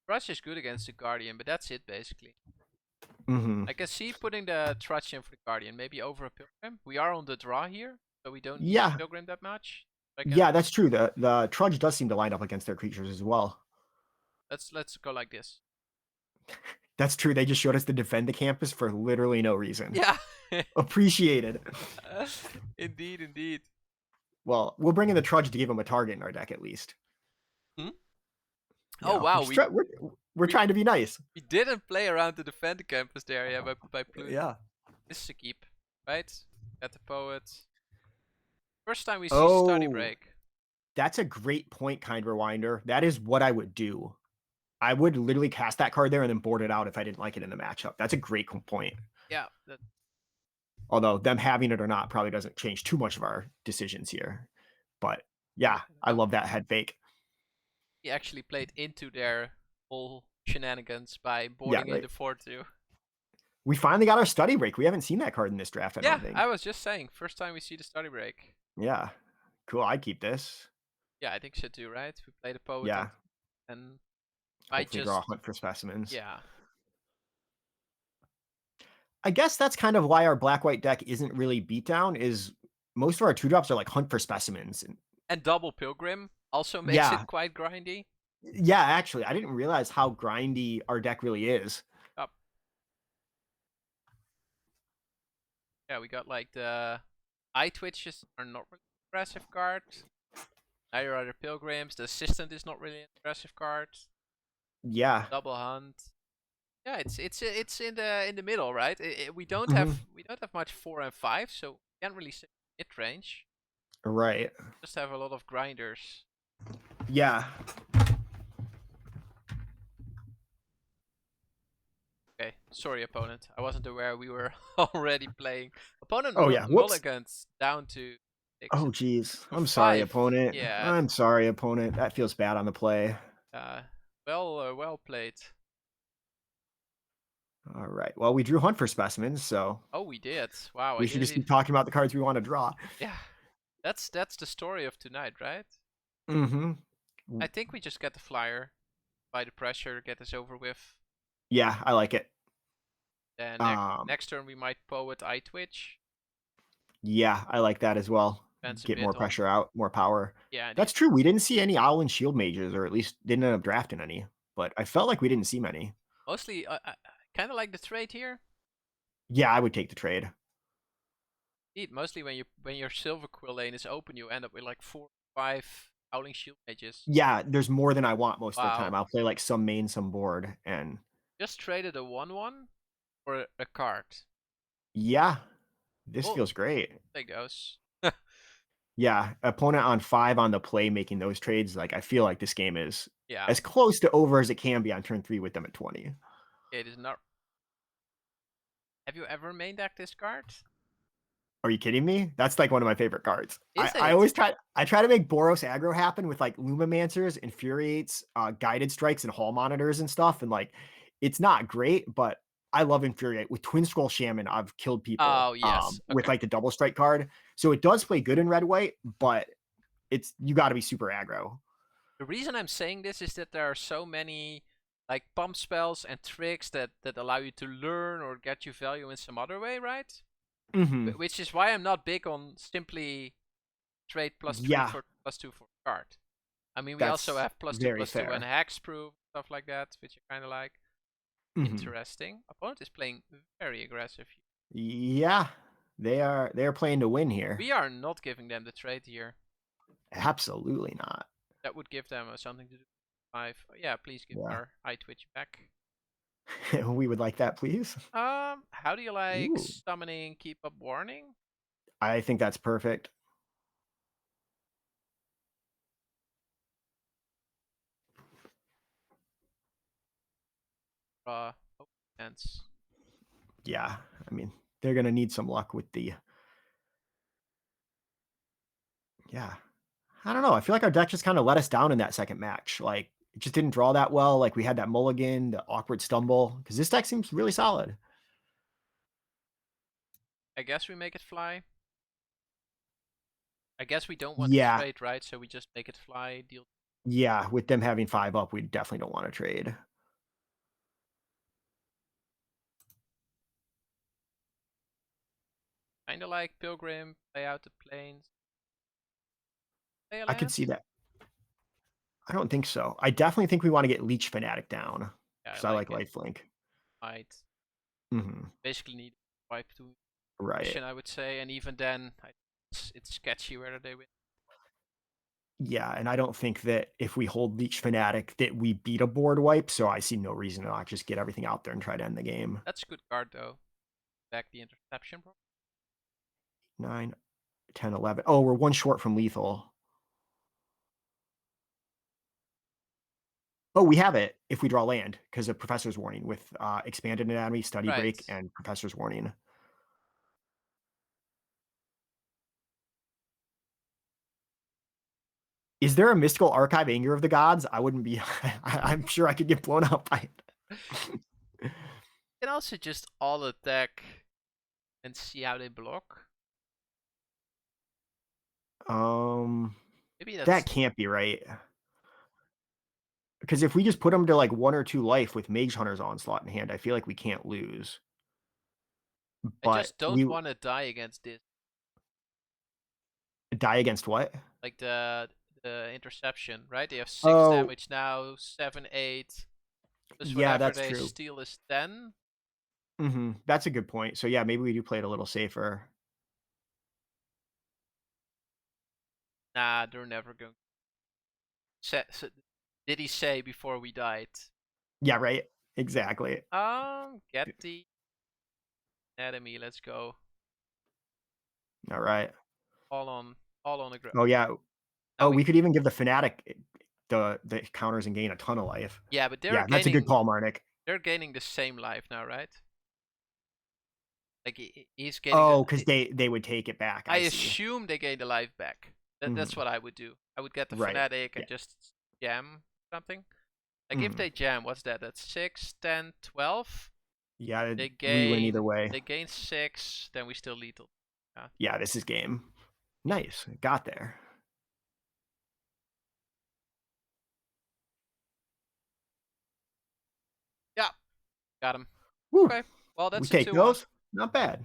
Speaker 2: Trudge is good against the Guardian, but that's it basically.
Speaker 1: Mm-hmm.
Speaker 2: I can see putting the Trudge in for the Guardian, maybe over a Pilgrim. We are on the draw here, so we don't need
Speaker 1: Yeah.
Speaker 2: Pilgrim that much.
Speaker 1: Yeah, that's true. The Trudge does seem to line up against their creatures as well.
Speaker 2: Let's go like this.
Speaker 1: That's true. They just showed us to defend the campus for literally no reason.
Speaker 2: Yeah.
Speaker 1: Appreciated.
Speaker 2: Indeed, indeed.
Speaker 1: Well, we'll bring in the Trudge to give them a target in our deck at least.
Speaker 2: Hmm?
Speaker 1: You
Speaker 2: Oh
Speaker 1: know,
Speaker 2: wow,
Speaker 1: we're trying to be nice.
Speaker 2: we didn't play around to defend the campus there, yeah, by Pluto.
Speaker 1: Yeah.
Speaker 2: This is a keep, right? Got the poet. First time we see study
Speaker 1: Oh,
Speaker 2: break.
Speaker 1: that's a great point, Kind Rewinder. That is what I would do. I would literally cast that card there and then board it out if I didn't like it in the matchup. That's a great point.
Speaker 2: Yeah.
Speaker 1: Although them having it or not probably doesn't change too much of our decisions here. But yeah, I love that head fake.
Speaker 2: He actually played into their whole shenanigans by boarding in the 4-2.
Speaker 1: We finally got our study break. We haven't seen that card in this draft, I don't think.
Speaker 2: I was just saying, first time we see the study break.
Speaker 1: Yeah. Cool, I'd keep this.
Speaker 2: Yeah, I think so too, right? We played a poet.
Speaker 1: Yeah.
Speaker 2: And
Speaker 1: I just draw a hunt for specimens.
Speaker 2: Yeah.
Speaker 1: I guess that's kind of why our black-white deck isn't really beatdown, is most of our 2-drops are like hunt for specimens.
Speaker 2: And double Pilgrim also makes it quite grindy.
Speaker 1: Yeah, actually, I didn't realize how grindy our deck really is.
Speaker 2: Up. Yeah, we got like the eye twitches are not really aggressive cards. Neither are the Pilgrims. The assistant is not really an aggressive card.
Speaker 1: Yeah.
Speaker 2: Double hunt. Yeah, it's in the middle, right? We don't have much 4 and 5, so we can't really say mid range.
Speaker 1: Right.
Speaker 2: Just have a lot of grinders.
Speaker 1: Yeah.
Speaker 2: Okay, sorry opponent. I wasn't aware we were already playing. Opponent mulligans down to 6.
Speaker 1: Oh geez. I'm sorry, opponent.
Speaker 2: Yeah.
Speaker 1: I'm sorry, opponent. That feels bad on the play.
Speaker 2: Well played.
Speaker 1: All right. Well, we drew hunt for specimens, so.
Speaker 2: Oh, we did. Wow.
Speaker 1: We should just keep talking about the cards we want to draw.
Speaker 2: Yeah. That's the story of tonight, right?
Speaker 1: Mm-hmm.
Speaker 2: I think we just get the flyer, apply the pressure, get this over with.
Speaker 1: Yeah, I like it.
Speaker 2: Then next turn we might poet eye twitch.
Speaker 1: Yeah, I like that as well. Get more pressure out, more power.
Speaker 2: Yeah,
Speaker 1: that's true. We didn't see any Owl and Shield mages, or at least didn't end up drafting any. But I felt like we didn't see many.
Speaker 2: Mostly, I kind of like the trade here.
Speaker 1: Yeah, I would take the trade.
Speaker 2: Indeed, mostly when your Silverquill lane is open, you end up with like 4 or 5 Howling Shield mages.
Speaker 1: Yeah, there's more than I want most of the time. I'll play like some main, some board, and
Speaker 2: just traded a 1/1 for a card.
Speaker 1: Yeah, this feels great.
Speaker 2: There goes.
Speaker 1: Yeah, opponent on 5 on the play making those trades. Like, I feel like this game is as close to over as it can be on turn 3 with them at 20.
Speaker 2: It is not. Have you ever main decked this card?
Speaker 1: Are you kidding me? That's like one of my favorite cards. I always try to make Boros aggro happen with like Lumimancers, Infuriates, Guided Strikes, and Hall Monitors and stuff. And like, it's not great, but I love Infuriate. With Twin Scroll Shaman, I've killed people with like the double strike card. So it does play good in red-white, but you got to be super aggro.
Speaker 2: The reason I'm saying this is that there are so many like pump spells and tricks that allow you to learn or get you value in some other way, right?
Speaker 1: Mm-hmm.
Speaker 2: Which is why I'm not big on simply trade +2 for +2 for a card. I mean, we also have +2/+2 and hexproof, stuff like that, which I kind of like. Interesting. Opponent is playing very aggressive here.
Speaker 1: Yeah, they're playing to win here.
Speaker 2: We are not giving them the trade here.
Speaker 1: Absolutely not.
Speaker 2: That would give them something to do. 5. Yeah, please give our eye twitch back.
Speaker 1: We would like that, please.
Speaker 2: How do you like summoning Keep Up Warning?
Speaker 1: I think that's perfect.
Speaker 2: draw hands.
Speaker 1: Yeah, I mean, they're gonna need some luck with the. Yeah, I don't know. I feel like our deck just kind of let us down in that second match. Like it just didn't draw that well. Like we had that mulligan, the awkward stumble. Because this deck seems really solid.
Speaker 2: I guess we make it fly. I guess we don't want to
Speaker 1: Yeah,
Speaker 2: trade, right? So we just make it fly, deal.
Speaker 1: yeah. With them having 5 up, we definitely don't want to trade.
Speaker 2: Kinda like Pilgrim, play out the plains. Play a
Speaker 1: I could
Speaker 2: land?
Speaker 1: see that. I don't think so. I definitely think we want to get Leech Fanatic down
Speaker 2: Yeah, I
Speaker 1: because I
Speaker 2: like
Speaker 1: like
Speaker 2: it.
Speaker 1: Lifelink.
Speaker 2: Might
Speaker 1: Hmm.
Speaker 2: basically need wipe to
Speaker 1: Right.
Speaker 2: mission, I would say, and even then, it's sketchy whether they win.
Speaker 1: Yeah, and I don't think that if we hold Leech Fanatic that we beat a board wipe, so I see no reason to not just get everything out there and try to end the game.
Speaker 2: That's a good card though. Back the interception, bro.
Speaker 1: 9, 10, 11. Oh, we're 1 short from lethal. Oh, we have it if we draw land because of Professor's Warning with Expanded Anatomy, Study
Speaker 2: Right.
Speaker 1: Break, and Professor's Warning. Is there a Mystical Archive Anger of the Gods? I wouldn't be. I'm sure I could get blown up by it.
Speaker 2: You can also just all attack and see how they block.
Speaker 1: Um,
Speaker 2: Maybe
Speaker 1: that
Speaker 2: that's.
Speaker 1: can't be right. Because if we just put them to like 1 or 2 life with Mage Hunter's Onslaught in hand, I feel like we can't lose.
Speaker 2: I
Speaker 1: But
Speaker 2: just don't
Speaker 1: we
Speaker 2: want to die against this.
Speaker 1: die against what?
Speaker 2: Like the interception, right? They have 6
Speaker 1: Oh,
Speaker 2: damage now, 7, 8. Plus
Speaker 1: yeah,
Speaker 2: whatever
Speaker 1: that's
Speaker 2: they
Speaker 1: true.
Speaker 2: steal is 10.
Speaker 1: That's a good point. So yeah, maybe we do play it a little safer.
Speaker 2: Nah, they're never going. Did he say before we died?
Speaker 1: Yeah, right. Exactly.
Speaker 2: Get the enemy. Let's go.
Speaker 1: All right.
Speaker 2: All on, all on the ground.
Speaker 1: Oh yeah.
Speaker 2: Now
Speaker 1: Oh,
Speaker 2: we.
Speaker 1: we could even give the fanatic the counters and gain a ton of life.
Speaker 2: Yeah, but they're
Speaker 1: Yeah, that's a good
Speaker 2: gaining.
Speaker 1: call, Marnik.
Speaker 2: They're gaining the same life now, right? Like he's getting the.
Speaker 1: Oh, because they would take it back.
Speaker 2: I
Speaker 1: I see.
Speaker 2: assume they gain the life back. That's
Speaker 1: Hmm.
Speaker 2: what I would do. I would get the
Speaker 1: Right.
Speaker 2: fanatic
Speaker 1: Yeah.
Speaker 2: and just jam something. Like if
Speaker 1: Hmm.
Speaker 2: they jam, what's that? That's 6, 10, 12.
Speaker 1: Yeah,
Speaker 2: They
Speaker 1: we win either
Speaker 2: gain.
Speaker 1: way.
Speaker 2: They gain 6. Then we still lethal. Yeah.
Speaker 1: Yeah, this is game. Nice. Got there.
Speaker 2: Yeah. Got him.
Speaker 1: Woo.
Speaker 2: Okay. Well,
Speaker 1: We
Speaker 2: that's a
Speaker 1: take
Speaker 2: 2-1.
Speaker 1: those. Not bad.